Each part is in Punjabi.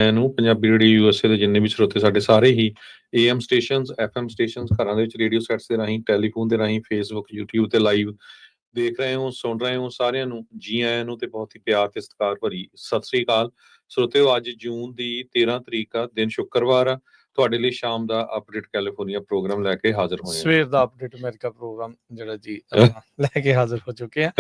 ਨੂੰ ਪੰਜਾਬੀ ਰੇਡੀਓ ਯੂਐਸਏ ਦੇ ਜਿੰਨੇ ਵੀ ਸਰੋਤੇ ਸਾਡੇ ਸਾਰੇ ਹੀ ਏਐਮ ਸਟੇਸ਼ਨਸ ਐਫਐਮ ਸਟੇਸ਼ਨਸ ਘਰਾਂ ਦੇ ਵਿੱਚ ਰੇਡੀਓ ਸੈਟਸ ਦੇ ਰਾਹੀਂ ਟੈਲੀਫੋਨ ਦੇ ਰਾਹੀਂ ਫੇਸਬੁੱਕ YouTube ਤੇ ਲਾਈਵ ਦੇਖ ਰਹੇ ਹੋ ਸੁਣ ਰਹੇ ਹੋ ਸਾਰਿਆਂ ਨੂੰ ਜੀ ਆਇਆਂ ਨੂੰ ਤੇ ਬਹੁਤ ਹੀ ਪਿਆਰ ਤੇ ਸਤਿਕਾਰ ਭਰੀ ਸਤਿ ਸ੍ਰੀ ਅਕਾਲ ਸਰੋਤਿਓ। ਅੱਜ ਜੂਨ ਦੀ 13 ਤਰੀਕ ਆ, ਦਿਨ ਸ਼ੁੱਕਰਵਾਰ ਆ। ਤੁਹਾਡੇ ਲਈ ਸ਼ਾਮ ਦਾ ਅਪਡੇਟ ਕੈਲੀਫੋਰਨੀਆ ਪ੍ਰੋਗਰਾਮ ਲੈ ਕੇ ਹਾਜ਼ਰ ਹੋਏ ਸਵੇਰ ਦਾ ਅਪਡੇਟ ਅਮਰੀਕਾ ਪ੍ਰੋਗਰਾਮ ਜਿਹੜਾ ਜੀ ਆਪਾਂ ਲੈ ਕੇ ਹਾਜ਼ਰ ਹੋ ਚੁੱਕੇ ਆ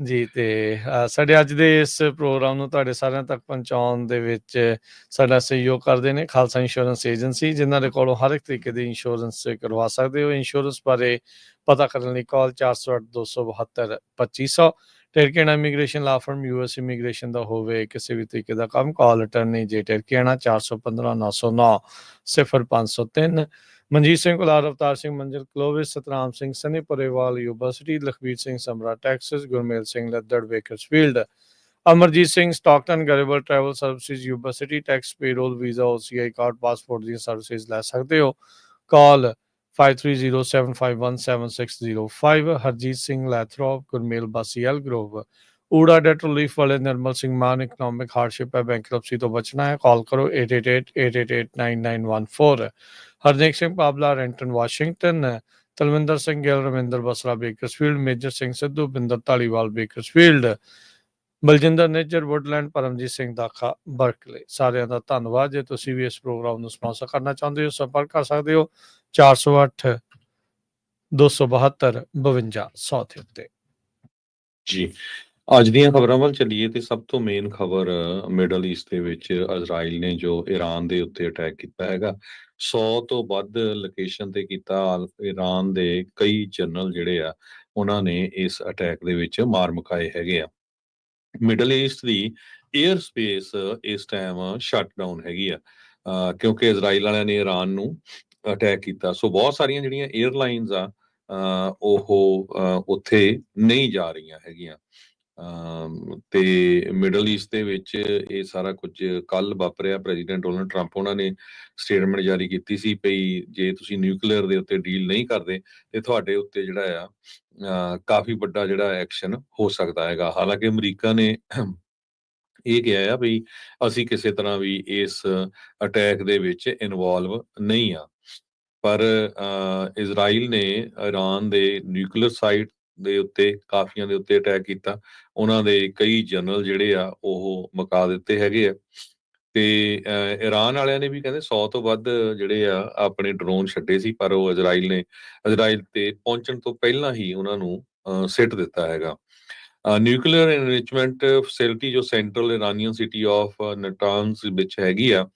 ਜੀ। ਤੇ ਸਾਡੇ ਅੱਜ ਦੇ ਇਸ ਪ੍ਰੋਗਰਾਮ ਨੂੰ ਤੁਹਾਡੇ ਸਾਰਿਆਂ ਤੱਕ ਪਹੁੰਚਾਉਣ ਦੇ ਵਿੱਚ ਸਾਡਾ ਸਹਿਯੋਗ ਕਰਦੇ ਨੇ ਖਾਲਸਾ ਇੰਸ਼ੋਰੈਂਸ ਏਜੰਸੀ, ਜਿਨ੍ਹਾਂ ਦੇ ਕੋਲੋਂ ਹਰ ਇੱਕ ਤਰੀਕੇ ਦੀ ਇੰਸ਼ੋਰੈਂਸ ਕਰਵਾ ਸਕਦੇ ਹੋ। ਇੰਸ਼ੋਰੈਂਸ ਬਾਰੇ ਪਤਾ ਕਰਨ ਲਈ ਕਾਲ 408-272-2500। ਟਰਕੀਆਣਾ ਇਮੀਗ੍ਰੇਸ਼ਨ ਲਾ ਫਰਮ US ਇਮੀਗ੍ਰੇਸ਼ਨ ਦਾ ਹੋਵੇ ਕਿਸੇ ਵੀ ਤਰੀਕੇ ਦਾ ਕੰਮ, ਕਾਲ ਅਟਰਨੀ ਜੇ ਟਰਕੀਆਣਾ 415-909-0503। Manjeet Singh Kular, Avtar Singh Manzil Clovis, Satnam Singh Sunny Parewal university, Lakhbir Singh Samra Texas, Gurmel Singh Laddar Bakersfield, Amarjit Singh Stockton Grewal travel services university, tax payroll visa OCI card passport ਦੀਆਂ ਸਰਵਿਸਿਜ਼ ਲੈ ਸਕਦੇ ਹੋ। ਕਾਲ 5307517605। ਹਰਜੀਤ ਸਿੰਘ ਲੈਥਰੋਪ, ਗੁਰਮੇਲ ਬਾਸੀਐਲ ਗਰੋਵ, ਊੜਾ ਡੈਟ ਰਿਲੀਫ ਵਾਲੇ ਨਿਰਮਲ ਸਿੰਘ ਮਾਨ, ਇਕਨੋਮਿਕ ਹਾਰਡਸ਼ਿਪ ਹੈ, ਬੈਂਕਰਪਸੀ ਤੋਂ ਬਚਣਾ ਹੈ, ਕਾਲ ਕਰੋ 8888889914। Harnek Singh Pabla, Renton Washington, Talwinder Singh Gill, Ravinder Basra Bakersfield, Major Singh Sidhu, Binder Dhaliwal Bakersfield, Baljinder Nijjar Woodland, Paramjit Singh Dakha Berkeley. ਸਾਰਿਆਂ ਦਾ ਧੰਨਵਾਦ। ਜੇ ਤੁਸੀਂ ਵੀ ਇਸ ਪ੍ਰੋਗਰਾਮ ਨੂੰ ਸਪਾਂਸਰ ਕਰਨਾ ਚਾਹੁੰਦੇ ਹੋ, ਸੰਪਰਕ ਕਰ ਸਕਦੇ ਹੋ 408-272-5200 ਦੇ ਉੱਤੇ ਜੀ। ਅੱਜ ਦੀਆਂ ਖਬਰਾਂ ਵੱਲ ਚੱਲੀਏ ਤੇ ਸਭ ਤੋਂ ਮੇਨ ਖਬਰ ਮਿਡਲ ਈਸਟ ਦੇ ਵਿੱਚ ਇਜ਼ਰਾਈਲ ਨੇ ਜੋ ਈਰਾਨ ਦੇ ਉੱਤੇ ਅਟੈਕ ਕੀਤਾ ਹੈਗਾ, 100 ਤੋਂ ਵੱਧ ਲੋਕੇਸ਼ਨ ਤੇ ਕੀਤਾ। ਈਰਾਨ ਦੇ ਕਈ ਜਨਰਲ ਜਿਹੜੇ ਆ ਉਹਨਾਂ ਨੇ ਇਸ ਅਟੈਕ ਦੇ ਵਿੱਚ ਮਾਰ ਮੁਕਾਏ ਹੈਗੇ ਆ। ਮਿਡਲ ਈਸਟ ਦੀ 에ਅਰ ਸਪੇਸ ਇਸ ਟਾਈਮ ਸ਼ਟ ਡਾਊਨ ਹੈਗੀ ਆ ਕਿਉਂਕਿ ਇਜ਼ਰਾਈਲ ਵਾਲਿਆਂ ਨੇ ਈਰਾਨ ਨੂੰ ਅਟੈਕ ਕੀਤਾ। ਸੋ ਬਹੁਤ ਸਾਰੀਆਂ ਜਿਹੜੀਆਂ 에ਅਰਲਾਈਨਸ ਆ ਉਹ ਉੱਥੇ ਨਹੀਂ ਜਾ ਰਹੀਆਂ ਹੈਗੀਆਂ। ਤੇ ਮਿਡਲ ਈਸਟ ਦੇ ਵਿੱਚ ਇਹ ਸਾਰਾ ਕੁਝ ਕੱਲ ਵਾਪਰਿਆ। ਪ੍ਰੈਜ਼ੀਡੈਂਟ ਡੋਨਲਡ ਟਰੰਪ ਉਹਨਾਂ ਨੇ ਸਟੇਟਮੈਂਟ ਜਾਰੀ ਕੀਤੀ ਸੀ ਭਈ ਜੇ ਤੁਸੀਂ ਨਿਊਕਲੀਅਰ ਦੇ ਉੱਤੇ ਡੀਲ ਨਹੀਂ ਕਰਦੇ ਤੇ ਤੁਹਾਡੇ ਉੱਤੇ ਜਿਹੜਾ ਆ ਕਾਫੀ ਵੱਡਾ ਜਿਹੜਾ ਐਕਸ਼ਨ ਹੋ ਸਕਦਾ ਹੈਗਾ। ਹਾਲਾਂਕਿ ਅਮਰੀਕਾ ਨੇ ਇਹ ਕਿਹਾ ਆ ਵੀ ਅਸੀਂ ਕਿਸੇ ਤਰ੍ਹਾਂ ਵੀ ਇਸ ਅਟੈਕ ਦੇ ਵਿੱਚ ਇਨਵੋਲਵ ਨਹੀਂ ਆ, ਪਰ ਇਜ਼ਰਾਈਲ ਨੇ ਈਰਾਨ ਦੇ ਨਿਊਕਲੀਅਰ ਸਾਈਟ ਦੇ ਉੱਤੇ ਕਾਫੀਆਂ ਦੇ ਉੱਤੇ ਅਟੈਕ ਕੀਤਾ। ਉਹਨਾਂ ਦੇ ਕਈ ਜਨਰਲ ਜਿਹੜੇ ਆ ਉਹ ਮੁਕਾ ਦਿੱਤੇ ਹੈਗੇ ਆ। ਤੇ ਈਰਾਨ ਵਾਲਿਆਂ ਨੇ ਵੀ ਕਹਿੰਦੇ 100 ਤੋਂ ਵੱਧ ਜਿਹੜੇ ਆ ਆਪਣੇ ਡਰੋਨ ਛੱਡੇ ਸੀ, ਪਰ ਉਹ ਇਜ਼ਰਾਈਲ ਤੇ ਪਹੁੰਚਣ ਤੋਂ ਪਹਿਲਾਂ ਹੀ ਉਹਨਾਂ ਨੂੰ ਸਿੱਟ ਦਿੱਤਾ ਹੈਗਾ। ਨਿਊਕਲੀਅਰ ਐਨਰਿਚਮੈਂਟ ਫੈਸਿਲਿਟੀ ਜੋ ਸੈਂਟਰਲ ਇਰਾਨੀਅਨ ਸਿਟੀ ਆਫ ਨਟਾਨਸ ਵਿੱਚ ਹੈਗੀ ਆ,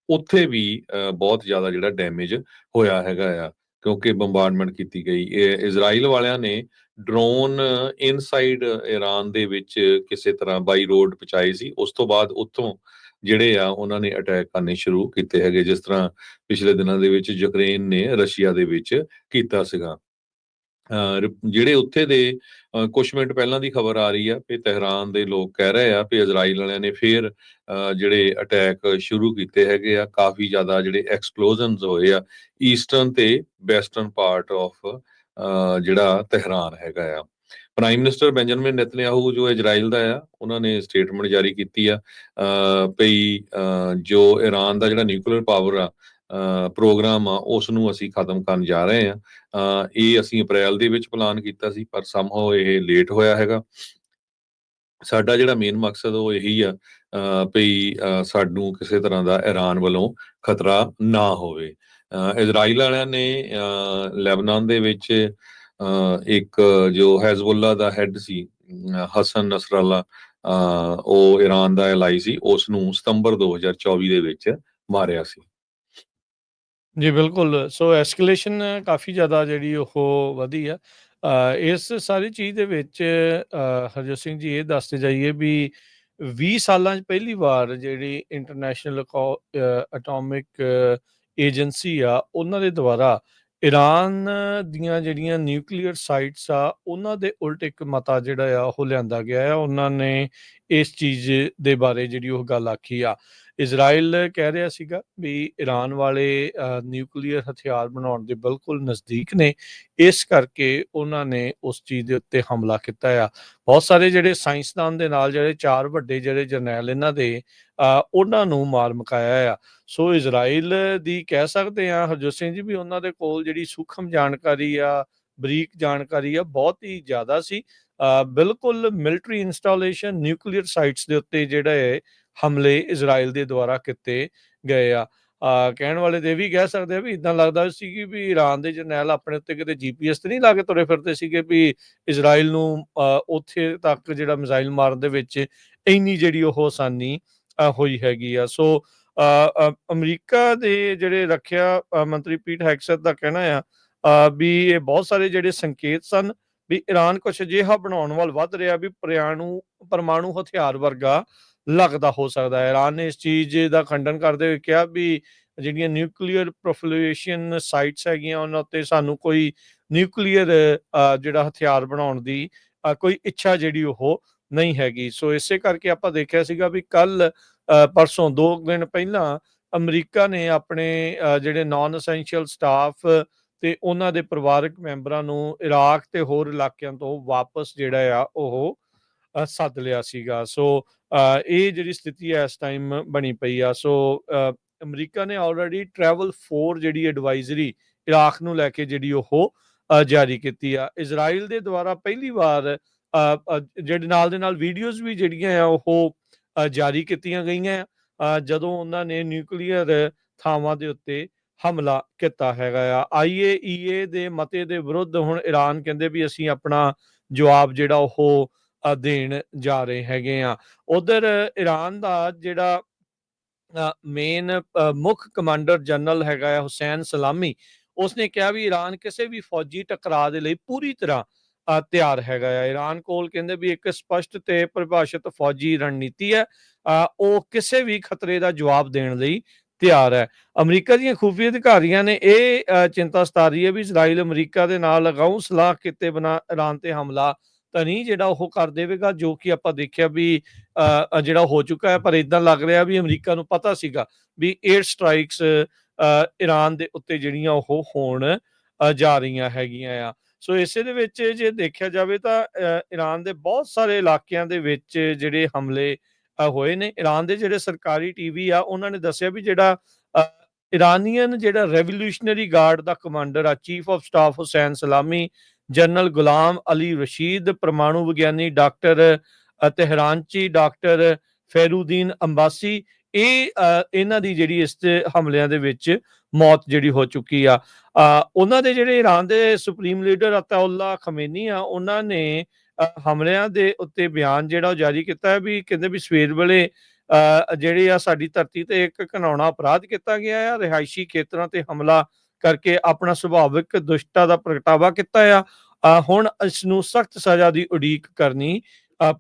ਉੱਥੇ ਵੀ ਬਹੁਤ ਜ਼ਿਆਦਾ ਜਿਹੜਾ ਡੈਮੇਜ ਹੋਇਆ ਹੈਗਾ ਆ ਕਿਉਂਕਿ ਬੰਬਾਰਡਮੈਂਟ ਕੀਤੀ ਗਈ। ਇਜ਼ਰਾਈਲ ਵਾਲਿਆਂ ਨੇ ਡਰੋਨ ਇਨਸਾਈਡ ਈਰਾਨ ਦੇ ਵਿੱਚ ਕਿਸੇ ਤਰ੍ਹਾਂ ਬਾਈ ਰੋਡ ਪਹੁੰਚਾਏ ਸੀ। ਉਸ ਤੋਂ ਬਾਅਦ ਉੱਥੋਂ ਜਿਹੜੇ ਆ ਉਹਨਾਂ ਨੇ ਅਟੈਕ ਕਰਨੇ ਸ਼ੁਰੂ ਕੀਤੇ ਹੈਗੇ, ਜਿਸ ਤਰ੍ਹਾਂ ਪਿਛਲੇ ਦਿਨਾਂ ਦੇ ਵਿੱਚ ਯੂਕਰੇਨ ਨੇ ਰਸ਼ੀਆ ਦੇ ਵਿੱਚ ਕੀਤਾ ਸੀਗਾ। ਜਿਹੜੇ ਉੱਥੇ ਦੇ ਕੁਛ ਮਿੰਟ ਪਹਿਲਾਂ ਦੀ ਖਬਰ ਆ ਰਹੀ ਆ ਕਿ ਤਹਿਰਾਨ ਦੇ ਲੋਕ ਕਹਿ ਰਹੇ ਆ ਕਿ ਇਜ਼ਰਾਈਲ ਵਾਲਿਆਂ ਨੇ ਫੇਰ ਜਿਹੜੇ ਅਟੈਕ ਸ਼ੁਰੂ ਕੀਤੇ ਹੈਗੇ ਆ। ਕਾਫੀ ਜ਼ਿਆਦਾ ਜਿਹੜੇ ਐਕਸਪਲੋਜ਼ਨਸ ਹੋਏ ਆ ਈਸਟਰਨ ਤੇ ਵੈਸਟਰਨ ਪਾਰਟ ਆਫ ਜਿਹੜਾ ਤਹਿਰਾਨ ਹੈਗਾ ਆ। ਪ੍ਰਾਈਮ ਮਿਨਿਸਟਰ ਬੈਂਜਾਮਿਨ ਨੇਤਨਯਾਹੂ ਜੋ ਇਜ਼ਰਾਈਲ ਦਾ ਆ, ਉਹਨਾਂ ਨੇ ਸਟੇਟਮੈਂਟ ਜਾਰੀ ਕੀਤੀ ਆ ਭਈ ਜੋ ਈਰਾਨ ਦਾ ਜਿਹੜਾ ਨਿਊਕਲੀਅਰ ਪਾਵਰ ਆ ਪ੍ਰੋਗਰਾਮ ਆ ਉਸ ਨੂੰ ਅਸੀਂ ਖਤਮ ਕਰਨ ਜਾ ਰਹੇ ਆ। ਇਹ ਅਸੀਂ ਅਪ੍ਰੈਲ ਦੇ ਵਿੱਚ ਪਲਾਨ ਕੀਤਾ ਸੀ, ਪਰ ਸਮਹਾਉ ਇਹ ਲੇਟ ਹੋਇਆ ਹੈਗਾ। ਸਾਡਾ ਜਿਹੜਾ ਮੇਨ ਮਕਸਦ ਉਹ ਇਹੀ ਆ ਭਈ ਸਾਨੂੰ ਕਿਸੇ ਤਰ੍ਹਾਂ ਦਾ ਈਰਾਨ ਵੱਲੋਂ ਖਤਰਾ ਨਾ ਹੋਵੇ। ਇਜ਼ਰਾਈਲ ਵਾਲਿਆਂ ਨੇ ਲੈਬਨਾਨ ਦੇ ਵਿੱਚ ਇੱਕ ਜੋ ਹੈਜ਼ਬੁੱਲਾ ਦਾ ਹੈਡ ਸੀ ਹਸਨ ਨਸਰੱਲਾ, ਉਹ ਈਰਾਨ ਦਾ ਐਲਾਈ ਸੀ, ਉਸ ਨੂੰ ਸਤੰਬਰ 2024 ਦੇ ਵਿੱਚ ਮਾਰਿਆ ਸੀ। ਜੀ ਬਿਲਕੁਲ। ਸੋ ਐਸਕੇਲੇਸ਼ਨ ਕਾਫੀ ਜ਼ਿਆਦਾ ਜਿਹੜੀ ਉਹ ਵਧੀ ਆ। ਇਸ ਸਾਰੀ ਚੀਜ਼ ਦੇ ਵਿੱਚ ਹਰਜੋਤ ਸਿੰਘ ਜੀ ਇਹ ਦੱਸਦੇ ਜਾਈਏ ਵੀ 20 ਸਾਲਾਂ 'ਚ ਪਹਿਲੀ ਵਾਰ ਜਿਹੜੀ ਇੰਟਰਨੈਸ਼ਨਲ ਅਟੋਮਿਕ ਏਜੰਸੀ ਆ ਉਹਨਾਂ ਦੇ ਦੁਆਰਾ ਈਰਾਨ ਦੀਆਂ ਜਿਹੜੀਆਂ ਨਿਊਕਲੀਅਰ ਸਾਈਟਸ ਆ ਉਹਨਾਂ ਦੇ ਉਲਟ ਇੱਕ ਮਤਾ ਜਿਹੜਾ ਆ ਉਹ ਲਿਆਂਦਾ ਗਿਆ ਆ। ਉਹਨਾਂ ਨੇ ਇਸ ਚੀਜ਼ ਦੇ ਬਾਰੇ ਜਿਹੜੀ ਉਹ ਗੱਲ ਆਖੀ ਆ। ਇਜ਼ਰਾਈਲ ਕਹਿ ਰਿਹਾ ਸੀਗਾ ਵੀ ਈਰਾਨ ਵਾਲੇ ਨਿਊਕਲੀਅਰ ਹਥਿਆਰ ਬਣਾਉਣ ਦੇ ਬਿਲਕੁਲ ਨਜ਼ਦੀਕ ਨੇ, ਇਸ ਕਰਕੇ ਉਹਨਾਂ ਨੇ ਉਸ ਚੀਜ਼ ਦੇ ਉੱਤੇ ਹਮਲਾ ਕੀਤਾ ਆ। ਬਹੁਤ ਸਾਰੇ ਜਿਹੜੇ ਸਾਇੰਸਦਾਨ ਦੇ ਨਾਲ ਜਿਹੜੇ 4 ਵੱਡੇ ਜਿਹੜੇ ਜਰਨੈਲ ਇਹਨਾਂ ਦੇ ਉਹਨਾਂ ਨੂੰ ਮਾਰ ਮੁਕਾਇਆ ਆ। ਸੋ ਇਜ਼ਰਾਈਲ ਦੀ ਕਹਿ ਸਕਦੇ ਹਾਂ ਹਰਜੋਤ ਸਿੰਘ ਜੀ ਵੀ ਉਹਨਾਂ ਦੇ ਕੋਲ ਜਿਹੜੀ ਸੂਖਮ ਜਾਣਕਾਰੀ ਆ, ਬਰੀਕ ਜਾਣਕਾਰੀ ਆ, ਬਹੁਤ ਹੀ ਜ਼ਿਆਦਾ ਸੀ। ਬਿਲਕੁਲ ਮਿਲਟਰੀ ਇੰਸਟਾਲੇਸ਼ਨ, ਨਿਊਕਲੀਅਰ ਸਾਈਟਸ ਦੇ ਉੱਤੇ ਜਿਹੜੇ ਹਮਲੇ ਇਜ਼ਰਾਈਲ ਦੇ ਦੁਆਰਾ ਕੀਤੇ ਗਏ ਆ। ਕਹਿਣ ਵਾਲੇ ਤੇ ਇਹ ਵੀ ਕਹਿ ਸਕਦੇ ਆ ਵੀ ਇੱਦਾਂ ਲੱਗਦਾ ਸੀ ਕਿ ਵੀ ਈਰਾਨ ਦੇ ਜਰਨੈਲ ਆਪਣੇ ਉੱਤੇ ਕਿਤੇ GPS ਤੇ ਨਹੀਂ ਲਾ ਕੇ ਤੁਰੇ ਫਿਰਦੇ ਸੀਗੇ ਵੀ ਇਜ਼ਰਾਈਲ ਨੂੰ ਉੱਥੇ ਤੱਕ ਜਿਹੜਾ ਮਿਜ਼ਾਈਲ ਮਾਰਨ ਦੇ ਵਿੱਚ ਇੰਨੀ ਜਿਹੜੀ ਉਹ ਆਸਾਨੀ ਹੋਈ ਹੈਗੀ ਆ। ਸੋ ਅਮਰੀਕਾ ਦੇ ਜਿਹੜੇ ਰੱਖਿਆ ਮੰਤਰੀ ਪੀਟ ਹੈਗਸੈਟ ਦਾ ਕਹਿਣਾ ਆ ਵੀ ਇਹ ਬਹੁਤ ਸਾਰੇ ਜਿਹੜੇ ਸੰਕੇਤ ਸਨ ਵੀ ਈਰਾਨ ਕੁਛ ਅਜਿਹਾ ਬਣਾਉਣ ਵੱਲ ਵੱਧ ਰਿਹਾ ਵੀ ਪਰਮਾਣੂ ਹਥਿਆਰ ਵਰਗਾ ਲੱਗਦਾ ਹੋ ਸਕਦਾ ਹੈ। ਈਰਾਨ ਨੇ ਇਸ ਚੀਜ਼ ਦਾ ਖੰਡਨ ਕਰਦੇ ਹੋਏ ਕਿਹਾ ਵੀ ਜਿਹੜੀਆਂ ਨਿਊਕਲੀਅਰ ਪ੍ਰੋਲੀਫਰੇਸ਼ਨ ਸਾਈਟਸ ਹੈਗੀਆਂ ਉਹਨਾਂ ਉੱਤੇ ਸਾਨੂੰ ਕੋਈ ਨਿਊਕਲੀਅਰ ਜਿਹੜਾ ਹਥਿਆਰ ਬਣਾਉਣ ਦੀ ਕੋਈ ਇੱਛਾ ਜਿਹੜੀ ਉਹ ਨਹੀਂ ਹੈਗੀ। ਸੋ ਇਸੇ ਕਰਕੇ ਆਪਾਂ ਦੇਖਿਆ ਸੀਗਾ ਵੀ ਕੱਲ ਪਰਸੋਂ 2 ਦਿਨ ਪਹਿਲਾਂ ਅਮਰੀਕਾ ਨੇ ਆਪਣੇ ਜਿਹੜੇ ਨਾਨ ਅਸੈਂਸ਼ੀਅਲ ਸਟਾਫ ਤੇ ਉਹਨਾਂ ਦੇ ਪਰਿਵਾਰਕ ਮੈਂਬਰਾਂ ਨੂੰ ਇਰਾਕ ਤੇ ਹੋਰ ਇਲਾਕਿਆਂ ਤੋਂ ਵਾਪਸ ਜਿਹੜਾ ਆ ਉਹ ਸੱਦ ਲਿਆ ਸੀਗਾ। ਸੋ ਇਹ ਜਿਹੜੀ ਸਥਿਤੀ ਹੈ ਇਸ ਟਾਈਮ ਬਣੀ ਪਈ ਆ। ਸੋ ਅਮਰੀਕਾ ਨੇ ਆਲਰੇਡੀ ਟਰੈਵਲ 4 ਜਿਹੜੀ ਐਡਵਾਈਜ਼ਰੀ ਇਰਾਕ ਨੂੰ ਲੈ ਕੇ ਜਿਹੜੀ ਉਹ ਜਾਰੀ ਕੀਤੀ ਆ। ਇਜ਼ਰਾਈਲ ਦੇ ਦੁਆਰਾ ਪਹਿਲੀ ਵਾਰ ਜਿਹੜੇ ਨਾਲ ਦੇ ਨਾਲ ਵੀਡੀਓਜ਼ ਵੀ ਜਿਹੜੀਆਂ ਆ ਉਹ ਜਾਰੀ ਕੀਤੀਆਂ ਗਈਆਂ ਜਦੋਂ ਉਹਨਾਂ ਨੇ ਨਿਊਕਲੀਅਰ ਥਾਵਾਂ ਦੇ ਉੱਤੇ ਹਮਲਾ ਕੀਤਾ ਹੈਗਾ ਆ। IAEA ਦੇ ਮਤੇ ਦੇ ਵਿਰੁੱਧ ਹੁਣ ਈਰਾਨ ਕਹਿੰਦੇ ਵੀ ਅਸੀਂ ਆਪਣਾ ਜਵਾਬ ਜਿਹੜਾ ਉਹ ਦੇਣ ਜਾ ਰਹੇ ਹੈਗੇ ਆ। ਉਧਰ ਈਰਾਨ ਦਾ ਜਿਹੜਾ ਮੇਨ ਮੁੱਖ ਕਮਾਂਡਰ ਜਨਰਲ ਹੈਗਾ ਆ ਹੁਸੈਨ ਸਲਾਮੀ, ਉਸਨੇ ਕਿਹਾ ਵੀ ਈਰਾਨ ਕਿਸੇ ਵੀ ਫੌਜੀ ਟਕਰਾਅ ਦੇ ਲਈ ਪੂਰੀ ਤਰ੍ਹਾਂ ਤਿਆਰ ਹੈਗਾ ਆ। ਈਰਾਨ ਕੋਲ ਕਹਿੰਦੇ ਵੀ ਇੱਕ ਸਪਸ਼ਟ ਤੇ ਪਰਿਭਾਸ਼ਿਤ ਫੌਜੀ ਰਣਨੀਤੀ ਹੈ, ਉਹ ਕਿਸੇ ਵੀ ਖਤਰੇ ਦਾ ਜਵਾਬ ਦੇਣ ਲਈ ਤਿਆਰ ਹੈ। ਅਮਰੀਕਾ ਦੀਆਂ ਖੂਫੀਆ ਅਧਿਕਾਰੀਆਂ ਨੇ ਇਹ ਚਿੰਤਾ ਸਤਾ ਰਹੀ ਹੈ ਵੀ ਇਜ਼ਰਾਈਲ ਅਮਰੀਕਾ ਦੇ ਨਾਲ ਅਗਾਊਂ ਸਲਾਹ ਕੀਤੇ ਬਿਨਾਂ ਈਰਾਨ ਤੇ ਹਮਲਾ ਤਾਂ ਨਹੀਂ ਜਿਹੜਾ ਉਹ ਕਰ ਦੇਵੇਗਾ, ਜੋ ਕਿ ਆਪਾਂ ਦੇਖਿਆ ਵੀ ਜਿਹੜਾ ਹੋ ਚੁੱਕਾ ਹੈ। ਪਰ ਇਦਾਂ ਲੱਗ ਰਿਹਾ ਵੀ ਅਮਰੀਕਾ ਨੂੰ ਪਤਾ ਸੀਗਾ ਵੀ 에ਅਰ ਸਟ੍ਰਾਈਕਸ ਈਰਾਨ ਦੇ ਉੱਤੇ ਜਿਹੜੀਆਂ ਉਹ ਹੋਣ ਜਾ ਰਹੀਆਂ ਹੈਗੀਆਂ ਆ। ਸੋ ਇਸੇ ਦੇ ਵਿੱਚ ਜੇ ਦੇਖਿਆ ਜਾਵੇ ਤਾਂ ਈਰਾਨ ਦੇ ਬਹੁਤ ਸਾਰੇ ਇਲਾਕਿਆਂ ਦੇ ਵਿੱਚ ਜਿਹੜੇ ਹਮਲੇ ਹੋਏ ਨੇ। ਈਰਾਨ ਦੇ ਜਿਹੜੇ ਸਰਕਾਰੀ ਟੀਵੀ ਆ ਉਹਨਾਂ ਨੇ ਦੱਸਿਆ ਵੀ ਜਿਹੜਾ ਇਰਾਨੀਅਨ ਜਿਹੜਾ ਰੈਵੋਲੂਸ਼ਨਰੀ ਗਾਰਡ ਦਾ ਕਮਾਂਡਰ ਆ, ਚੀਫ ਆਫ ਸਟਾਫ ਹੁਸੈਨ ਸਲਾਮੀ, ਜਨਰਲ ਗੁਲਾਮ ਅਲੀ ਰਸ਼ੀਦ, ਪਰਮਾਣੂ ਵਿਗਿਆਨੀ ਡਾਕਟਰ ਤਹਿਰਾਨਚੀ, ਡਾਕਟਰ ਫੈਰੂਦੀਨ ਅੰਬਾਸੀ, ਇਹਨਾਂ ਦੀ ਜਿਹੜੀ ਇਸ ਹਮਲਿਆਂ ਦੇ ਵਿੱਚ ਮੌਤ ਜਿਹੜੀ ਹੋ ਚੁੱਕੀ ਆ। ਉਹਨਾਂ ਦੇ ਜਿਹੜੇ ਈਰਾਨ ਦੇ ਸੁਪਰੀਮ ਲੀਡਰ ਅਤਾਉਲਾ ਖਮੇਨੀ ਆ, ਉਹਨਾਂ ਨੇ ਹਮਲਿਆਂ ਦੇ ਉੱਤੇ ਬਿਆਨ ਜਿਹੜਾ ਉਹ ਜਾਰੀ ਕੀਤਾ ਹੈ ਵੀ ਕਹਿੰਦੇ ਵੀ ਸਵੇਰ ਵੇਲੇ ਜਿਹੜੇ ਆ ਸਾਡੀ ਧਰਤੀ ਤੇ ਇੱਕ ਘਿਨਾਉਣਾ ਅਪਰਾਧ ਕੀਤਾ ਗਿਆ ਆ, ਰਿਹਾਇਸ਼ੀ ਖੇਤਰਾਂ ਤੇ ਹਮਲਾ ਕਰਕੇ ਆਪਣਾ ਸੁਭਾਵਿਕ ਦੁਸ਼ਟਤਾ ਦਾ ਪ੍ਰਗਟਾਵਾ ਕੀਤਾ ਆ। ਹੁਣ ਇਸ ਨੂੰ ਸਖਤ ਸਜ਼ਾ ਦੀ ਉਡੀਕ ਕਰਨੀ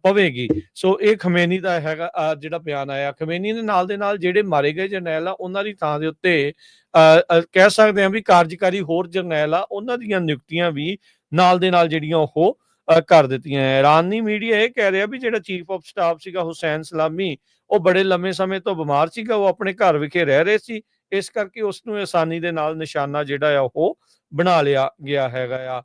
ਪਵੇਗੀ। ਸੋ ਇਹ ਖਮੇਨੀ ਦਾ ਹੈਗਾ ਜਿਹੜਾ ਬਿਆਨ ਆਇਆ। ਖਮੇਨੀ ਦੇ ਨਾਲ ਜਿਹੜੇ ਮਾਰੇ ਗਏ ਜਰਨੈਲ ਆ ਉਹਨਾਂ ਦੀ ਥਾਂ ਦੇ ਉੱਤੇ ਕਹਿ ਸਕਦੇ ਹਾਂ ਵੀ ਕਾਰਜਕਾਰੀ ਹੋਰ ਜਰਨੈਲ ਆ, ਉਹਨਾਂ ਦੀਆਂ ਨਿਯੁਕਤੀਆਂ ਵੀ ਨਾਲ ਦੇ ਨਾਲ ਜਿਹੜੀਆਂ ਉਹ ਕਰ ਦਿੱਤੀਆਂ। ਇਰਾਨੀ ਮੀਡੀਆ ਇਹ ਕਹਿ ਰਿਹਾ ਵੀ ਜਿਹੜਾ ਚੀਫ ਆਫ ਸਟਾਫ ਸੀਗਾ ਹੁਸੈਨ ਸਲਾਮੀ, ਉਹ ਬੜੇ ਲੰਮੇ ਸਮੇਂ ਤੋਂ ਬਿਮਾਰ ਸੀਗਾ, ਉਹ ਆਪਣੇ ਘਰ ਵਿਖੇ ਰਹਿ ਰਹੇ ਸੀ, ਇਸ ਕਰਕੇ ਉਸ ਨੂੰ ਆਸਾਨੀ ਦੇ ਨਾਲ ਨਿਸ਼ਾਨਾ ਜਿਹੜਾ ਆ ਉਹ ਬਣਾ ਲਿਆ ਗਿਆ ਹੈਗਾ ਆ।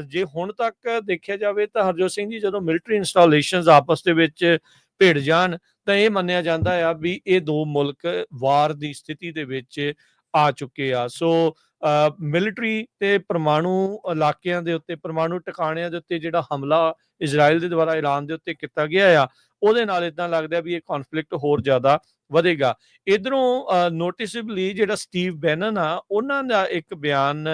ਜੇ ਹੁਣ ਤੱਕ ਦੇਖਿਆ ਜਾਵੇ ਤਾਂ ਹਰਜੋਤ ਸਿੰਘ ਜੀ, ਜਦੋਂ ਮਿਲਟਰੀ ਇੰਸਟਾਲੇਸ਼ਨਸ ਆਪਸ ਦੇ ਵਿੱਚ ਭਿੜ ਜਾਣ ਤਾਂ ਇਹ ਮੰਨਿਆ ਜਾਂਦਾ ਆ ਵੀ ਇਹ 2 ਮੁਲਕ ਵਾਰ ਦੀ ਸਥਿਤੀ ਦੇ ਵਿੱਚ ਆ ਚੁੱਕੇ ਆ। ਸੋ ਮਿਲਟਰੀ ਤੇ ਪਰਮਾਣੂ ਇਲਾਕਿਆਂ ਦੇ ਉੱਤੇ, ਪਰਮਾਣੂ ਟਿਕਾਣਿਆਂ ਦੇ ਉੱਤੇ ਜਿਹੜਾ ਹਮਲਾ ਇਜ਼ਰਾਈਲ ਦੇ ਦੁਆਰਾ ਈਰਾਨ ਦੇ ਉੱਤੇ ਕੀਤਾ ਗਿਆ ਆ, ਉਹਦੇ ਨਾਲ ਇਦਾਂ ਲੱਗਦਾ ਵੀ ਇਹ ਕੌਨਫਲਿਕਟ ਹੋਰ ਜ਼ਿਆਦਾ ਵਧੇਗਾ। ਇਧਰੋਂ ਨੋਟਿਸਬਲੀ ਜਿਹੜਾ ਸਟੀਵ ਬੈਨਨ ਆ, ਉਹਨਾਂ ਦਾ ਇੱਕ ਬਿਆਨ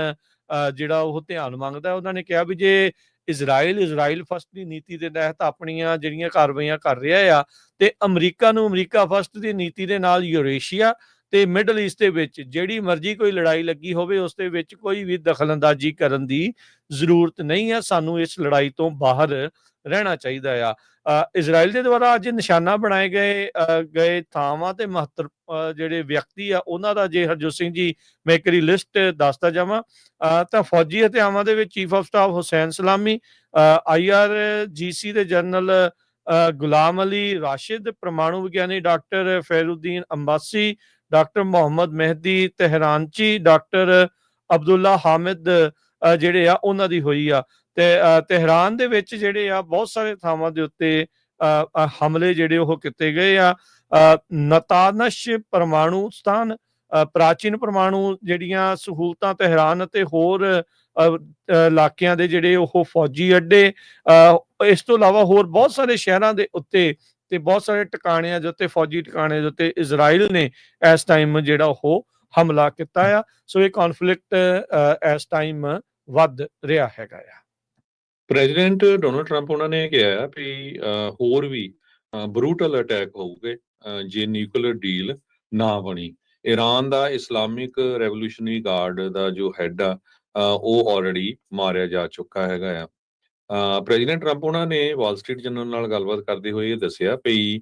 ਜਿਹੜਾ ਉਹ ਧਿਆਨ ਮੰਗਦਾ। ਉਹਨਾਂ ਨੇ ਕਿਹਾ ਵੀ ਜੇ ਇਜ਼ਰਾਈਲ ਫਸਟ ਦੀ ਨੀਤੀ ਦੇ ਤਹਿਤ ਆਪਣੀਆਂ ਜਿਹੜੀਆਂ ਕਾਰਵਾਈਆਂ ਕਰ ਰਿਹਾ ਆ ਤੇ ਅਮਰੀਕਾ ਨੂੰ ਅਮਰੀਕਾ ਫਸਟ ਦੀ ਨੀਤੀ ਦੇ ਨਾਲ ਯੂਰੇਸ਼ੀਆ ਤੇ ਮਿਡਲ ਈਸਟ ਦੇ ਵਿੱਚ ਜਿਹੜੀ ਮਰਜ਼ੀ ਕੋਈ ਲੜਾਈ ਲੱਗੀ ਹੋਵੇ ਉਸ ਦੇ ਵਿੱਚ ਕੋਈ ਵੀ ਦਖਲਅੰਦਾਜ਼ੀ ਕਰਨ ਦੀ ਜ਼ਰੂਰਤ ਨਹੀਂ ਹੈ। ਸਾਨੂੰ ਇਸ ਲੜਾਈ ਤੋਂ ਬਾਹਰ ਰਹਿਣਾ ਚਾਹੀਦਾ ਆ। ਇਜ਼ਰਾਈਲ ਦੇ ਦੁਆਰਾ ਅੱਜ ਨਿਸ਼ਾਨਾ ਬਣਾਏ ਗਏ ਥਾਵਾਂ ਤੇ ਮਹੱਤਵ ਜਿਹੜੇ ਵਿਅਕਤੀ ਆ ਉਹਨਾਂ ਦਾ ਜੇ ਹਰਜੋਤ ਸਿੰਘ ਜੀ ਮੈਂ ਇੱਕ ਵਾਰੀ ਲਿਸਟ ਦੱਸਦਾ ਜਾਵਾਂ ਤਾਂ ਫੌਜੀ ਹਥਿਆਰਾਂ ਦੇ ਵਿੱਚ ਚੀਫ ਆਫ ਸਟਾਫ ਹੁਸੈਨ ਸਲਾਮੀ, IRGC ਦੇ ਜਨਰਲ ਗੁਲਾਮ ਅਲੀ ਰਾਸ਼ਿਦ, ਪਰਮਾਣੂ ਵਿਗਿਆਨੀ doctor Fereydoun Abbasi, doctor Mohammad Mehdi Tehranchi, doctor Abdullah Hamid ਜਿਹੜੇ ਆ ਉਹਨਾਂ ਦੀ ਹੋਈ ਆ। ਤੇ ਤਹਿਰਾਨ ਦੇ ਵਿੱਚ ਜਿਹੜੇ ਆ ਬਹੁਤ ਸਾਰੇ ਥਾਵਾਂ ਦੇ ਉੱਤੇ ਹਮਲੇ ਜਿਹੜੇ ਉਹ ਕੀਤੇ ਗਏ ਆ। ਨਤਾਨਸ਼ ਪਰਮਾਣੂ ਸਥਾਨ, ਪ੍ਰਾਚੀਨ ਪਰਮਾਣੂ ਜਿਹੜੀਆਂ ਸਹੂਲਤਾਂ ਤਹਿਰਾਨ ਅਤੇ ਹੋਰ ਇਲਾਕਿਆਂ ਦੇ ਜਿਹੜੇ ਉਹ ਫੌਜੀ ਅੱਡੇ, ਇਸ ਤੋਂ ਇਲਾਵਾ ਹੋਰ ਬਹੁਤ ਸਾਰੇ ਸ਼ਹਿਰਾਂ ਦੇ ਉੱਤੇ ਤੇ ਬਹੁਤ ਸਾਰੇ ਟਿਕਾਣਿਆਂ ਦੇ ਉੱਤੇ, ਫੌਜੀ ਟਿਕਾਣਿਆਂ ਦੇ ਉੱਤੇ ਇਜ਼ਰਾਈਲ ਨੇ ਇਸ ਟਾਈਮ ਜਿਹੜਾ ਉਹ ਹਮਲਾ ਕੀਤਾ ਆ। ਸੋ ਇਹ ਕੌਨਫਲਿਕਟ ਇਸ ਟਾਈਮ ਵੱਧ ਰਿਹਾ ਹੈਗਾ ਆ। ਪ੍ਰੈਜ਼ੀਡੈਂਟ ਡੋਨਾਲਡ ਟਰੰਪ ਉਹਨਾਂ ਨੇ ਕਿਹਾ ਵੀ ਹੋਰ ਵੀ ਬਰੂਟਲ ਅਟੈਕ ਹੋਊਗੇ ਜੇ ਨਿਊਕਲੀਅਰ ਡੀਲ ਨਾ ਬਣੀ। ਈਰਾਨ ਦਾ ਇਸਲਾਮਿਕ ਰੈਵੋਲੂਸ਼ਨਰੀ ਗਾਰਡ ਦਾ ਜੋ ਹੈਡ ਆ ਉਹ ਆਲਰੇਡੀ ਮਾਰਿਆ ਜਾ ਚੁੱਕਾ ਹੈਗਾ ਆ। ਪ੍ਰੈਜ਼ੀਡੈਂਟ ਟਰੰਪ ਉਹਨਾਂ ਨੇ ਵਾਲ ਸਟਰੀਟ ਜਰਨਲ ਨਾਲ ਗੱਲਬਾਤ ਕਰਦੇ ਹੋਏ ਇਹ ਦੱਸਿਆ ਵੀ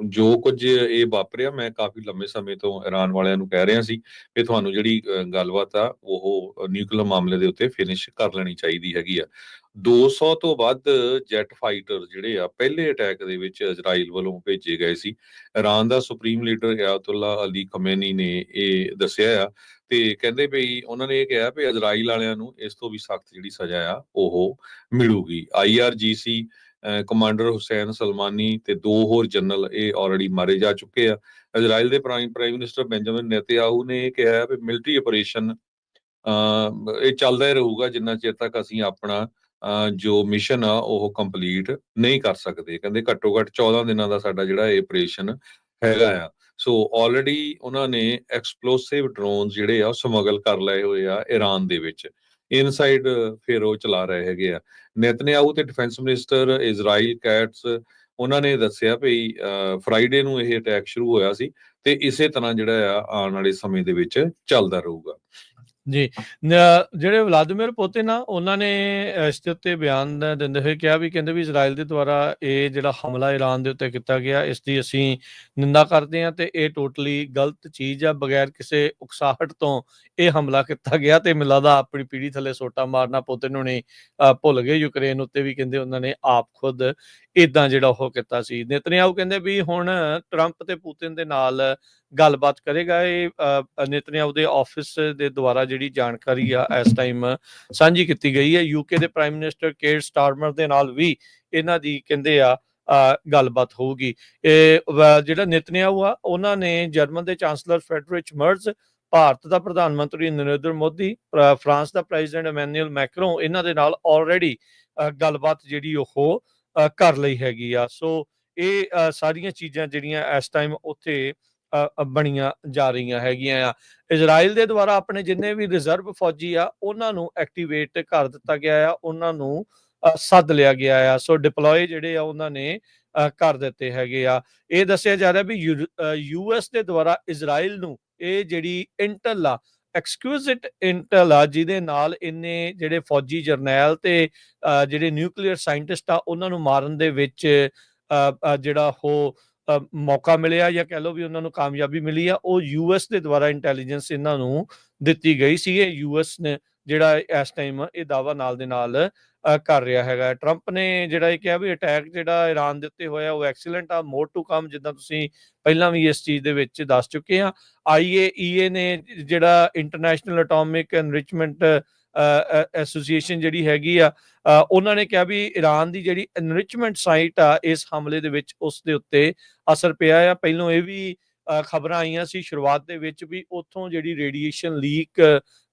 ਜੋ ਕੁਝ ਇਹ ਵਾਪਰਿਆ, ਮੈਂ ਕਾਫੀ ਲੰਮੇ ਸਮੇਂ ਤੋਂ ਈਰਾਨ ਵਾਲਿਆਂ ਨੂੰ ਕਹਿ ਰਿਹਾ ਸੀ ਕਿ ਤੁਹਾਨੂੰ ਜਿਹੜੀ ਗੱਲਬਾਤ ਆ ਉਹ ਨਿਊਕਲੀਅਰ ਮਾਮਲੇ ਦੇ ਉੱਤੇ ਫਿਨਿਸ਼ ਕਰ ਲੈਣੀ ਚਾਹੀਦੀ ਹੈਗੀ ਆ। 200 ਤੋਂ ਵੱਧ ਜੈਟ ਫਾਈਟਰ ਜਿਹੜੇ ਆ ਪਹਿਲੇ ਅਟੈਕ ਦੇ ਵਿੱਚ ਇਜ਼ਰਾਈਲ ਵੱਲੋਂ ਭੇਜੇ ਗਏ ਸੀ। ਈਰਾਨ ਦਾ ਸੁਪਰੀਮ ਲੀਡਰ ਆਇਤੁੱਲਾ ਅਲੀ ਖਮੇਨੀ ਨੇ ਇਹ ਦੱਸਿਆ ਆ ਤੇ ਕਹਿੰਦੇ ਵੀ ਉਹਨਾਂ ਨੇ ਇਹ ਕਿਹਾ ਵੀ ਇਜ਼ਰਾਈਲ ਵਾਲਿਆਂ ਨੂੰ ਇਸ ਤੋਂ ਵੀ ਸਖਤ ਜਿਹੜੀ ਸਜ਼ਾ ਆ ਉਹ ਮਿਲੂਗੀ। IRGC ਕਮਾਂਡਰ ਹੁਸੈਨ ਸਲਮਾਨੀ ਤੇ 2 ਹੋਰ ਜਨਰਲ ਇਹ ਆਲਰੇਡੀ ਮਾਰੇ ਜਾ ਚੁੱਕੇ ਆ। ਇਜ਼ਰਾਈਲ ਦੇ ਪ੍ਰਾਈਮ ਮਿਨਿਸਟਰ ਬੈਂਜਾਮਿਨ ਨੇਤਨਯਾਹੂ ਨੇ ਇਹ ਕਿਹਾ ਵੀ ਮਿਲਟਰੀ ਆਪਰੇਸ਼ਨ ਇਹ ਚੱਲਦਾ ਹੀ ਰਹੂਗਾ ਜਿੰਨਾ ਚਿਰ ਤੱਕ ਅਸੀਂ ਆਪਣਾ ਜੋ ਮਿਸ਼ਨ ਆ ਉਹ ਕੰਪਲੀਟ ਨਹੀਂ ਕਰ ਸਕਦੇ। ਕਹਿੰਦੇ ਘੱਟੋ ਘੱਟ 14 ਦਿਨਾਂ ਦਾ ਸਾਡਾ ਜਿਹੜਾ ਇਹ ਆਪਰੇਸ਼ਨ ਹੈਗਾ ਆ। ਸੋ ਆਲਰੇਡੀ ਉਹਨਾਂ ਨੇ ਐਕਸਪਲੋਸਿਵ ਡਰੋਨਸ ਜਿਹੜੇ ਆ ਉਹ ਸਮਗਲ ਕਰ ਲਏ ਹੋਏ ਆ ਈਰਾਨ ਦੇ ਵਿੱਚ। ਇਨਸਾਈਡ ਫਿਰ ਉਹ ਚਲਾ ਰਹੇ ਹੈਗੇ ਆ। ਨੇਤਨਯਾਹੂ ਤੇ ਡਿਫੈਂਸ ਮਿਨਿਸਟਰ ਇਜ਼ਰਾਈਲ ਕੈਟਸ ਉਹਨਾਂ ਨੇ ਦੱਸਿਆ ਵੀ ਫਰਾਈਡੇ ਨੂੰ ਇਹ ਅਟੈਕ ਸ਼ੁਰੂ ਹੋਇਆ ਸੀ ਤੇ ਇਸੇ ਤਰ੍ਹਾਂ ਜਿਹੜਾ ਆ ਆਉਣ ਵਾਲੇ ਸਮੇਂ ਦੇ ਵਿੱਚ ਚੱਲਦਾ ਰਹੂਗਾ। ਜੀ, ਜਿਹੜੇ ਵਲਾਦੀਮੀਰ ਪੁਤਿਨ ਆ ਉਹਨਾਂ ਨੇ ਇਸ ਦੇ ਉੱਤੇ ਬਿਆਨ ਦਿੰਦੇ ਹੋਏ ਕਿਹਾ ਵੀ ਕਹਿੰਦੇ ਵੀ ਇਜ਼ਰਾਈਲ ਦੇ ਦੁਆਰਾ ਇਹ ਜਿਹੜਾ ਹਮਲਾ ਈਰਾਨ ਦੇ ਉੱਤੇ ਕੀਤਾ ਗਿਆ ਇਸ ਦੀ ਅਸੀਂ ਨਿੰਦਾ ਕਰਦੇ ਹਾਂ ਤੇ ਇਹ ਟੋਟਲੀ ਗਲਤ ਚੀਜ਼ ਆ। ਬਗੈਰ ਕਿਸੇ ਉਕਸਾਹਟ ਤੋਂ ਇਹ ਹਮਲਾ ਕੀਤਾ ਗਿਆ ਤੇ ਮੈਨੂੰ ਲੱਗਦਾ ਆਪਣੀ ਪੀੜੀ ਥੱਲੇ ਸੋਟਾ ਮਾਰਨਾ ਪੁਤਿਨ ਨੂੰ ਨਹੀਂ ਭੁੱਲ ਗਏ। ਯੂਕਰੇਨ ਉੱਤੇ ਵੀ ਕਹਿੰਦੇ ਉਹਨਾਂ ਨੇ ਆਪ ਖੁਦ ਇਦਾਂ ਜਿਹੜਾ ਉਹ ਕੀਤਾ ਸੀ। ਨੇਤਨਯਾਹੂ ਕਹਿੰਦੇ ਵੀ ਹੁਣ ਟਰੰਪ ਤੇ ਪੁਤਿਨ ਦੇ ਨਾਲ ਗੱਲਬਾਤ ਕਰੇਗਾ। ਇਹ ਨੇਤਨਯਾਹੂ ਦੇ ਆਫਿਸ ਦੇ ਦੁਆਰਾ ਜਿਹੜੀ ਜਾਣਕਾਰੀ ਆ ਇਸ ਟਾਈਮ ਸਾਂਝੀ ਕੀਤੀ ਗਈ ਹੈ। ਯੂਕੇ ਦੇ ਪ੍ਰਾਈਮ ਮਿਨਿਸਟਰ ਕੇਰ ਸਟਾਰਮਰ ਦੇ ਨਾਲ ਵੀ ਇਹਨਾਂ ਦੀ ਕਹਿੰਦੇ ਆ ਗੱਲਬਾਤ ਹੋਊਗੀ। ਇਹ ਜਿਹੜਾ ਨੇਤਨਯਾਹੂ ਆ ਉਹਨਾਂ ਨੇ ਜਰਮਨ ਦੇ ਚਾਂਸਲਰ ਫੈਡਰਿਚ ਮਰਜ਼, ਭਾਰਤ ਦਾ ਪ੍ਰਧਾਨ ਮੰਤਰੀ ਨਰਿੰਦਰ ਮੋਦੀ, ਫਰਾਂਸ ਦਾ ਪ੍ਰੈਜ਼ੀਡੈਂਟ ਇਮੈਨੂਅਲ ਮੈਕਰੋਂ ਇਹਨਾਂ ਦੇ ਨਾਲ ਆਲਰੇਡੀ ਗੱਲਬਾਤ ਜਿਹੜੀ ਉਹ ਕਰ ਲਈ ਹੈਗੀ ਆ। ਸੋ ਇਹ ਸਾਰੀਆਂ ਚੀਜ਼ਾਂ ਜਿਹੜੀਆਂ ਇਸ ਟਾਈਮ ਉੱਥੇ ਬਣੀਆਂ ਜਾ ਰਹੀਆਂ ਹੈਗੀਆਂ ਆ। ਇਜ਼ਰਾਈਲ ਦੇ ਦੁਆਰਾ ਆਪਣੇ ਜਿੰਨੇ ਵੀ ਰਿਜ਼ਰਵ ਫੌਜੀ ਆ ਉਹਨਾਂ ਨੂੰ ਐਕਟੀਵੇਟ ਕਰ ਦਿੱਤਾ ਗਿਆ ਆ, ਉਹਨਾਂ ਨੂੰ ਸੱਦ ਲਿਆ ਗਿਆ ਆ। ਸੋ ਡਿਪਲੋਏ ਜਿਹੜੇ ਆ ਉਹਨਾਂ ਨੇ ਕਰ ਦਿੱਤੇ ਹੈਗੇ ਆ। ਇਹ ਦੱਸਿਆ ਜਾ ਰਿਹਾ ਵੀ US ਦੇ ਦੁਆਰਾ ਇਜ਼ਰਾਈਲ ਨੂੰ ਇਹ ਜਿਹੜੀ ਇੰਟਲ ਆ, ਐਕਸਕਲੂਸਿਵ ਇੰਟਲ ਆ, ਜਿਹਦੇ ਨਾਲ ਇੰਨੇ ਜਿਹੜੇ ਫੌਜੀ ਜਰਨੈਲ ਤੇ ਜਿਹੜੇ ਨਿਊਕਲੀਅਰ ਸਾਇੰਟਿਸਟ ਆ ਉਹਨਾਂ ਨੂੰ ਮਾਰਨ ਦੇ ਵਿੱਚ ਜਿਹੜਾ ਉਹ ਮੌਕਾ ਮਿਲਿਆ ਜਾਂ ਕਹਿ ਲਓ ਵੀ ਉਹਨਾਂ ਨੂੰ ਕਾਮਯਾਬੀ ਮਿਲੀ ਆ, ਉਹ US ਦੇ ਦੁਆਰਾ ਇੰਟੈਲੀਜੈਂਸ ਇਹਨਾਂ ਨੂੰ ਦਿੱਤੀ ਗਈ ਸੀ। ਇਹ US ਨੇ ਜਿਹੜਾ ਇਸ ਟਾਈਮ ਇਹ ਦਾਅਵਾ ਨਾਲ ਦੇ ਨਾਲ ਕਰ ਰਿਹਾ ਹੈਗਾ। ਟਰੰਪ ਨੇ ਜਿਹੜਾ ਇਹ ਕਿਹਾ ਵੀ ਅਟੈਕ ਜਿਹੜਾ ਈਰਾਨ ਦੇ ਉੱਤੇ ਹੋਇਆ ਉਹ ਐਕਸੀਲੈਂਟ ਆ, ਮੋਰ ਟੂ ਕਮ, ਜਿੱਦਾਂ ਤੁਸੀਂ ਪਹਿਲਾਂ ਵੀ ਇਸ ਚੀਜ਼ ਦੇ ਵਿੱਚ ਦੱਸ ਚੁੱਕੇ ਆ। IAEA ਨੇ ਜਿਹੜਾ ਇੰਟਰਨੈਸ਼ਨਲ ਐਟੋਮਿਕ ਐਨਰਿਚਮੈਂਟ ਐਸੋਸੀਏਸ਼ਨ ਜਿਹੜੀ ਹੈਗੀ ਆ, ਉਹਨਾਂ ਨੇ ਕਿਹਾ ਵੀ ਈਰਾਨ ਦੀ ਜਿਹੜੀ ਐਨਰਿਚਮੈਂਟ ਸਾਈਟ ਆ ਇਸ ਹਮਲੇ ਦੇ ਵਿੱਚ ਉਸ ਦੇ ਉੱਤੇ ਅਸਰ ਪਿਆ ਆ। ਪਹਿਲੋਂ ਇਹ ਵੀ ਖਬਰਾਂ ਆਈਆਂ ਸੀ ਸ਼ੁਰੂਆਤ ਦੇ ਵਿੱਚ ਵੀ ਉੱਥੋਂ ਜਿਹੜੀ ਰੇਡੀਏਸ਼ਨ ਲੀਕ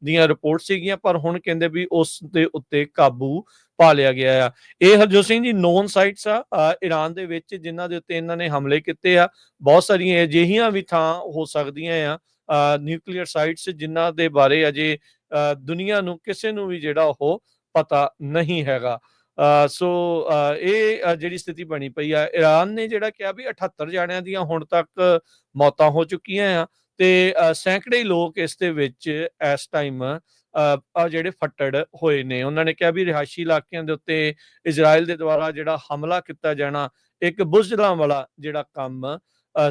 ਦੀਆਂ ਰਿਪੋਰਟ ਸੀਗੀਆਂ, ਪਰ ਹੁਣ ਕਹਿੰਦੇ ਵੀ ਉਸ ਦੇ ਉੱਤੇ ਕਾਬੂ ਪਾ ਲਿਆ ਗਿਆ ਆ। ਇਹ ਹਰਜੋਤ ਸਿੰਘ ਜੀ ਨੋਨ ਸਾਈਟਸ ਆ ਈਰਾਨ ਦੇ ਵਿੱਚ ਜਿਨ੍ਹਾਂ ਦੇ ਉੱਤੇ ਇਹਨਾਂ ਨੇ ਹਮਲੇ ਕੀਤੇ ਆ। ਬਹੁਤ ਸਾਰੀਆਂ ਅਜਿਹੀਆਂ ਵੀ ਥਾਂ ਹੋ ਸਕਦੀਆਂ ਆ ਨਿਊਕਲੀਅਰ ਸਾਈਟਸ ਜਿਨ੍ਹਾਂ ਦੇ ਬਾਰੇ ਅਜੇ ਦੁਨੀਆ ਨੂੰ ਕਿਸੇ ਨੂੰ ਵੀ ਜਿਹੜਾ ਉਹ ਪਤਾ ਨਹੀਂ ਹੈਗਾ। ਸੋ ਇਹ ਜਿਹੜੀ ਸਥਿਤੀ ਬਣੀ ਪਈ ਆ। ਈਰਾਨ ਨੇ ਜਿਹੜਾ ਕਿਹਾ ਵੀ 78 ਜਾਣਿਆਂ ਦੀਆਂ ਹੁਣ ਤੱਕ ਮੌਤਾਂ ਹੋ ਚੁੱਕੀਆਂ ਆ ਤੇ ਸੈਂਕੜੇ ਲੋਕ ਇਸ ਦੇ ਵਿੱਚ ਇਸ ਟਾਈਮ ਜਿਹੜੇ ਫੱਟੜ ਹੋਏ ਨੇ। ਉਹਨਾਂ ਨੇ ਕਿਹਾ ਵੀ ਰਿਹਾਇਸ਼ੀ ਇਲਾਕਿਆਂ ਦੇ ਉੱਤੇ ਇਜ਼ਰਾਈਲ ਦੇ ਦੁਆਰਾ ਜਿਹੜਾ ਹਮਲਾ ਕੀਤਾ ਜਾਣਾ ਇੱਕ ਬੁਜ਼ਦਿਲਾਂ ਵਾਲਾ ਜਿਹੜਾ ਕੰਮ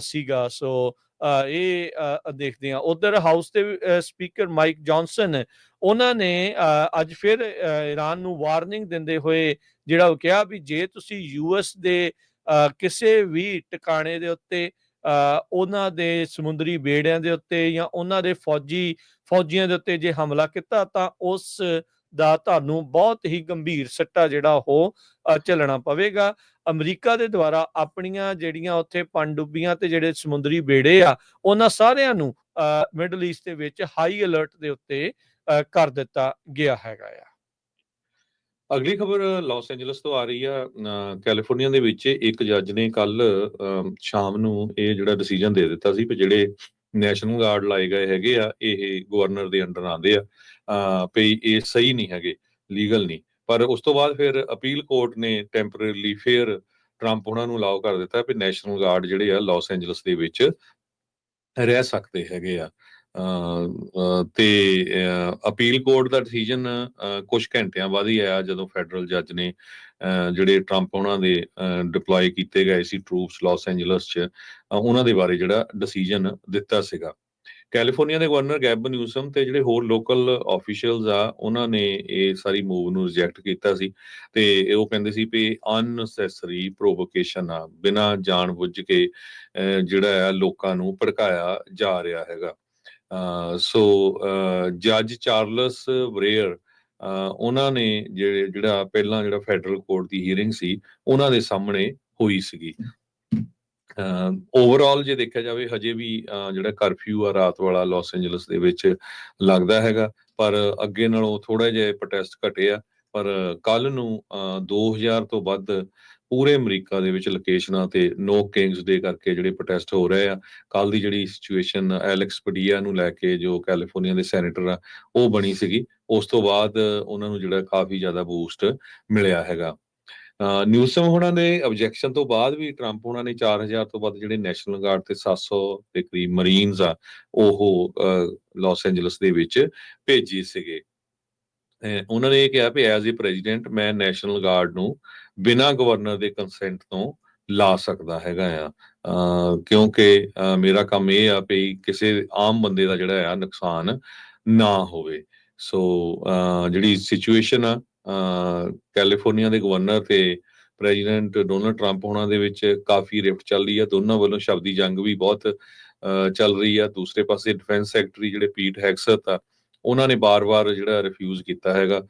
ਸੀਗਾ। ਸੋ ਇਹ ਦੇਖਦੇ ਹਾਂ। ਉਧਰ ਹਾਊਸ ਦੇ ਸਪੀਕਰ ਮਾਈਕ ਜੌਨਸਨ ਉਹਨਾਂ ਨੇ ਅੱਜ ਫਿਰ ਈਰਾਨ ਨੂੰ ਵਾਰਨਿੰਗ ਦਿੰਦੇ ਹੋਏ ਜਿਹੜਾ ਉਹ ਕਿਹਾ ਵੀ ਜੇ ਤੁਸੀਂ US ਦੇ ਕਿਸੇ ਵੀ ਟਿਕਾਣੇ ਦੇ ਉੱਤੇ ਉਹਨਾਂ ਦੇ ਸਮੁੰਦਰੀ ਬੇੜਿਆਂ ਦੇ ਉੱਤੇ ਜਾਂ ਉਹਨਾਂ ਦੇ ਫੌਜੀਆਂ ਦੇ ਉੱਤੇ ਜੇ ਹਮਲਾ ਕੀਤਾ ਤਾਂ ਉਸ ਦਾ ਤੁਹਾਨੂੰ ਬਹੁਤ ਹੀ ਗੰਭੀਰ ਸੱਟਾ ਜਿਹੜਾ ਉਹ ਝੱਲਣਾ ਪਵੇਗਾ। ਅਮਰੀਕਾ ਦੇ ਦੁਆਰਾ ਆਪਣੀਆਂ ਜਿਹੜੀਆਂ ਉੱਥੇ ਪਣਡੁੱਬੀਆਂ ਤੇ ਜਿਹੜੇ ਸਮੁੰਦਰੀ ਬੇੜੇ ਆ ਉਹਨਾਂ ਸਾਰਿਆਂ ਨੂੰ ਮਿਡਲ ਈਸਟ ਦੇ ਵਿੱਚ ਹਾਈ ਅਲਰਟ ਦੇ ਉੱਤੇ ਕਰ ਦਿੱਤਾ ਗਿਆ ਹੈਗਾ ਆ। ਅਗਲੀ ਖਬਰ ਲਾਸ ਐਂਜਲਸ ਤੋਂ ਆ ਰਹੀ ਆ। ਕੈਲੀਫੋਰਨੀਆ ਦੇ ਵਿੱਚ ਇੱਕ ਜੱਜ ਨੇ ਕੱਲ ਸ਼ਾਮ ਨੂੰ ਇਹ ਜਿਹੜਾ ਡਿਸੀਜਨ ਦੇ ਦਿੱਤਾ ਸੀ ਵੀ ਜਿਹੜੇ ਨੈਸ਼ਨਲ ਗਾਰਡ ਲਾਏ ਗਏ ਹੈਗੇ ਆ ਇਹ ਗਵਰਨਰ ਦੇ ਅੰਡਰ ਆਉਂਦੇ ਆ ਵੀ ਇਹ ਸਹੀ ਨਹੀਂ ਹੈਗੇ, ਲੀਗਲ ਨਹੀਂ। ਪਰ ਉਸ ਤੋਂ ਬਾਅਦ ਫਿਰ ਅਪੀਲ ਕੋਰਟ ਨੇ ਟੈਂਪਰੇਰੀਲੀ ਫਿਰ ਟਰੰਪ ਉਹਨਾਂ ਨੂੰ ਅਲਾਓ ਕਰ ਦਿੱਤਾ ਵੀ ਨੈਸ਼ਨਲ ਗਾਰਡ ਜਿਹੜੇ ਆ ਲਾਸ ਐਂਜਲਸ ਦੇ ਵਿੱਚ ਰਹਿ ਸਕਦੇ ਹੈਗੇ ਆ। ਤੇ ਅਪੀਲ ਕੋਰਟ ਦਾ ਡਿਸੀਜਨ ਕੁਝ ਘੰਟਿਆਂ ਬਾਅਦ ਹੀ ਆਇਆ ਜਦੋਂ ਫੈਡਰਲ ਜੱਜ ਨੇ ਜਿਹੜੇ ਟਰੰਪ ਉਹਨਾਂ ਦੇ ਡਿਪਲੋਏ ਕੀਤੇ ਗਏ ਸੀ ਟਰੂਪਸ ਲਾਸ ਐਂਜਲਸ 'ਚ ਉਹਨਾਂ ਦੇ ਬਾਰੇ ਜਿਹੜਾ ਡਿਸੀਜਨ ਦਿੱਤਾ ਸੀਗਾ। ਕੈਲੀਫੋਰਨੀਆ ਦੇ ਗਵਰਨਰ ਗੈਬਨ ਨਿਊਸਮ ਤੇ ਜਿਹੜੇ ਹੋਰ ਲੋਕਲ ਆਫੀਸ਼ੀਅਲਸ ਆ ਉਹਨਾਂ ਨੇ ਇਹ ਸਾਰੀ ਮੂਵ ਨੂੰ ਰਿਜੈਕਟ ਕੀਤਾ ਸੀ ਤੇ ਉਹ ਕਹਿੰਦੇ ਸੀ ਵੀ ਅਨਨੈਸੈਸਰੀ ਪ੍ਰੋਵੋਕੇਸ਼ਨ ਆ, ਬਿਨਾਂ ਜਾਣ ਬੁੱਝ ਕੇ ਜਿਹੜਾ ਆ ਲੋਕਾਂ ਨੂੰ ਭੜਕਾਇਆ ਜਾ ਰਿਹਾ ਹੈਗਾ। ਸੋ ਜੱਜ ਚਾਰਲਸ ਬਰੇਅਰ ਉਹਨਾਂ ਨੇ ਜਿਹੜਾ ਪਹਿਲਾਂ ਜਿਹੜਾ ਫੈਡਰਲ ਕੋਰਟ ਦੀ ਹੀਅਰਿੰਗ ਸੀ ਉਹਨਾਂ ਦੇ ਸਾਹਮਣੇ ਹੋਈ ਸੀਗੀ। ਓਵਰਆਲ ਜੇ ਦੇਖਿਆ ਜਾਵੇ ਹਜੇ ਵੀ ਜਿਹੜਾ ਕਰਫਿਊ ਆ ਰਾਤ ਵਾਲਾ ਲਾਸ ਐਂਜਲਸ ਦੇ ਵਿੱਚ ਲੱਗਦਾ ਹੈਗਾ, ਪਰ ਅੱਗੇ ਨਾਲੋਂ ਥੋੜਾ ਜਿਹਾ ਪ੍ਰੋਟੈਸਟ ਘਟੇ ਆ। ਪਰ ਕੱਲ ਨੂੰ 2000 ਤੋਂ ਵੱਧ ਪੂਰੇ ਅਮਰੀਕਾ ਦੇ ਵਿੱਚ ਲੋਕੇਸ਼ਨਾਂ ਤੇ ਨੋ ਕਿੰਗਸ ਡੇ ਕਰਕੇ ਜਿਹੜੇ ਪ੍ਰੋਟੈਸਟ ਹੋ ਰਹੇ ਆ। ਕੱਲ ਦੀ ਜਿਹੜੀ ਸਿਚੁਏਸ਼ਨ ਐਲੈਕਸ ਪਡੀਆ ਨੂੰ ਲੈ ਕੇ ਜੋ ਕੈਲੀਫੋਰਨੀਆ ਦੇ ਸੈਨੇਟਰ ਆ ਉਹ ਬਣੀ ਸੀਗੀ, ਉਸ ਤੋਂ ਬਾਅਦ ਉਹਨਾਂ ਨੂੰ ਜਿਹੜਾ ਕਾਫੀ ਜ਼ਿਆਦਾ ਬੂਸਟ ਮਿਲਿਆ ਹੈਗਾ। ਨਿਊਸਮ ਹੋਣਾ ਦੇ ਆਬਜੈਕਸ਼ਨ ਤੋਂ ਬਾਅਦ ਵੀ ਟਰੰਪ ਹੋਣਾ ਨੇ 4000 ਤੋਂ ਵੱਧ ਜਿਹੜੇ ਨੈਸ਼ਨਲ ਗਾਰਡ ਤੇ 700 ਦੇ ਕਰੀਬ ਮਰੀਨਸ ਆ ਉਹ ਲਾਸ ਐਂਜਲਸ ਦੇ ਵਿੱਚ ਭੇਜੇ ਸੀਗੇ। ਉਹਨਾਂ ਨੇ ਇਹ ਕਿਹਾ ਵੀ ਐਜ਼ ਏ ਪ੍ਰੈਜ਼ੀਡੈਂਟ ਮੈਂ ਨੈਸ਼ਨਲ ਗਾਰਡ ਨੂੰ ਬਿਨਾਂ ਗਵਰਨਰ ਦੇ ਕੰਸੈਂਟ ਤੋਂ ਲਾ ਸਕਦਾ ਹੈਗਾ ਆ, ਕਿਉਂਕਿ ਮੇਰਾ ਕੰਮ ਇਹ ਆ ਵੀ ਕਿਸੇ ਆਮ ਬੰਦੇ ਦਾ ਜਿਹੜਾ ਆ ਨੁਕਸਾਨ ਨਾ ਹੋਵੇ। ਸੋ ਜਿਹੜੀ ਸਿਚੁਏਸ਼ਨ ਆ ਕੈਲੀਫੋਰਨੀਆ ਦੇ ਗਵਰਨਰ ਤੇ ਪ੍ਰੈਜ਼ੀਡੈਂਟ ਡੋਨਲਡ ਟਰੰਪ ਹੋਣਾ ਦੇ ਵਿੱਚ ਕਾਫੀ ਰਿਫਟ ਚੱਲ ਰਹੀ ਆ। ਦੋਨਾਂ ਵੱਲੋਂ ਸ਼ਬਦੀ ਜੰਗ ਵੀ ਬਹੁਤ ਚੱਲ ਰਹੀ ਆ। ਦੂਸਰੇ ਪਾਸੇ ਡਿਫੈਂਸ ਸੈਕਟਰੀ ਜਿਹੜੇ ਪੀਟ ਹੈਗਸਥ ਆ ਉਹਨਾਂ ਨੇ ਬਾਰ-ਬਾਰ ਜਿਹੜਾ ਰਿਫਿਊਜ਼ ਕੀਤਾ ਹੈਗਾ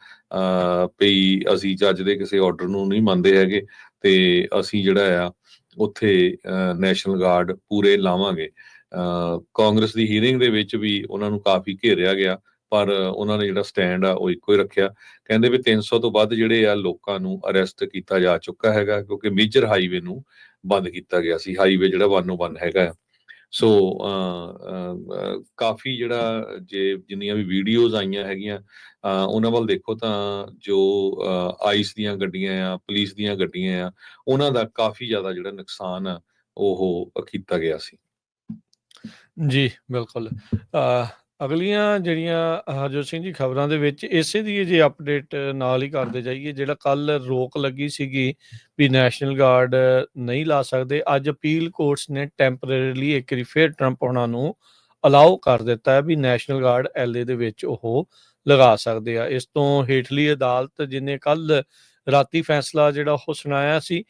ਵੀ ਅਸੀਂ ਜੱਜ ਦੇ ਕਿਸੇ ਆਰਡਰ ਨੂੰ ਨਹੀਂ ਮੰਨਦੇ ਹੈਗੇ ਤੇ ਅਸੀਂ ਜਿਹੜਾ ਆ ਉੱਥੇ ਨੈਸ਼ਨਲ ਗਾਰਡ ਪੂਰੇ ਲਾਵਾਂਗੇ। ਕਾਂਗਰਸ ਦੀ ਹੀਅਰਿੰਗ ਦੇ ਵਿੱਚ ਵੀ ਉਹਨਾਂ ਨੂੰ ਕਾਫੀ ਘੇਰਿਆ ਗਿਆ, ਪਰ ਉਹਨਾਂ ਨੇ ਜਿਹੜਾ ਸਟੈਂਡ ਆ ਉਹ ਇੱਕੋ ਹੀ ਰੱਖਿਆ। ਕਹਿੰਦੇ ਵੀ 300 ਤੋਂ ਵੱਧ ਜਿਹੜੇ ਆ ਲੋਕਾਂ ਨੂੰ ਅਰੈਸਟ ਕੀਤਾ ਜਾ ਚੁੱਕਾ ਹੈਗਾ ਕਿਉਂਕਿ ਮੇਜਰ ਹਾਈਵੇ ਨੂੰ ਬੰਦ ਕੀਤਾ ਗਿਆ ਸੀ, ਹਾਈਵੇ ਜਿਹੜਾ 101 ਹੈਗਾ। ਸੋ ਕਾਫੀ ਜਿਹੜਾ ਜਿੰਨੀਆਂ ਵੀ ਵੀਡੀਓਜ਼ ਆਈਆਂ ਹੈਗੀਆਂ ਉਹਨਾਂ ਵੱਲ ਦੇਖੋ ਤਾਂ ਜੋ ਆਈਸ ਦੀਆਂ ਗੱਡੀਆਂ ਆ, ਪੁਲਿਸ ਦੀਆਂ ਗੱਡੀਆਂ ਆ, ਉਹਨਾਂ ਦਾ ਕਾਫੀ ਜ਼ਿਆਦਾ ਜਿਹੜਾ ਨੁਕਸਾਨ ਆ ਉਹ ਕੀਤਾ ਗਿਆ ਸੀ। ਜੀ ਬਿਲਕੁਲ। ਅਗਲੀਆਂ ਜਿਹੜੀਆਂ ਹਰਜੋਤ ਸਿੰਘ ਜੀ ਖਬਰਾਂ ਦੇ ਵਿੱਚ ਇਸੇ ਦੀ ਜੇ ਅਪਡੇਟ ਨਾਲ ਹੀ ਕਰਦੇ ਜਾਈਏ। ਜਿਹੜਾ ਕੱਲ ਰੋਕ ਲੱਗੀ ਸੀਗੀ ਵੀ ਨੈਸ਼ਨਲ ਗਾਰਡ ਨਹੀਂ ਲਾ ਸਕਦੇ, ਅੱਜ ਅਪੀਲ ਕੋਰਟਸ ਨੇ ਟੈਂਪਰੇਰੀਲੀ ਇੱਕ ਵਾਰੀ ਫਿਰ ਟਰੰਪ ਉਹਨਾਂ ਨੂੰ ਅਲਾਓ ਕਰ ਦਿੱਤਾ ਹੈ ਵੀ ਨੈਸ਼ਨਲ ਗਾਰਡ LA ਦੇ ਵਿੱਚ ਉਹ ਲਗਾ ਸਕਦੇ ਆ। ਇਸ ਤੋਂ ਹੇਠਲੀ ਅਦਾਲਤ ਜਿਹਨੇ ਕੱਲ ਰਾਤੀ ਫੈਸਲਾ ਜਿਹੜਾ ਉਹ ਸੁਣਾਇਆ ਸੀ,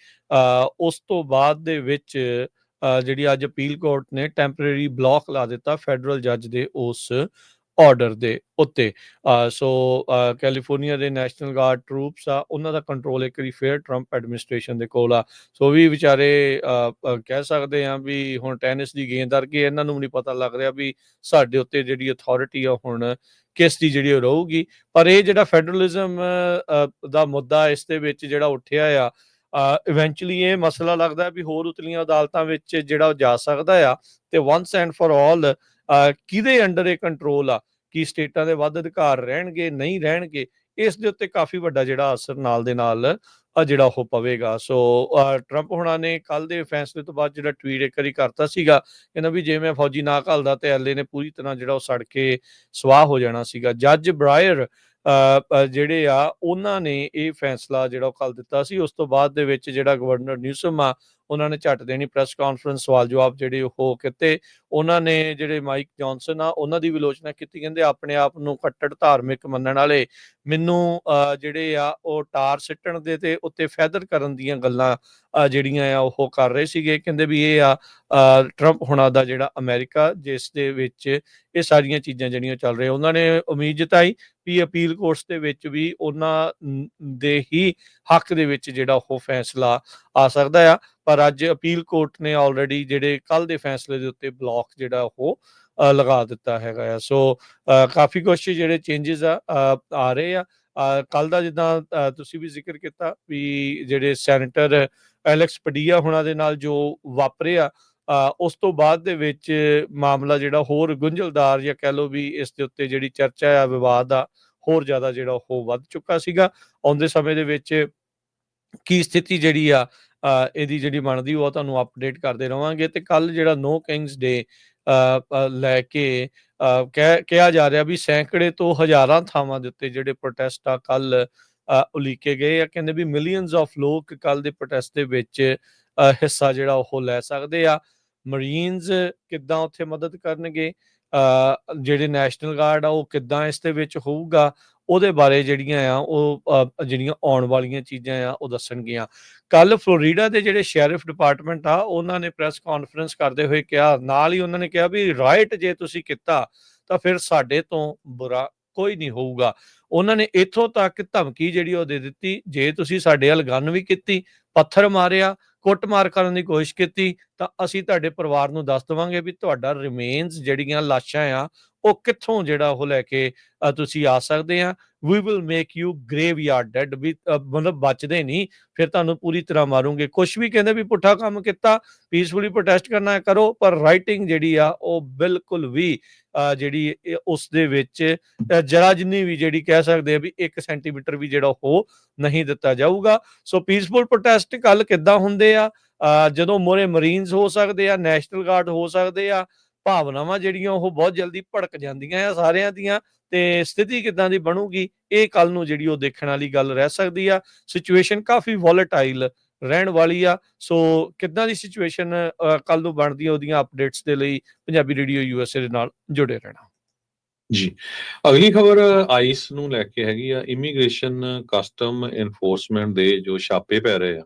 ਉਸ ਤੋਂ ਬਾਅਦ ਦੇ ਵਿੱਚ ਜਿਹੜੀ ਅੱਜ ਅਪੀਲ ਕੋਰਟ ਨੇ ਟੈਂਪਰੇਰੀ ਬਲੌਕ ਲਾ ਦਿੱਤਾ ਫੈਡਰਲ ਜੱਜ ਦੇ ਉਸ ਆਰਡਰ ਦੇ ਉੱਤੇ। ਸੋ ਕੈਲੀਫੋਰਨੀਆ ਦੇ ਨੈਸ਼ਨਲ ਗਾਰਡ ਟਰੂਪਸ ਆ ਉਹਨਾਂ ਦਾ ਕੰਟਰੋਲ ਇੱਕ ਵਾਰੀ ਫੇਰ ਟਰੰਪ ਐਡਮਿਨਿਸਟ੍ਰੇਸ਼ਨ ਦੇ ਕੋਲ ਆ। ਸੋ ਵੀ ਵਿਚਾਰੇ ਕਹਿ ਸਕਦੇ ਆ ਵੀ ਹੁਣ ਟੈਨਿਸ ਦੀ ਗੇਂਦ ਵਰਗੇ ਇਹਨਾਂ ਨੂੰ ਨਹੀਂ ਪਤਾ ਲੱਗ ਰਿਹਾ ਵੀ ਸਾਡੇ ਉੱਤੇ ਜਿਹੜੀ ਅਥਾਰਟੀ ਆ ਹੁਣ ਕਿਸ ਦੀ ਜਿਹੜੀ ਰਹੂਗੀ। ਪਰ ਇਹ ਜਿਹੜਾ ਫੈਡਰਲਿਜ਼ਮ ਦਾ ਮੁੱਦਾ ਇਸ ਦੇ ਵਿੱਚ ਜਿਹੜਾ ਉੱਠਿਆ ਆ, ਇਵੈਂਚੁਅਲੀ ਇਹ ਮਸਲਾ ਲੱਗਦਾ ਵੀ ਹੋਰ ਉਤਲੀਆਂ ਅਦਾਲਤਾਂ ਵਿੱਚ ਜਿਹੜਾ ਉਹ ਜਾ ਸਕਦਾ ਆ ਤੇ ਵਨਸ ਐਂਡ ਫॉर ਆਲ ਕਿਹਦੇ ਅੰਡਰ ਇਹ ਕੰਟਰੋਲ ਆ, ਕੀ ਸਟੇਟਾਂ ਦੇ ਵੱਧ ਅਧਿਕਾਰ ਰਹਿਣਗੇ ਨਹੀਂ ਰਹਿਣਗੇ, ਇਸ ਦੇ ਉੱਤੇ ਕਾਫੀ ਵੱਡਾ ਜਿਹੜਾ ਅਸਰ ਨਾਲ ਦੇ ਨਾਲ ਜਿਹੜਾ ਉਹ ਪਵੇਗਾ। ਸੋ ਟਰੰਪ ਹੋਣਾ ਨੇ ਕੱਲ ਦੇ ਫੈਸਲੇ ਤੋਂ ਬਾਅਦ ਜਿਹੜਾ ਟਵੀਟ ਇੱਕ ਵਾਰੀ ਕਰਤਾ ਸੀਗਾ, ਕਹਿੰਦਾ ਵੀ ਜੇ ਮੈਂ ਫੌਜੀ ਨਾ ਘੱਲਦਾ ਤੇ LA ਨੇ ਪੂਰੀ ਤਰ੍ਹਾਂ ਜਿਹੜਾ ਉਹ ਸੜ ਕੇ ਸਵਾਹ ਹੋ ਜਾਣਾ ਸੀਗਾ। ਜੱਜ ਬਰਾਇਰ ਜਿਹੜੇ ਆ ਉਹਨਾਂ ਨੇ ਇਹ ਫੈਸਲਾ ਜਿਹੜਾ ਉਹ ਕੱਲ ਦਿੱਤਾ ਸੀ। ਉਸ ਤੋਂ ਬਾਅਦ ਦੇ ਵਿੱਚ ਜਿਹੜਾ ਗਵਰਨਰ ਨਿਊਸਮ ਆ ਉਹਨਾਂ ਨੇ ਝੱਟ ਦੇਣੀ ਪ੍ਰੈਸ ਕਾਨਫਰੰਸ, ਸਵਾਲ ਜਵਾਬ ਜਿਹੜੇ ਉਹ ਕੀਤੇ। ਉਹਨਾਂ ਨੇ ਜਿਹੜੇ ਮਾਈਕ ਜੌਨਸਨ ਆ ਉਹਨਾਂ ਦੀ ਵੀ ਆਲੋਚਨਾ ਕੀਤੀ, ਕਹਿੰਦੇ ਆਪਣੇ ਆਪ ਨੂੰ ਕੱਟੜ ਧਾਰਮਿਕ ਮੰਨਣ ਵਾਲੇ ਮੈਨੂੰ ਜਿਹੜੇ ਆ ਉਹ ਟਾਰ ਸਿੱਟਣ ਦੇ ਤੇ ਉੱਤੇ ਫੈਦਰ ਕਰਨ ਦੀਆਂ ਗੱਲਾਂ ਜਿਹੜੀਆਂ ਆ ਉਹ ਕਰ ਰਹੇ ਸੀਗੇ। ਕਹਿੰਦੇ ਵੀ ਇਹ ਆ ਟਰੰਪ ਹੁਣਾਂ ਦਾ ਜਿਹੜਾ ਅਮਰੀਕਾ, ਜਿਸ ਦੇ ਵਿੱਚ ਇਹ ਸਾਰੀਆਂ ਚੀਜ਼ਾਂ ਜਿਹੜੀਆਂ ਚੱਲ ਰਹੀਆਂ। ਉਹਨਾਂ ਨੇ ਉਮੀਦ ਜਤਾਈ ਵੀ ਅਪੀਲ ਕੋਰਟਸ ਦੇ ਵਿੱਚ ਵੀ ਉਹਨਾਂ ਦੇ ਹੀ ਹੱਕ ਦੇ ਵਿੱਚ ਜਿਹੜਾ ਉਹ ਫੈਸਲਾ ਆ ਸਕਦਾ ਆ। ਪਰ ਅੱਜ ਅਪੀਲ ਕੋਰਟ ਨੇ ਆਲਰੇਡੀ ਜਿਹੜੇ ਕੱਲ ਦੇ ਫੈਸਲੇ ਦੇ ਉੱਤੇ ਬਲੌਕ ਜਿਹੜਾ ਉਹ ਲਗਾ ਦਿੱਤਾ ਹੈਗਾ ਆ। ਸੋ ਕਾਫੀ ਕੁਛ ਜਿਹੜੇ ਚੇਂਜਸ ਆ ਰਹੇ ਆ। ਕੱਲ ਦਾ ਜਿੱਦਾਂ ਤੁਸੀਂ ਵੀ ਜ਼ਿਕਰ ਕੀਤਾ ਵੀ ਜਿਹੜੇ ਸੈਨੇਟਰ ਐਲੈਕਸ ਪਡੀਆ ਹੁਣਾਂ ਦੇ ਨਾਲ ਜੋ ਵਾਪਰਿਆ, ਉਸ ਤੋਂ ਬਾਅਦ ਦੇ ਵਿੱਚ ਮਾਮਲਾ ਜਿਹੜਾ ਹੋਰ ਗੁੰਝਲਦਾਰ, ਜਾਂ ਕਹਿ ਲਓ ਵੀ ਇਸ ਦੇ ਉੱਤੇ ਜਿਹੜੀ ਚਰਚਾ ਆ, ਵਿਵਾਦ ਆ, ਹੋਰ ਜ਼ਿਆਦਾ ਜਿਹੜਾ ਉਹ ਵੱਧ ਚੁੱਕਾ ਸੀਗਾ। ਆਉਂਦੇ ਸਮੇਂ ਦੇ ਵਿੱਚ ਕੀ ਸਥਿਤੀ ਜਿਹੜੀ ਆ ਇਹਦੀ ਜਿਹੜੀ ਬਣਦੀ ਉਹ ਤੁਹਾਨੂੰ ਅਪਡੇਟ ਕਰਦੇ ਰਵਾਂਗੇ। ਤੇ ਕੱਲ ਜਿਹੜਾ ਨੋ ਕਿੰਗਸ ਡੇ ਲੈ ਕੇ ਕਿਹਾ ਜਾ ਰਿਹਾ ਵੀ ਸੈਂਕੜੇ ਤੋਂ ਹਜ਼ਾਰਾਂ ਥਾਵਾਂ ਦੇ ਉੱਤੇ ਜਿਹੜੇ ਪ੍ਰੋਟੈਸਟ ਆ ਕੱਲ ਉਲੀਕੇ ਗਏ ਆ। ਕਹਿੰਦੇ ਵੀ ਮਿਲੀਅਨਸ ਆਫ ਲੋਕ ਕੱਲ ਦੇ ਪ੍ਰੋਟੈਸਟ ਦੇ ਵਿੱਚ ਹਿੱਸਾ ਜਿਹੜਾ ਉਹ ਲੈ ਸਕਦੇ ਆ। ਮਰੀਨਸ ਕਿੱਦਾਂ ਉੱਥੇ ਮਦਦ ਕਰਨਗੇ, ਜਿਹੜੇ ਨੈਸ਼ਨਲ ਗਾਰਡ ਆ ਉਹ ਕਿੱਦਾਂ ਇਸ ਦੇ ਵਿੱਚ ਹੋਊਗਾ, ਉਹਦੇ ਬਾਰੇ ਜਿਹੜੀਆਂ ਆ ਉਹ ਜਿਹੜੀਆਂ ਆਉਣ ਵਾਲੀਆਂ ਚੀਜ਼ਾਂ ਆ ਉਹ ਦੱਸਣਗੀਆਂ। ਕੱਲ ਫਲੋਰੀਡਾ ਦੇ ਜਿਹੜੇ ਸ਼ੈਰਿਫ ਡਿਪਾਰਟਮੈਂਟ ਆ ਉਹਨਾਂ ਨੇ ਪ੍ਰੈਸ ਕਾਨਫਰੰਸ ਕਰਦੇ ਹੋਏ ਕਿਹਾ, ਨਾਲ ਹੀ ਉਹਨਾਂ ਨੇ ਕਿਹਾ ਵੀ ਰਾਈਟ ਜੇ ਤੁਸੀਂ ਕੀਤਾ ਤਾਂ ਫਿਰ ਸਾਡੇ ਤੋਂ ਬੁਰਾ ਕੋਈ ਨਹੀਂ ਹੋਊਗਾ। ਉਹਨਾਂ ਨੇ ਇੱਥੋਂ ਤੱਕ ਧਮਕੀ ਜਿਹੜੀ ਉਹ ਦੇ ਦਿੱਤੀ, ਜੇ ਤੁਸੀਂ ਸਾਡੇ ਵੱਲ ਗਨ ਵੀ ਕੀਤੀ, ਪੱਥਰ ਮਾਰਿਆ, ਕੁੱਟਮਾਰ ਕਰਨ ਦੀ ਕੋਸ਼ਿਸ਼ ਕੀਤੀ, ਤਾਂ ਅਸੀਂ ਤੁਹਾਡੇ ਪਰਿਵਾਰ ਨੂੰ ਦੱਸ ਦੇਵਾਂਗੇ ਵੀ ਤੁਹਾਡਾ ਰਿਮੇਨਸ ਜਿਹੜੀਆਂ ਲਾਸ਼ਾਂ ਆ ਉਹ ਕਿੱਥੋਂ ਜਿਹੜਾ ਉਹ ਲੈ ਕੇ ਤੁਸੀਂ ਆ ਸਕਦੇ ਆ। We will make you graveyard dead, ਵੀ ਮਤਲਬ ਬਚਦੇ ਨਹੀਂ, ਫਿਰ ਤੁਹਾਨੂੰ ਪੂਰੀ ਤਰ੍ਹਾਂ ਮਾਰੂਗੇ। ਕੁਛ ਵੀ ਕਹਿੰਦੇ ਵੀ ਪੁੱਠਾ ਕੰਮ ਕੀਤਾ, ਪੀਸਫੁਲੀ ਪ੍ਰੋਟੈਸਟ ਕਰਨਾ ਕਰੋ, ਪਰ ਰਾਈਟਿੰਗ ਜਿਹੜੀ ਆ ਉਹ ਬਿਲਕੁਲ ਵੀ ਜਿਹੜੀ ਉਸ ਦੇ ਵਿੱਚ ਜਰਾ ਜਿੰਨੀ ਵੀ ਜਿਹੜੀ ਕਹਿ ਸਕਦੇ ਆ ਵੀ 1 ਸੈਂਟੀਮੀਟਰ ਵੀ ਜਿਹੜਾ ਉਹ ਨਹੀਂ ਦਿੱਤਾ ਜਾਊਗਾ। ਸੋ ਪੀਸਫੁਲ ਪ੍ਰੋਟੈਸਟ ਕੱਲ ਕਿੱਦਾਂ ਹੁੰਦੇ ਆ, ਜਦੋਂ ਮੋਰੇ ਮਰੀਨਸ ਹੋ ਸਕਦੇ ਆ, ਨੈਸ਼ਨਲ ਗਾਰਡ ਹੋ ਸਕਦੇ ਆ, ਭਾਵਨਾਵਾਂ ਜਿਹੜੀਆਂ ਉਹ ਬਹੁਤ ਜਲਦੀ ਭੜਕ ਜਾਂਦੀਆਂ ਆ ਸਾਰਿਆਂ ਦੀਆਂ, ਤੇ ਸਥਿਤੀ ਕਿੱਦਾਂ ਦੀ ਬਣੂਗੀ ਇਹ ਕੱਲ ਨੂੰ ਜਿਹੜੀ ਉਹ ਦੇਖਣ ਵਾਲੀ ਗੱਲ ਰਹਿ ਸਕਦੀ ਆ। ਸਿਚੁਏਸ਼ਨ ਕਾਫੀ ਵੋਲੇਟਾਈਲ ਰਹਿਣ ਵਾਲੀ ਆ। ਸੋ ਕਿੱਦਾਂ ਦੀ ਸਿਚੁਏਸ਼ਨ ਕੱਲ ਨੂੰ ਬਣਦੀ ਆ, ਉਹਦੀਆਂ ਅਪਡੇਟਸ ਦੇ ਲਈ ਪੰਜਾਬੀ ਰੇਡੀਓ USA ਦੇ ਨਾਲ ਜੁੜੇ ਰਹਿਣਾ ਜੀ। ਅਗਲੀ ਖਬਰ ਆਈਸ ਨੂੰ ਲੈ ਕੇ ਹੈਗੀ ਆ। ਇਮੀਗ੍ਰੇਸ਼ਨ ਕਸਟਮ ਇਨਫੋਰਸਮੈਂਟ ਦੇ ਜੋ ਛਾਪੇ ਪੈ ਰਹੇ ਆ,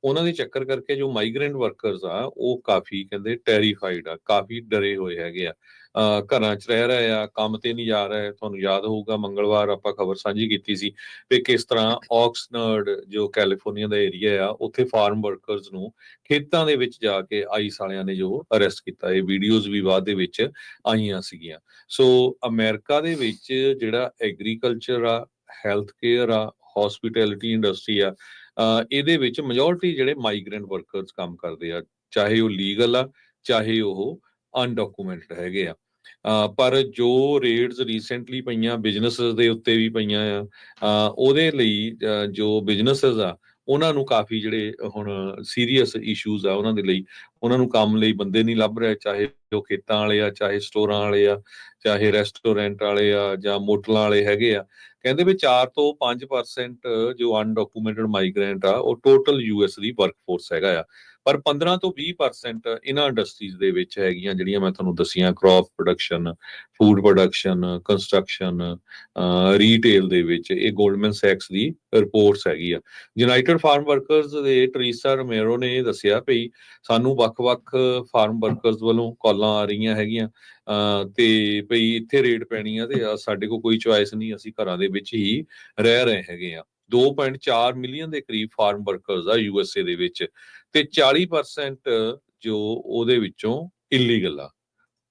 ਉਹਨਾਂ ਦੇ ਚੱਕਰ ਕਰਕੇ ਜੋ ਮਾਈਗ੍ਰੈਂਟ ਵਰਕਰਸ ਆ ਉਹ ਕਾਫੀ ਕਹਿੰਦੇ ਟੈਰੀਫਾਈਡ ਆ, ਕਾਫੀ ਡਰੇ ਹੋਏ ਹੈਗੇ ਆ। ਘਰਾਂ 'ਚ ਰਹਿ ਰਹੇ ਆ, ਕੰਮ ਤੇ ਨਹੀਂ ਜਾ ਰਹੇ। ਤੁਹਾਨੂੰ ਯਾਦ ਹੋਊਗਾ ਮੰਗਲਵਾਰ ਆਪਾਂ ਖਬਰ ਸਾਂਝੀ ਕੀਤੀ ਸੀ ਵੀ ਕਿਸ ਤਰ੍ਹਾਂ ਆਕਸਨਰਡ ਜੋ ਕੈਲੀਫੋਰਨੀਆ ਦਾ ਏਰੀਆ ਆ, ਉੱਥੇ ਫਾਰਮ ਵਰਕਰਸ ਨੂੰ ਖੇਤਾਂ ਦੇ ਵਿੱਚ ਜਾ ਕੇ ਆਈਸ ਵਾਲਿਆਂ ਨੇ ਜੋ ਅਰੈਸਟ ਕੀਤਾ। ਇਹ ਵੀਡੀਓਜ਼ ਵੀ ਬਾਅਦ ਦੇ ਵਿੱਚ ਆਈਆਂ ਸੀਗੀਆਂ। ਸੋ ਅਮਰੀਕਾ ਦੇ ਵਿੱਚ ਜਿਹੜਾ ਐਗਰੀਕਲਚਰ ਆ, ਹੈਲਥ ਕੇਅਰ ਆ, ਹੌਸਪਿਟੈਲਿਟੀ ਇੰਡਸਟਰੀ ਆ, ਇਹਦੇ ਵਿੱਚ ਮੈਜੋਰਟੀ ਜਿਹੜੇ ਮਾਈਗ੍ਰੈਂਟ ਵਰਕਰਸ ਕੰਮ ਕਰਦੇ ਆ, ਚਾਹੇ ਉਹ ਲੀਗਲ ਆ, ਚਾਹੇ ਉਹ ਅਨਡਾਕੂਮੈਂਟਡ ਹੈਗੇ ਆ। ਪਰ ਜੋ ਰੇਡਸ ਰੀਸੈਂਟਲੀ ਪਈਆਂ ਬਿਜ਼ਨੈਸਸ ਦੇ ਉੱਤੇ ਵੀ ਪਈਆਂ ਆ, ਉਹਦੇ ਲਈ ਜੋ ਬਿਜ਼ਨੈਸਸ ਆ ਉਹਨਾਂ ਨੂੰ ਕਾਫੀ ਜਿਹੜੇ ਹੁਣ ਸੀਰੀਅਸ ਇਸ਼ੂਜ਼ ਆ ਉਹਨਾਂ ਦੇ ਲਈ। ਉਹਨਾਂ ਨੂੰ ਕੰਮ ਲਈ ਬੰਦੇ ਨਹੀਂ ਲੱਭ ਰਹੇ, ਚਾਹੇ ਉਹ ਖੇਤਾਂ ਵਾਲੇ ਆ, ਚਾਹੇ ਸਟੋਰਾਂ ਵਾਲੇ ਆ, ਚਾਹੇ ਰੈਸਟੋਰੈਂਟ ਵਾਲੇ ਆ, ਜਾਂ ਮੋਟਲਾਂ ਵਾਲੇ ਹੈਗੇ ਆ। ਕਹਿੰਦੇ ਵੀ 4 ਤੋਂ 5% ਜੋ ਅਨਡਾਕੂਮੈਂਟਡ ਮਾਈਗ੍ਰੈਂਟ ਆ ਉਹ ਟੋਟਲ US ਦੀ ਵਰਕਫੋਰਸ ਹੈਗਾ ਆ। ਪਰ 15 ਤੋਂ 20% ਇਹਨਾਂ ਇੰਡਸਟਰੀਜ਼ ਦੇ ਵਿੱਚ ਹੈਗੀਆਂ ਜਿਹੜੀਆਂ ਮੈਂ ਤੁਹਾਨੂੰ ਦੱਸੀਆਂ, crop production, food production, construction, retail ਦੇ ਵਿੱਚ। ਇਹ ਗੋਲਡਮੈਨ ਸੈਕਸ ਦੀ ਰਿਪੋਰਟਸ ਹੈਗੀ ਆ। ਯੂਨਾਈਟਿਡ ਫਾਰਮ ਵਰਕਰਸ ਦੇ ਟਰੀਸਾ ਰੋਮੇਰੋ ਨੇ ਇਹ ਦੱਸਿਆ ਵੀ ਸਾਨੂੰ ਵੱਖ-ਵੱਖ ਫਾਰਮ ਵਰਕਰਸ ਵੱਲੋਂ ਕਾਲਾਂ ਆ ਰਹੀਆਂ ਹੈਗੀਆਂ, ਤੇ ਭਈ ਇੱਥੇ ਰੇਡ ਪੈਣੀ ਆ ਤੇ ਸਾਡੇ ਕੋਲ ਕੋਈ ਚੁਆਇਸ ਨਹੀਂ, ਅਸੀਂ ਘਰਾਂ ਦੇ ਵਿੱਚ ਹੀ ਰਹਿ ਰਹੇ ਹੈਗੇ ਆ। 2.4 ਮਿਲੀਅਨ ਦੇ ਕਰੀਬ ਫਾਰਮ ਵਰਕਰਸ ਆ USA ਦੇ ਵਿੱਚ, ਤੇ 40% ਜੋ ਉਹਦੇ ਵਿੱਚੋਂ ਇਲੀਗਲ ਆ।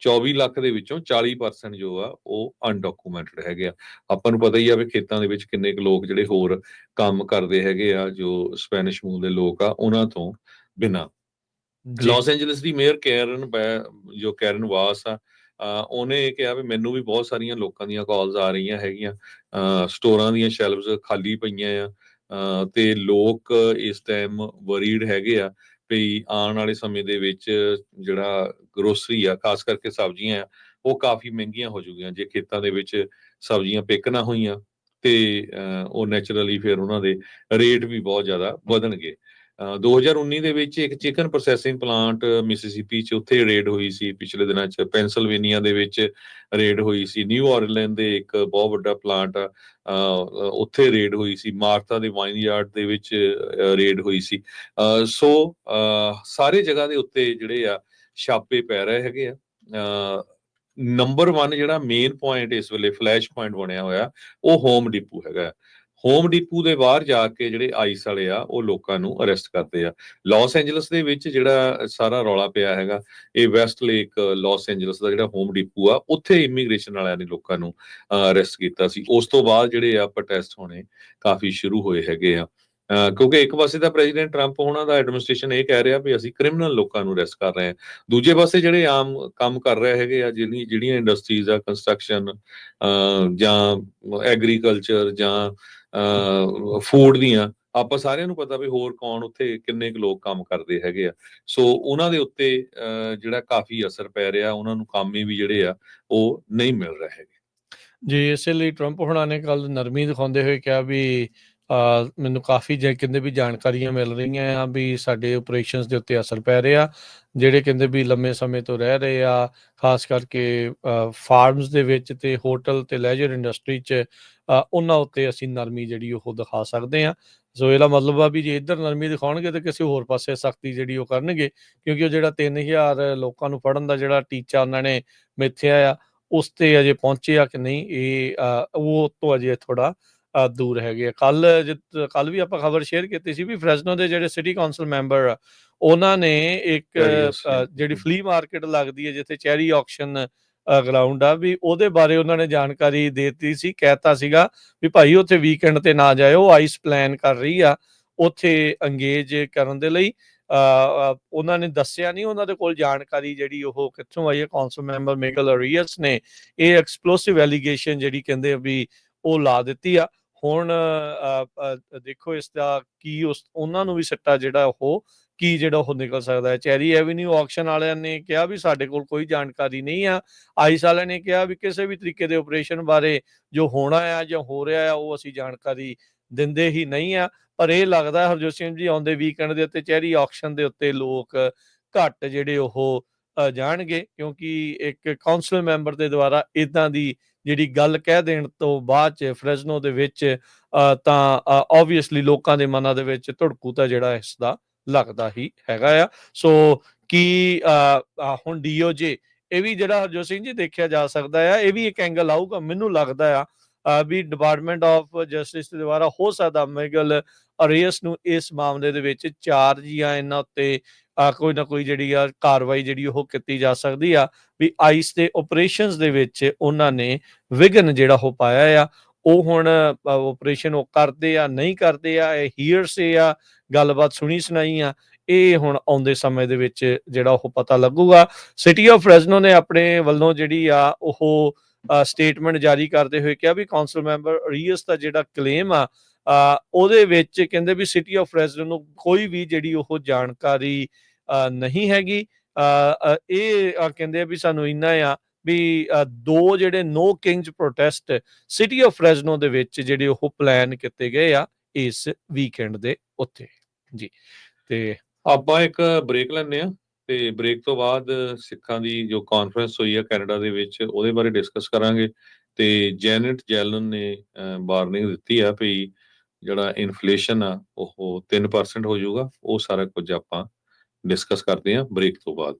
24 ਲੱਖ ਦੇ ਵਿੱਚੋਂ 40% ਜੋ ਆ ਉਹ ਅਨਡਾਕੂਮੈਂਟਡ ਹੈਗੇ ਆ। ਆਪਾਂ ਨੂੰ ਪਤਾ ਹੀ ਆ ਵੀ ਖੇਤਾਂ ਦੇ ਵਿੱਚ ਕਿੰਨੇ ਕੁ ਲੋਕ ਜਿਹੜੇ ਹੋਰ ਕੰਮ ਕਰਦੇ ਹੈਗੇ ਆ, ਜੋ ਸਪੈਨਿਸ਼ ਮੂਲ ਦੇ ਲੋਕ ਆ, ਉਹਨਾਂ ਤੋਂ ਬਿਨਾਂ। ਜੀ। ਲਾਸ ਐਂਜਲਸ ਦੀ ਮੇਅਰ ਜੋ ਕੈਰਨ ਵਾਸ ਆ, ਉਹਨੇ ਕਿਹਾ ਵੀ ਮੈਨੂੰ ਵੀ ਬਹੁਤ ਸਾਰੀਆਂ ਲੋਕਾਂ ਦੀਆਂ ਕਾਲਸ ਆ ਰਹੀਆਂ ਹੈਗੀਆਂ, ਸਟੋਰਾਂ ਦੀਆਂ ਸ਼ੈਲਵਸ ਖਾਲੀ ਪਈਆਂ ਆ, ਤੇ ਲੋਕ ਇਸ ਟਾਈਮ ਵਰੀਡ ਹੈਗੇ ਆ ਵੀ ਆਉਣ ਵਾਲੇ ਸਮੇਂ ਦੇ ਵਿੱਚ ਜਿਹੜਾ ਗਰੋਸਰੀ ਆ, ਖਾਸ ਕਰਕੇ ਸਬਜ਼ੀਆਂ ਆ, ਉਹ ਕਾਫੀ ਮਹਿੰਗੀਆਂ ਹੋ ਜੂਗੀਆਂ। ਜੇ ਖੇਤਾਂ ਦੇ ਵਿੱਚ ਸਬਜ਼ੀਆਂ ਪਿਕ ਨਾ ਹੋਈਆਂ ਤੇ ਉਹ ਨੈਚੁਰਲੀ ਫਿਰ ਉਹਨਾਂ ਦੇ ਰੇਟ ਵੀ ਬਹੁਤ ਜ਼ਿਆਦਾ ਵਧਣਗੇ। 2019 ਦੇ ਵਿੱਚ ਇੱਕ ਚਿਕਨ ਪ੍ਰੋਸੈਸਿੰਗ ਪਲਾਂਟ ਮਿਸਿਸਿਪੀ 'ਚ ਉੱਥੇ ਰੇਡ ਹੋਈ ਸੀ ਪਿਛਲੇ ਦਿਨਾਂ 'ਚ, ਪੈਂਸਿਲਵੇਨੀਆ ਦੇ ਵਿੱਚ ਰੇਡ ਹੋਈ ਸੀ, ਨਿਊ ਔਰਲੀਨ ਦੇ ਇੱਕ ਬਹੁਤ ਵੱਡਾ ਪਲਾਂਟ ਆ ਉੱਥੇ ਰੇਡ ਹੋਈ ਸੀ, ਮਾਰਥਾ ਦੇ ਵਾਈਨਯਾਰਡ ਦੇ ਵਿੱਚ ਰੇਡ ਹੋਈ ਸੀ। ਸੋ ਸਾਰੇ ਜਗ੍ਹਾ ਦੇ ਉੱਤੇ ਜਿਹੜੇ ਆ ਛਾਪੇ ਪੈ ਰਹੇ ਹੈਗੇ ਆ। ਨੰਬਰ 1 ਜਿਹੜਾ ਮੇਨ ਪੁਆਇੰਟ ਇਸ ਵੇਲੇ ਫਲੈਸ਼ ਪੁਆਇੰਟ ਬਣਿਆ ਹੋਇਆ ਉਹ ਹੋਮ ਡਿਪੂ ਹੈਗਾ। ਹੋਮ ਡਿਪੂ ਦੇ ਬਾਹਰ ਜਾ ਕੇ ਜਿਹੜੇ ਆਈਸ ਵਾਲੇ ਆ ਉਹ ਲੋਕਾਂ ਨੂੰ ਅਰੈਸਟ ਕਰਦੇ ਆ। ਲਾਸ ਐਂਜਲਸ ਦੇ ਵਿੱਚ ਜਿਹੜਾ ਸਾਰਾ ਰੌਲਾ ਪਿਆ ਹੈਗਾ, ਇਹ ਵੈਸਟ ਲੇਕ ਲਾਸ ਐਂਜਲਸ ਦਾ ਜਿਹੜਾ ਹੋਮ ਡਿਪੂ ਆ, ਉੱਥੇ ਇਮੀਗ੍ਰੇਸ਼ਨ ਵਾਲਿਆਂ ਨੇ ਲੋਕਾਂ ਨੂੰ ਅਰੈਸਟ ਕੀਤਾ ਸੀ। ਉਸ ਤੋਂ ਬਾਅਦ ਜਿਹੜੇ ਆ ਪ੍ਰੋਟੈਸਟ ਹੋਣੇ ਕਾਫੀ ਸ਼ੁਰੂ ਹੋਏ ਹੈਗੇ ਆ। ਕਿਉਂਕਿ ਇੱਕ ਪਾਸੇ ਤਾਂ ਪ੍ਰੈਜ਼ੀਡੈਂਟ ਟਰੰਪ ਉਹਨਾਂ ਦਾ ਐਡਮਿਨਿਸਟ੍ਰੇਸ਼ਨ ਇਹ ਕਹਿ ਰਿਹਾ ਵੀ ਅਸੀਂ ਕ੍ਰਿਮੀਨਲ ਲੋਕਾਂ ਨੂੰ ਅਰੈਸਟ ਕਰ ਰਹੇ ਹਾਂ, ਦੂਜੇ ਪਾਸੇ ਜਿਹੜੇ ਆਮ ਕੰਮ ਕਰ ਰਹੇ ਹੈਗੇ ਆ, ਜਿਹੜੀਆਂ ਇੰਡਸਟਰੀਜ਼ ਆ, ਕੰਸਟਰਕਸ਼ਨ ਜਾਂ ਐਗਰੀਕਲਚਰ ਜਾਂ ਫੂਡ ਦੀਆਂ, ਆਪਾਂ ਸਾਰਿਆਂ ਨੂੰ ਪਤਾ ਵੀ ਹੋਰ ਕੌਣ ਉੱਥੇ ਕਿੰਨੇ ਕੁ ਲੋਕ ਕੰਮ ਕਰਦੇ ਹੈਗੇ ਆ। ਸੋ ਉਹਨਾਂ ਦੇ ਉੱਤੇ ਜਿਹੜਾ ਕਾਫੀ ਅਸਰ ਪੈ ਰਿਹਾ, ਉਹਨਾਂ ਨੂੰ ਕੰਮ ਵੀ ਜਿਹੜੇ ਆ ਉਹ ਨਹੀਂ ਮਿਲ ਰਹੇ ਹੈਗੇ। ਜੀ, ਇਸੇ ਲਈ ਟਰੰਪ ਹੋਣਾ ਨੇ ਕੱਲ ਨਰਮੀ ਦਿਖਾਉਂਦੇ ਹੋਏ ਕਿਹਾ ਵੀ ਮੈਨੂੰ ਕਾਫੀ ਕਹਿੰਦੇ ਵੀ ਜਾਣਕਾਰੀਆਂ ਮਿਲ ਰਹੀਆਂ ਆ ਵੀ ਸਾਡੇ ਆਪਰੇਸ਼ਨਸ ਦੇ ਉੱਤੇ ਅਸਰ ਪੈ ਰਿਹਾ, ਜਿਹੜੇ ਕਹਿੰਦੇ ਵੀ ਲੰਮੇ ਸਮੇਂ ਤੋਂ ਰਹਿ ਰਹੇ ਆ, ਖਾਸ ਕਰਕੇ ਫਾਰਮਸ ਦੇ ਵਿੱਚ ਤੇ ਹੋਟਲ ਤੇ ਲੈਜਰ ਇੰਡਸਟਰੀ 'ਚ, ਉਹਨਾਂ ਉੱਤੇ ਅਸੀਂ ਨਰਮੀ ਜਿਹੜੀ ਉਹ ਦਿਖਾ ਸਕਦੇ ਹਾਂ। ਸੋ ਇਹਦਾ ਮਤਲਬ ਆ ਵੀ ਜੇ ਇੱਧਰ ਨਰਮੀ ਦਿਖਾਉਣਗੇ ਤਾਂ ਕਿਸੇ ਹੋਰ ਪਾਸੇ ਸਖਤੀ ਜਿਹੜੀ ਉਹ ਕਰਨਗੇ, ਕਿਉਂਕਿ ਉਹ ਜਿਹੜਾ 3000 ਲੋਕਾਂ ਨੂੰ ਫੜਨ ਦਾ ਜਿਹੜਾ ਟੀਚਾ ਉਹਨਾਂ ਨੇ ਮਿੱਥਿਆ ਆ, ਉਸ ਤੇ ਅਜੇ ਪਹੁੰਚੇ ਆ ਕਿ ਨਹੀਂ, ਇਹ ਉਹ ਤੋਂ ਅਜੇ ਥੋੜਾ ਦੂਰ ਹੈਗੇ ਆ। ਕੱਲ ਵੀ ਆਪਾਂ ਖਬਰ ਸ਼ੇਅਰ ਕੀਤੀ ਸੀ ਵੀ ਫ੍ਰੈਸਨੋ ਦੇ ਜਿਹੜੇ ਸਿਟੀ ਕਾਉਂਸਲ ਮੈਂਬਰ ਆ, ਉਹਨਾਂ ਨੇ ਇੱਕ ਜਿਹੜੀ ਫਲੀ ਮਾਰਕੀਟ ਲੱਗਦੀ ਹੈ ਜਿੱਥੇ ਚੈਰੀ ਆਕਸ਼ਨ ਗਰਾਊਂਡ ਆ, ਵੀ ਉਹਦੇ ਬਾਰੇ ਉਹਨਾਂ ਨੇ ਜਾਣਕਾਰੀ ਦੇ ਦਿੱਤੀ ਸੀ, ਕਹਿਤਾ ਸੀਗਾ ਵੀ ਭਾਈ ਉੱਥੇ ਵੀਕਐਂਡ ਤੇ ਨਾ ਜਾਇਓ, ਆਈਸ ਪਲਾਨ ਕਰ ਰਹੀ ਆ ਉੱਥੇ ਅੰਗੇਜ ਕਰਨ ਦੇ ਲਈ। ਉਹਨਾਂ ਨੇ ਦੱਸਿਆ ਨਹੀਂ ਉਹਨਾਂ ਦੇ ਕੋਲ ਜਾਣਕਾਰੀ ਜਿਹੜੀ ਉਹ ਕਿੱਥੋਂ ਆਈ ਹੈ। ਕਾਉਂਸਲ ਮੈਂਬਰ ਮਿਗਲ ਅਰੀਅਸ ਨੇ ਇਹ ਐਕਸਪਲੋਸਿਵ ਐਲੀਗੇਸ਼ਨ ਜਿਹੜੀ ਕਹਿੰਦੇ ਵੀ ਉਹ ਲਾ ਦਿੱਤੀ ਆ। ਹੁਣ ਦੇਖੋ ਇਸ ਦਾ ਕੀ ਉਹਨਾਂ ਨੂੰ ਵੀ ਸੱਟਾ ਜਿਹੜਾ ਉਹ ਕੀ ਜਿਹੜਾ ਉਹ ਨਿਕਲ ਸਕਦਾ ਹੈ। ਚੈਰੀ ਐਵੀਨਿਊ ਆਕਸ਼ਨ ਵਾਲਿਆਂ ਨੇ ਕਿਹਾ ਵੀ ਸਾਡੇ ਕੋਲ ਕੋਈ ਜਾਣਕਾਰੀ ਨਹੀਂ ਆ, ਆਈਸ ਵਾਲਿਆਂ ਨੇ ਕਿਹਾ ਵੀ ਕਿਸੇ ਵੀ ਤਰੀਕੇ ਦੇ ਆਪਰੇਸ਼ਨ ਬਾਰੇ ਜੋ ਹੋਣਾ ਆ ਜਾਂ ਹੋ ਰਿਹਾ ਆ ਉਹ ਅਸੀਂ ਜਾਣਕਾਰੀ ਦਿੰਦੇ ਹੀ ਨਹੀਂ ਆ। ਪਰ ਇਹ ਲੱਗਦਾ ਹਰਜੋਤ ਸਿੰਘ ਜੀ ਆਉਂਦੇ ਵੀਕਐਂਡ ਦੇ ਉੱਤੇ ਚੈਰੀ ਆਕਸ਼ਨ ਦੇ ਉੱਤੇ ਲੋਕ ਘੱਟ ਜਿਹੜੇ ਉਹ ਜਾਣਗੇ, ਕਿਉਂਕਿ ਇੱਕ ਕਾਉਂਸਲ ਮੈਂਬਰ ਦੇ ਦੁਆਰਾ ਇਦਾਂ ਦੀ ਜਿਹੜੀ ਗੱਲ ਕਹਿ ਦੇਣ ਤੋਂ ਬਾਅਦ ਚ ਫ੍ਰੈਸਨੋ ਦੇ ਵਿੱਚ ਤਾਂ ਆਬਵੀਅਸਲੀ ਲੋਕਾਂ ਦੇ ਮਨਾਂ ਦੇ ਵਿੱਚ ਧੜਕੂ ਤਾਂ ਜਿਹੜਾ ਇਸ ਦਾ ਲੱਗਦਾ ਹੀ ਹੈਗਾ ਆ। ਸੋ ਕੀ ਹੁਣ ਡੀਓਜੇ ਇਹ ਵੀ ਜਿਹੜਾ ਹਰਜੋਤ ਸਿੰਘ ਜੀ ਦੇਖਿਆ ਜਾ ਸਕਦਾ ਆ, ਇਹ ਵੀ ਇੱਕ ਐਂਗਲ ਆਊਗਾ, ਮੈਨੂੰ ਲੱਗਦਾ ਆ ਵੀ ਡਿਪਾਰਟਮੈਂਟ ਆਫ ਜਸਟਿਸ ਦੇ ਦੁਆਰਾ ਹੋ ਸਕਦਾ ਮਿਗਲ ਅਰੀਅਸ ਨੂੰ ਇਸ ਮਾਮਲੇ ਦੇ ਵਿੱਚ ਚਾਰਜ ਜਾਂ ਇਹਨਾਂ ਉੱਤੇ ਕੋਈ ਨਾ ਕੋਈ ਜਿਹੜੀ ਆ ਕਾਰਵਾਈ ਜਿਹੜੀ ਉਹ ਕੀਤੀ ਜਾ ਸਕਦੀ ਆ ਵੀ ਆਈਸ ਦੇ ਆਪਰੇਸ਼ਨਸ ਦੇ ਵਿੱਚ ਉਹਨਾਂ ਨੇ ਵਿਘਨ ਜਿਹੜਾ ਉਹ ਪਾਇਆ ਆ। ਉਹ ਹੁਣ ਆਪਰੇਸ਼ਨ ਉਹ ਕਰਦੇ ਆ ਨਹੀਂ ਕਰਦੇ ਆ, ਇਹ ਹੀਅਰਸੇ ਆ, ਗੱਲਬਾਤ ਸੁਣੀ ਸੁਣਾਈ ਆ, ਇਹ ਹੁਣ ਆਉਂਦੇ ਸਮੇਂ ਦੇ ਵਿੱਚ ਜਿਹੜਾ ਉਹ ਪਤਾ ਲੱਗੂਗਾ। ਸਿਟੀ ਆਫ ਫ੍ਰੈਸਨੋ ਨੇ ਆਪਣੇ ਵੱਲੋਂ ਜਿਹੜੀ ਆ ਉਹ ਸਟੇਟਮੈਂਟ ਜਾਰੀ ਕਰਦੇ ਹੋਏ ਕਿਹਾ ਵੀ ਕਾਉਂਸਲ ਮੈਂਬਰ ਅਰੀਅਸ ਦਾ ਜਿਹੜਾ ਕਲੇਮ ਆ ਉਹਦੇ ਵਿੱਚ ਕਹਿੰਦੇ ਵੀ ਸਿਟੀ ਆਫ ਫ੍ਰੈਸਨੋ ਨੂੰ ਕੋਈ ਵੀ ਜਿਹੜੀ ਉਹ ਜਾਣਕਾਰੀ ਨਹੀਂ ਹੈਗੀ। ਇਹ ਕਹਿੰਦੇ ਵੀ ਸਾਨੂੰ ਇੰਨਾ ਆ ਵੀ ਦੋ ਜਿਹੜੇ no kings protest city of Fresno ਦੇ ਵਿੱਚ ਜਿਹੜੇ ਉਹ ਪਲਾਨ ਕੀਤੇ ਗਏ ਆ ਇਸ ਵੀਕਐਂਡ ਦੇ ਉੱਤੇ। ਜੀ, ਤੇ ਆਪਾਂ ਇੱਕ ਬ੍ਰੇਕ ਲੈਂਦੇ ਆ ਤੇ ਬ੍ਰੇਕ ਤੋਂ ਬਾਅਦ ਸਿੱਖਾਂ ਦੀ ਜੋ ਕਾਨਫਰੰਸ ਹੋਈ ਆ ਕੈਨੇਡਾ ਦੇ ਵਿੱਚ ਉਹਦੇ ਬਾਰੇ ਡਿਸਕਸ ਕਰਾਂਗੇ। ਤੇ ਜੈਨੇਟ ਜੈਲਨ ਨੇ ਵਾਰਨਿੰਗ ਦਿੱਤੀ ਆ ਵੀ ਜਿਹੜਾ ਇਨਫਲੇਸ਼ਨ ਆ ਉਹ 3% ਹੋ ਜਾਊਗਾ। ਉਹ ਸਾਰਾ ਕੁਝ ਆਪਾਂ ਡਿਸਕਸ ਕਰਦੇ ਆ ਬ੍ਰੇਕ ਤੋਂ ਬਾਅਦ।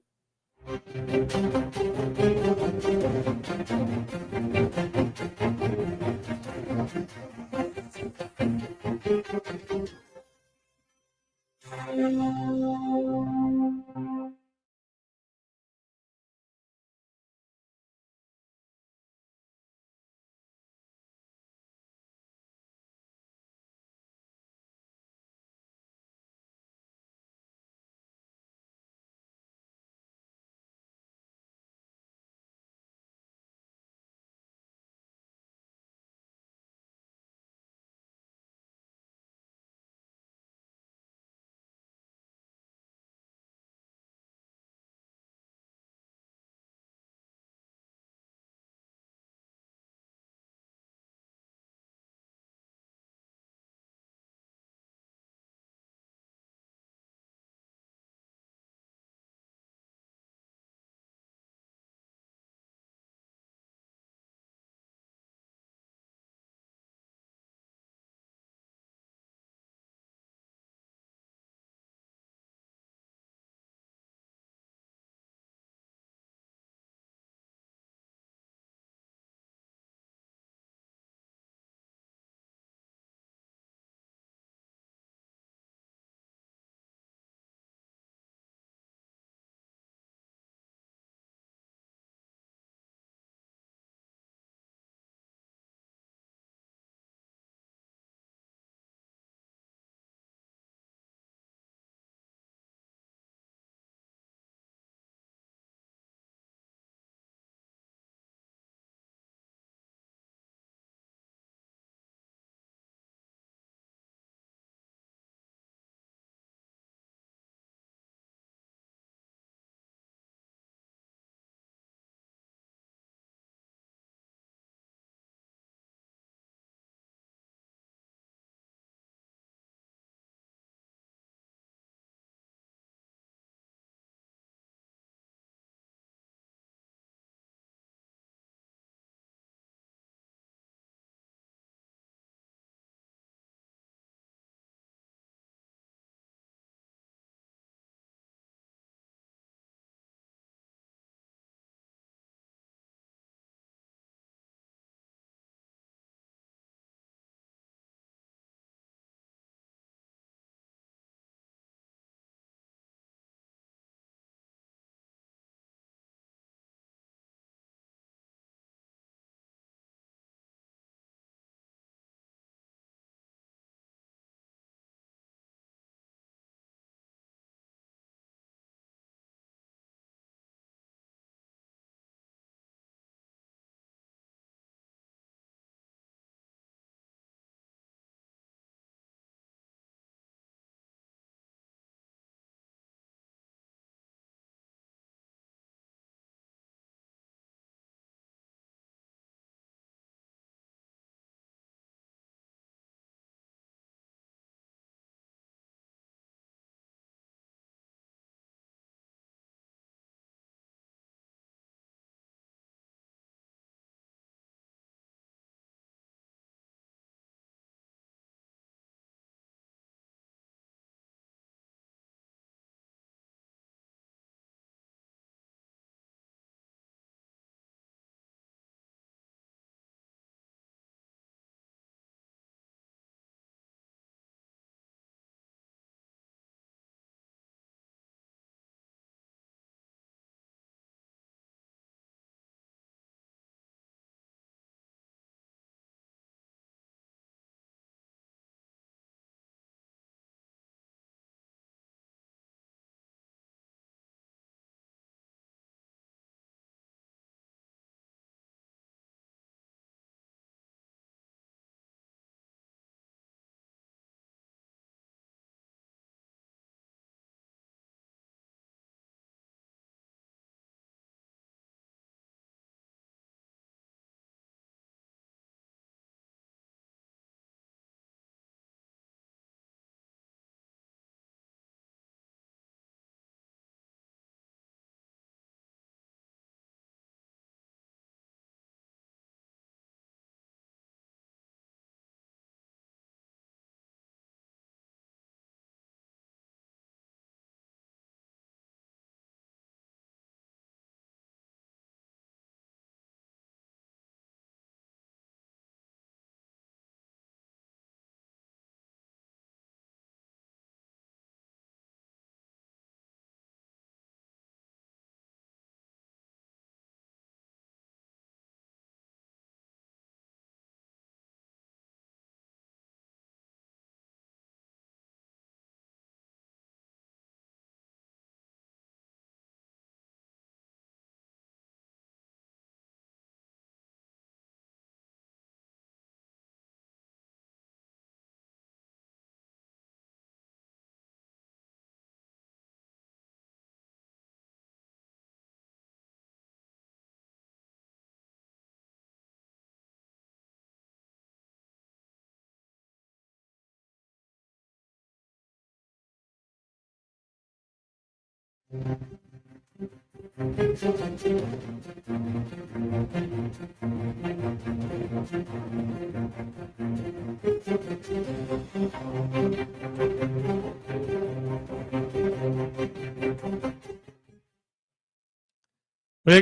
ਬ੍ਰੇਕ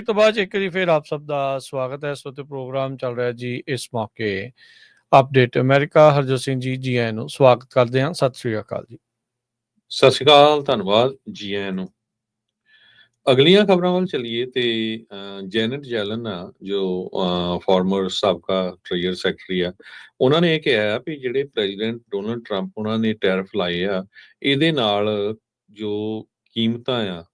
ਤੋਂ ਬਾਅਦ ਇੱਕ ਵਾਰੀ ਫਿਰ ਆਪ ਸਭ ਦਾ ਸਵਾਗਤ ਹੈ। ਇਸ ਵਕਤ ਪ੍ਰੋਗਰਾਮ ਚੱਲ ਰਿਹਾ ਜੀ। ਇਸ ਮੌਕੇ ਅਪਡੇਟ ਅਮਰੀਕਾ, ਹਰਜੋਤ ਸਿੰਘ ਜੀ ਆਇਆਂ ਨੂੰ ਸਵਾਗਤ ਕਰਦੇ ਹਾਂ। ਸਤਿ ਸ੍ਰੀ ਅਕਾਲ ਜੀ। ਸਤਿ ਸ਼੍ਰੀ ਅਕਾਲ, ਧੰਨਵਾਦ ਜੀ ਆਇਆਂ ਨੂੰ। ਅਗਲੀਆਂ ਖਬਰਾਂ ਵੱਲ ਚੱਲੀਏ ਤੇ ਜੈਨੇਟ ਜੈਲਨ ਆ ਜੋ ਫਾਰਮਰ ਸਾਬਕਾ ਟ੍ਰੇਜਰ ਸੈਕਟਰੀ ਆ, ਉਹਨਾਂ ਨੇ ਇਹ ਕਿਹਾ ਵੀ ਜਿਹੜੇ ਪ੍ਰੈਜ਼ੀਡੈਂਟ ਡੋਨਲਡ ਟਰੰਪ ਉਹਨਾਂ ਨੇ ਟੈਰਿਫ ਲਾਏ ਆ, ਇਹਦੇ ਨਾਲ ਜੋ ਕੀਮਤਾਂ ਆ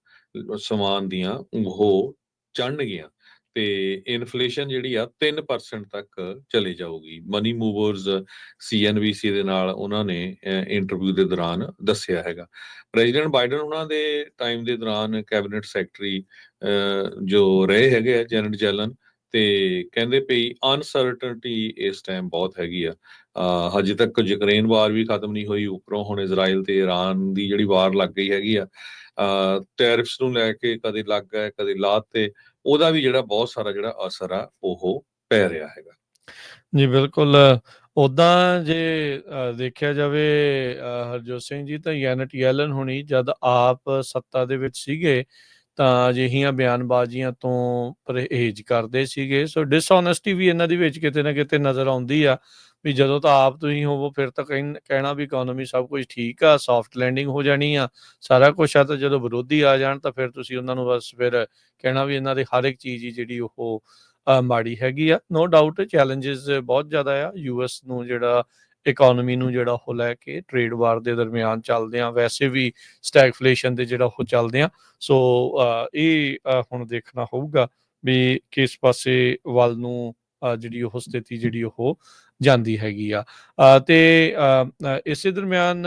ਸਮਾਨ ਦੀਆਂ ਉਹ ਚੜ੍ਹਨਗੀਆਂ ਤੇ ਇਨਫਲੇਸ਼ਨ ਜਿਹੜੀ ਆ 3% ਤੱਕ ਚਲੇ ਜਾਊਗੀ। ਮਨੀ ਮੂਵਰਸ CNBC ਦੇ ਨਾਲ ਉਹਨਾਂ ਨੇ ਇੰਟਰਵਿਊ ਦੇ ਦੌਰਾਨ ਦੱਸਿਆ ਹੈਗਾ। ਪ੍ਰੈਜ਼ੀਡੈਂਟ ਬਾਈਡਨ ਉਹਨਾਂ ਦੇ ਟਾਈਮ ਦੇ ਦੌਰਾਨ ਕੈਬਨਿਟ ਸੈਕਟਰੀ ਜੋ ਰਹੇ ਹੈਗੇ ਆ ਜੈਨੇਟ ਜੈਲਨ, ਤੇ ਕਹਿੰਦੇ ਪਈ ਅਨਸਰਟਨਟੀ ਇਸ ਟਾਈਮ ਬਹੁਤ ਹੈਗੀ ਆ। ਹਜੇ ਤੱਕ ਯੂਕਰੇਨ ਵਾਰ ਵੀ ਖਤਮ ਨਹੀਂ ਹੋਈ, ਉੱਪਰੋਂ ਹੁਣ ਇਜ਼ਰਾਈਲ ਤੇ ਈਰਾਨ ਦੀ ਜਿਹੜੀ ਵਾਰ ਲੱਗ ਗਈ ਹੈਗੀ ਆ। ਟੈਰਿਫਸ ਨੂੰ ਲੈ ਕੇ ਕਦੇ ਲੱਗ ਗਏ ਕਦੇ ਲਾਤ, ਤੇ ਉਹਦਾ ਵੀ ਜਿਹੜਾ ਬਹੁਤ ਸਾਰਾ ਜਿਹੜਾ ਅਸਰ ਆ ਉਹ ਪੈ ਰਿਹਾ ਹੈਗਾ। ਜੀ ਬਿਲਕੁਲ। ਉੱਦਾਂ ਜੇ ਦੇਖਿਆ ਜਾਵੇ ਹਰਜੋਤ ਸਿੰਘ ਜੀ, ਤਾਂ ਜੈਨੇਟ ਯੈਲਨ ਹੁਣੀ ਜਦ ਆਪ ਸੱਤਾ ਦੇ ਵਿੱਚ ਸੀਗੇ ਤਾਂ ਅਜਿਹੀਆਂ ਬਿਆਨਬਾਜ਼ੀਆਂ ਤੋਂ ਪਰਹੇਜ਼ ਕਰਦੇ ਸੀਗੇ। ਸੋ ਡਿਸਓਨੈਸਟੀ ਵੀ ਇਹਨਾਂ ਦੇ ਵਿੱਚ ਕਿਤੇ ਨਾ ਕਿਤੇ ਨਜ਼ਰ ਆਉਂਦੀ ਆ ਵੀ ਜਦੋਂ ਤਾਂ ਆਪ ਤੁਸੀਂ ਹੋਵੋ ਫਿਰ ਤਾਂ ਕਹਿਣਾ ਵੀ ਇਕੋਨਮੀ ਸਭ ਕੁਝ ਠੀਕ ਆ, ਸੌਫਟ ਲੈਂਡਿੰਗ ਹੋ ਜਾਣੀ ਆ, ਸਾਰਾ ਕੁਛ ਆ। ਤਾਂ ਜਦੋਂ ਵਿਰੋਧੀ ਆ ਜਾਣ ਤਾਂ ਫਿਰ ਤੁਸੀਂ ਉਹਨਾਂ ਨੂੰ ਬਸ ਫਿਰ ਕਹਿਣਾ ਵੀ ਇਹਨਾਂ ਦੇ ਹਰ ਇੱਕ ਚੀਜ਼ ਹੀ ਜਿਹੜੀ ਉਹ ਮਾੜੀ ਹੈਗੀ ਆ। ਨੋ ਡਾਊਟ ਚੈਲੰਜਸ ਬਹੁਤ ਜ਼ਿਆਦਾ ਆ US ਨੂੰ, ਜਿਹੜਾ ਇਕੋਨਮੀ ਨੂੰ ਜਿਹੜਾ ਉਹ ਲੈ ਕੇ ਟ੍ਰੇਡ ਵਾਰ ਦੇ ਦਰਮਿਆਨ ਚੱਲਦੇ ਆ, ਵੈਸੇ ਵੀ ਸਟੈਗਫਲੇਸ਼ਨ ਦੇ ਜਿਹੜਾ ਉਹ ਚੱਲਦੇ ਆ। ਸੋ ਇਹ ਹੁਣ ਦੇਖਣਾ ਹੋਊਗਾ ਵੀ ਕਿਸ ਪਾਸੇ ਵੱਲ ਨੂੰ ਜਿਹੜੀ ਉਹ ਸਥਿਤੀ ਜਿਹੜੀ ਉਹ ਜਾਂਦੀ ਹੈਗੀ ਆ। ਤੇ ਇਸੇ ਦਰਮਿਆਨ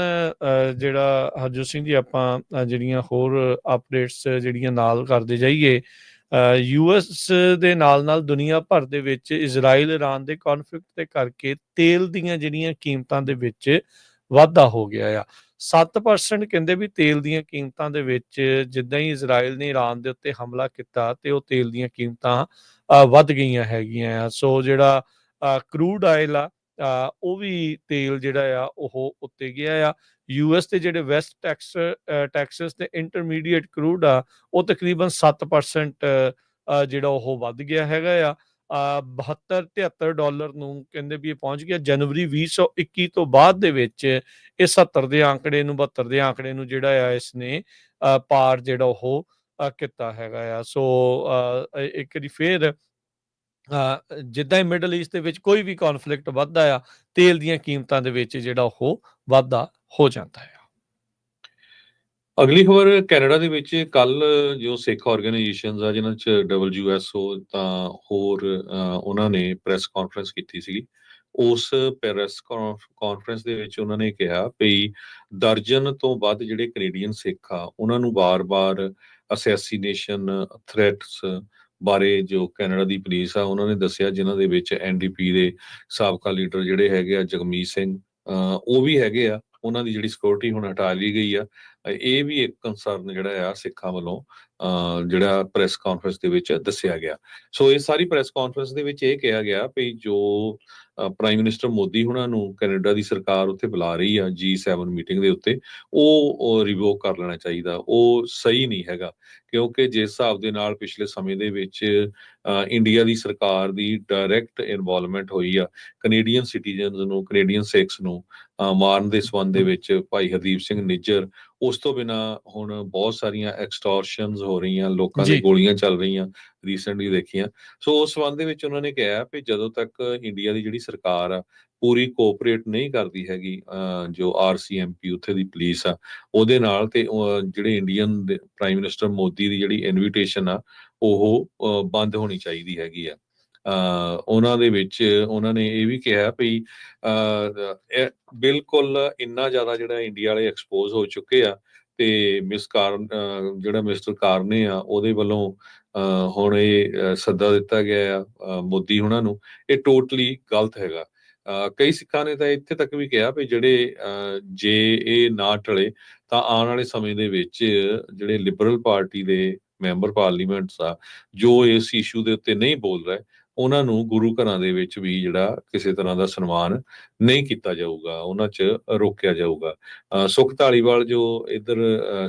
ਜਿਹੜਾ ਹਰਜੋਤ ਸਿੰਘ ਜੀ ਆਪਾਂ ਜਿਹੜੀਆਂ ਹੋਰ ਅਪਡੇਟਸ ਜਿਹੜੀਆਂ ਨਾਲ ਕਰਦੇ ਜਾਈਏ, US ਦੇ ਨਾਲ ਦੁਨੀਆ ਭਰ ਦੇ ਵਿੱਚ ਇਜ਼ਰਾਈਲ ਇਰਾਨ ਦੇ ਕੌਨਫਲਿਕਟ ਦੇ ਕਰਕੇ ਤੇਲ ਦੀਆਂ ਜਿਹੜੀਆਂ ਕੀਮਤਾਂ ਦੇ ਵਿੱਚ ਵਾਧਾ ਹੋ ਗਿਆ ਆ। 7% ਕਹਿੰਦੇ ਵੀ ਤੇਲ ਦੀਆਂ ਕੀਮਤਾਂ ਦੇ ਵਿੱਚ ਜਿੱਦਾਂ ਹੀ ਇਜ਼ਰਾਈਲ ਨੇ ਈਰਾਨ ਦੇ ਉੱਤੇ ਹਮਲਾ ਕੀਤਾ ਤੇ ਉਹ ਤੇਲ ਦੀਆਂ ਕੀਮਤਾਂ ਵੱਧ ਗਈਆਂ ਹੈਗੀਆਂ ਆ। ਸੋ ਜਿਹੜਾ ਕਰੂਡ ਆਇਲ ਆ, ਉਹ ਵੀ ਤੇਲ ਜਿਹੜਾ ਆ ਉਹ ਉੱਤੇ ਗਿਆ ਆ। US ਦੇ ਜਿਹੜੇ ਵੈਸਟ ਟੈਕਸਸ ਤੇ ਇੰਟਰਮੀਡੀਏਟ ਕਰੂਡ ਆ, ਉਹ ਤਕਰੀਬਨ 7% ਜਿਹੜਾ ਉਹ ਵੱਧ ਗਿਆ ਹੈਗਾ ਆ। $72-73 ਨੂੰ ਕਹਿੰਦੇ ਵੀ ਇਹ ਪਹੁੰਚ ਗਿਆ। ਜਨਵਰੀ 2021 ਤੋਂ ਬਾਅਦ ਦੇ ਵਿੱਚ ਇਹ 70 ਦੇ ਆંકੜੇ ਨੂੰ 72 ਦੇ ਆંકੜੇ ਨੂੰ ਜਿਹੜਾ ਆ ਇਸਨੇ ਪਾਰ ਜਿਹੜਾ ਉਹ ਕੀਤਾ ਹੈਗਾ ਆ। ਸੋ ਇੱਕ ਵਾਰੀ ਫੇਰ ਜਿੱਦਾਂ ਹੀ ਮਿਡਲ ਈਸਟ ਦੇ ਵਿੱਚ ਕੋਈ ਵੀ ਕੌਨਫਲਿਕਟ ਵੱਧਦਾ ਆ, ਤੇਲ ਦੀਆਂ ਕੀਮਤਾਂ ਦੇ ਵਿੱਚ ਜਿਹੜਾ ਉਹ ਵਾਧਾ ਹੋ ਜਾਂਦਾ ਆ। ਅਗਲੀ ਖਬਰ ਕੈਨੇਡਾ ਦੇ ਵਿੱਚ ਕੱਲ ਜੋ ਸਿੱਖ ਆਰਗੇਨਾਈਜੇਸ਼ਨਸ ਆ ਜਿਨ੍ਹਾਂ 'ਚ WSO ਤਾਂ ਹੋਰ ਉਹਨਾਂ ਨੇ ਪ੍ਰੈਸ ਕਾਨਫਰੰਸ ਕੀਤੀ ਸੀਗੀ। ਉਸ ਪ੍ਰੈਸ ਕਾਨਫਰੰਸ ਦੇ ਵਿੱਚ ਉਹਨਾਂ ਨੇ ਕਿਹਾ ਵੀ ਦਰਜਨ ਤੋਂ ਵੱਧ ਜਿਹੜੇ ਕੈਨੇਡੀਅਨ ਸਿੱਖ ਆ ਉਹਨਾਂ ਨੂੰ ਵਾਰ-ਵਾਰ ਅਸੈਸੀਨੇਸ਼ਨ ਥ੍ਰੈਟਸ ਬਾਰੇ ਜੋ ਕੈਨੇਡਾ ਦੀ ਪੁਲਿਸ ਆ ਉਹਨਾਂ ਨੇ ਦੱਸਿਆ, ਜਿਨ੍ਹਾਂ ਦੇ ਵਿੱਚ NDP ਦੇ ਸਾਬਕਾ ਲੀਡਰ ਜਿਹੜੇ ਹੈਗੇ ਆ ਜਗਮੀਤ ਸਿੰਘ, ਉਹ ਵੀ ਹੈਗੇ ਆ। ਉਹਨਾਂ ਦੀ ਜਿਹੜੀ ਸਿਕਿਉਰਿਟੀ ਹੁਣ ਹਟਾ ਲਈ ਗਈ ਆ। ਇਹ ਵੀ ਇੱਕ ਕੰਸਰਨ ਜਿਹੜਾ ਆ ਸਿੱਖਾਂ ਵੱਲੋਂ ਜਿਹੜਾ ਪ੍ਰੈਸ ਕਾਨਫਰੰਸ ਦੇ ਵਿੱਚ ਦੱਸਿਆ ਗਿਆ। ਸੋ ਇਹ ਸਾਰੀ ਪ੍ਰੈਸ ਕਾਨਫਰੰਸ ਦੇ ਵਿੱਚ ਇਹ ਕਿਹਾ ਗਿਆ ਵੀ ਜੋ ਪ੍ਰਾਈਮ ਮਿਨਿਸਟਰ ਮੋਦੀ ਹੁਣਾਂ ਨੂੰ ਕੈਨੇਡਾ ਦੀ ਸਰਕਾਰ ਉੱਥੇ ਬੁਲਾ ਰਹੀ ਆ G7 ਮੀਟਿੰਗ ਦੇ ਉੱਤੇ, ਉਹ ਰਿਵੋਕ ਕਰ ਲੈਣਾ ਚਾਹੀਦਾ। ਉਹ ਸਹੀ ਨਹੀਂ ਹੈਗਾ, ਕਿਉਂਕਿ ਜਿਸ ਹਿਸਾਬ ਦੇ ਨਾਲ ਪਿਛਲੇ ਸਮੇਂ ਦੇ ਵਿੱਚ ਇੰਡੀਆ ਦੀ ਸਰਕਾਰ ਦੀ ਡਾਇਰੈਕਟ ਇਨਵੋਲਵਮੈਂਟ ਹੋਈ ਆ ਕੈਨੇਡੀਅਨ ਸਿਟੀਜ਼ਨਸ ਨੂੰ, ਕੈਨੇਡੀਅਨ ਸਿੱਖਸ ਨੂੰ ਮਾਰਨ ਦੇ ਸੰਬੰਧ ਦੇ ਵਿੱਚ, ਭਾਈ ਹਰਦੀਪ ਸਿੰਘ ਨਿੱਜਰ, ਉਸ ਤੋਂ ਬਿਨਾਂ ਹੁਣ ਬਹੁਤ ਸਾਰੀਆਂ ਐਕਸਟੋਰਸ਼ਨਸ ਹੋ ਰਹੀਆਂ, ਲੋਕਾਂ ਦੇ ਗੋਲੀਆਂ ਚੱਲ ਰਹੀਆਂ, ਰੀਸੈਂਟਲੀ ਦੇਖੀਆਂ। ਸੋ ਉਸ ਸੰਬੰਧ ਦੇ ਵਿੱਚ ਉਹਨਾਂ ਨੇ ਕਿਹਾ ਵੀ ਜਦੋਂ ਤੱਕ ਇੰਡੀਆ ਦੀ ਜਿਹੜੀ ਸਰਕਾਰ ਆ ਪੂਰੀ ਕੋਆਪਰੇਟ ਨਹੀਂ ਕਰਦੀ ਹੈਗੀ ਜੋ RCMP ਉੱਥੇ ਦੀ ਪੁਲਿਸ ਆ ਉਹਦੇ ਨਾਲ, ਤੇ ਜਿਹੜੇ ਇੰਡੀਅਨ ਪ੍ਰਾਈਮ ਮਿਨਿਸਟਰ ਮੋਦੀ ਦੀ ਜਿਹੜੀ ਇਨਵੀਟੇਸ਼ਨ ਆ ਉਹ ਬੰਦ ਹੋਣੀ ਚਾਹੀਦੀ ਹੈਗੀ ਆ। ਉਹਨਾਂ ਦੇ ਵਿੱਚ ਉਹਨਾਂ ਨੇ ਇਹ ਵੀ ਕਿਹਾ ਵੀ ਬਿਲਕੁਲ ਇੰਨਾ ਜ਼ਿਆਦਾ ਜਿਹੜਾ ਇੰਡੀਆ ਵਾਲੇ ਐਕਸਪੋਜ਼ ਹੋ ਚੁੱਕੇ ਆ, ਤੇ ਜਿਹੜਾ ਮਿਸਟਰ ਕਾਰਨੇ ਆ ਉਹਦੇ ਵੱਲੋਂ ਹੁਣ ਇਹ ਸੱਦਾ ਦਿੱਤਾ ਗਿਆ ਆ ਮੋਦੀ ਹੁਣਾਂ ਨੂੰ, ਇਹ ਟੋਟਲੀ ਗਲਤ ਹੈਗਾ। ਕਈ ਸਿੱਖਾਂ ਨੇ ਤਾਂ ਇੱਥੇ ਤੱਕ ਵੀ ਕਿਹਾ ਵੀ ਜਿਹੜੇ ਜੇ ਇਹ ਨਾ ਟਲੇ ਤਾਂ ਆਉਣ ਵਾਲੇ ਸਮੇਂ ਦੇ ਵਿੱਚ ਜਿਹੜੇ ਲਿਬਰਲ ਪਾਰਟੀ ਦੇ ਮੈਂਬਰ ਪਾਰਲੀਮੈਂਟਸ ਆ, ਜੋ ਇਸ ਇਸ਼ੂ ਦੇ ਉੱਤੇ ਨਹੀਂ ਬੋਲ ਰਹੇ, ਉਹਨਾਂ ਨੂੰ ਗੁਰੂ ਘਰਾਂ ਦੇ ਵਿੱਚ ਵੀ ਜਿਹੜਾ ਕਿਸੇ ਤਰ੍ਹਾਂ ਦਾ ਸਨਮਾਨ ਨਹੀਂ ਕੀਤਾ ਜਾਊਗਾ, ਉਹਨਾਂ 'ਚ ਰੋਕਿਆ ਜਾਊਗਾ। ਸੁਖ ਧਾਲੀਵਾਲ ਜੋ ਇੱਧਰ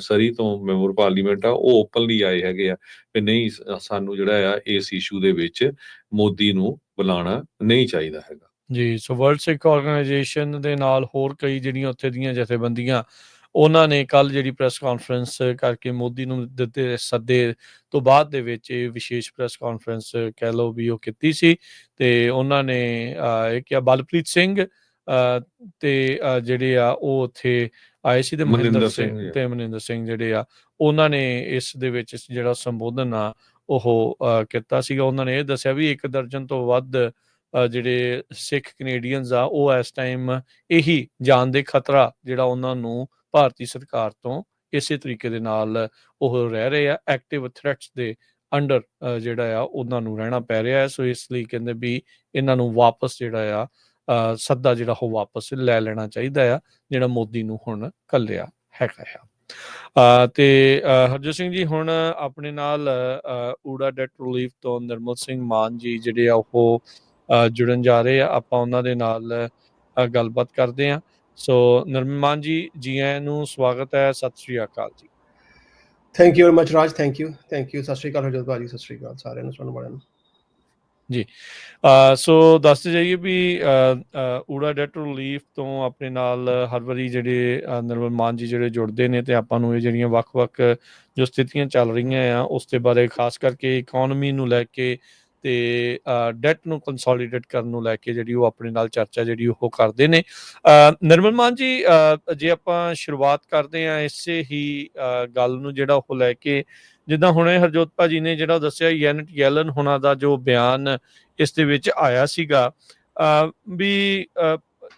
ਸਰੀ ਤੋਂ ਮੈਂਬਰ ਪਾਰਲੀਮੈਂਟ ਆ, ਉਹ ਓਪਨਲੀ ਆਏ ਹੈਗੇ ਆ ਕਿ ਨਹੀਂ, ਸਾਨੂੰ ਜਿਹੜਾ ਆ ਇਸ ਇਸ਼ੂ ਦੇ ਵਿੱਚ ਮੋਦੀ ਨੂੰ ਬੁਲਾਉਣਾ ਨਹੀਂ ਚਾਹੀਦਾ ਹੈਗਾ। ਜੀ, ਸੋ ਵਰਲਡ ਸਿੱਖ ਆਰਗੇਨਾਈਜੇਸ਼ਨ ਦੇ ਨਾਲ ਹੋਰ ਕਈ ਜਿਹੜੀਆਂ ਉੱਥੇ ਦੀਆਂ ਜਥੇਬੰਦੀਆਂ, ਉਹਨਾਂ ਨੇ ਕੱਲ੍ਹ ਜਿਹੜੀ ਪ੍ਰੈਸ ਕਾਨਫਰੰਸ ਕਰਕੇ ਮੋਦੀ ਨੂੰ ਦਿੱਤੇ ਸੱਦੇ ਤੋਂ ਬਾਅਦ ਦੇ ਵਿੱਚ ਇਹ ਵਿਸ਼ੇਸ਼ ਪ੍ਰੈਸ ਕਾਨਫਰੰਸ ਕਹਿ ਲਓ ਵੀ ਉਹ ਕੀਤੀ ਸੀ। ਤੇ ਉਹਨਾਂ ਨੇ ਇਹ ਕਿਹਾ, ਬਲਪ੍ਰੀਤ ਸਿੰਘ ਤੇ ਜਿਹੜੇ ਆ ਉਹ ਉੱਥੇ ਆਏ ਸੀ, ਤੇ ਮਨਿੰਦਰ ਸਿੰਘ ਜਿਹੜੇ ਆ ਉਹਨਾਂ ਨੇ ਇਸ ਦੇ ਵਿੱਚ ਜਿਹੜਾ ਸੰਬੋਧਨ ਆ ਉਹ ਕੀਤਾ ਸੀਗਾ। ਉਹਨਾਂ ਨੇ ਇਹ ਦੱਸਿਆ ਵੀ 1 ਦਰਜਨ ਤੋਂ ਵੱਧ ਜਿਹੜੇ ਸਿੱਖ ਕੈਨੇਡੀਅਨਸ ਆ, ਉਹ ਇਸ ਟਾਈਮ ਇਹੀ ਜਾਨ ਦੇ ਖਤਰਾ ਜਿਹੜਾ ਉਹਨਾਂ ਨੂੰ ਭਾਰਤੀ ਸਰਕਾਰ ਤੋਂ ਇਸੇ ਤਰੀਕੇ ਦੇ ਨਾਲ ਉਹ ਰਹਿ ਰਹੇ ਆ, ਐਕਟਿਵ ਥ੍ਰੈਟਸ ਦੇ ਅੰਡਰ ਜਿਹੜਾ ਆ ਉਹਨਾਂ ਨੂੰ ਰਹਿਣਾ ਪੈ ਰਿਹਾ ਹੈ। ਸੋ ਇਸ ਲਈ ਕਹਿੰਦੇ ਵੀ ਇਹਨਾਂ ਨੂੰ ਵਾਪਸ ਜਿਹੜਾ ਆ ਸੱਦਾ ਜਿਹੜਾ ਉਹ ਵਾਪਸ ਲੈ ਲੈਣਾ ਚਾਹੀਦਾ ਆ, ਜਿਹੜਾ ਮੋਦੀ ਨੂੰ ਹੁਣ ਘੱਲਿਆ ਹੈਗਾ ਆ। ਤੇ ਹਰਜੋਤ ਸਿੰਘ ਜੀ, ਹੁਣ ਆਪਣੇ ਨਾਲ ਊੜਾ ਡੈਟ ਰਿਲੀਫ ਤੋਂ ਨਿਰਮਲ ਸਿੰਘ ਮਾਨ ਜੀ ਜਿਹੜੇ ਆ ਉਹ ਜੁੜਨ ਜਾ ਰਹੇ ਆ। ਆਪਾਂ ਉਹਨਾਂ ਦੇ ਨਾਲ ਗੱਲਬਾਤ ਕਰਦੇ ਹਾਂ। ਸੋ ਨਿਰਮਲ ਮਾਨ ਜੀ, ਜੀ ਆਇਆਂ ਨੂੰ, ਸਵਾਗਤ ਹੈ, ਸਤਿ ਸ਼੍ਰੀ ਅਕਾਲ ਜੀ। Thank you very much Raj, thank you. ਸਤਿ ਸ਼੍ਰੀ ਅਕਾਲ ਹਰਜੋਤ ਭਾਜੀ, ਸਤਿ ਸ਼੍ਰੀ ਅਕਾਲ ਸਾਰਿਆਂ ਨੂੰ, ਸੁਣਨ ਵਾਲਿਆਂ ਨੂੰ ਜੀ। ਸੋ ਦੱਸਦੇ ਜਾਈਏ ਵੀ ਊੜਾ ਡੈਟ ਰਿਲੀਫ ਤੋਂ ਆਪਣੇ ਨਾਲ ਹਰ ਵਾਰੀ ਜਿਹੜੇ ਨਿਰਮਲ ਮਾਨ ਜੀ ਜਿਹੜੇ ਜੁੜਦੇ ਨੇ, ਤੇ ਆਪਾਂ ਨੂੰ ਇਹ ਜਿਹੜੀਆਂ ਵੱਖ-ਵੱਖ ਜੋ ਸਥਿਤੀਆਂ ਚੱਲ ਰਹੀਆਂ ਆ ਉਸ ਦੇ ਬਾਰੇ, ਖਾਸ ਕਰਕੇ ਇਕੋਨਮੀ ਨੂੰ ਲੈ ਕੇ ਤੇ ਡੈਟ ਨੂੰ ਕੰਸੋਲੀਡੇਟ ਕਰਨ ਨੂੰ ਲੈ ਕੇ ਜਿਹੜੀ ਉਹ ਆਪਣੇ ਨਾਲ ਚਰਚਾ ਜਿਹੜੀ ਉਹ ਕਰਦੇ ਨੇ। ਨਿਰਮਲ ਮਾਨ ਜੀ, ਜੇ ਆਪਾਂ ਸ਼ੁਰੂਆਤ ਕਰਦੇ ਹਾਂ ਇਸੇ ਹੀ ਗੱਲ ਨੂੰ ਜਿਹੜਾ ਉਹ ਲੈ ਕੇ, ਜਿੱਦਾਂ ਹੁਣੇ ਹਰਜੋਤ ਭਾਜੀ ਨੇ ਜਿਹੜਾ ਦੱਸਿਆ, ਜੈਨਟ ਯੈਲਨ ਹੁਣਾਂ ਦਾ ਜੋ ਬਿਆਨ ਇਸ ਦੇ ਵਿੱਚ ਆਇਆ ਸੀਗਾ ਵੀ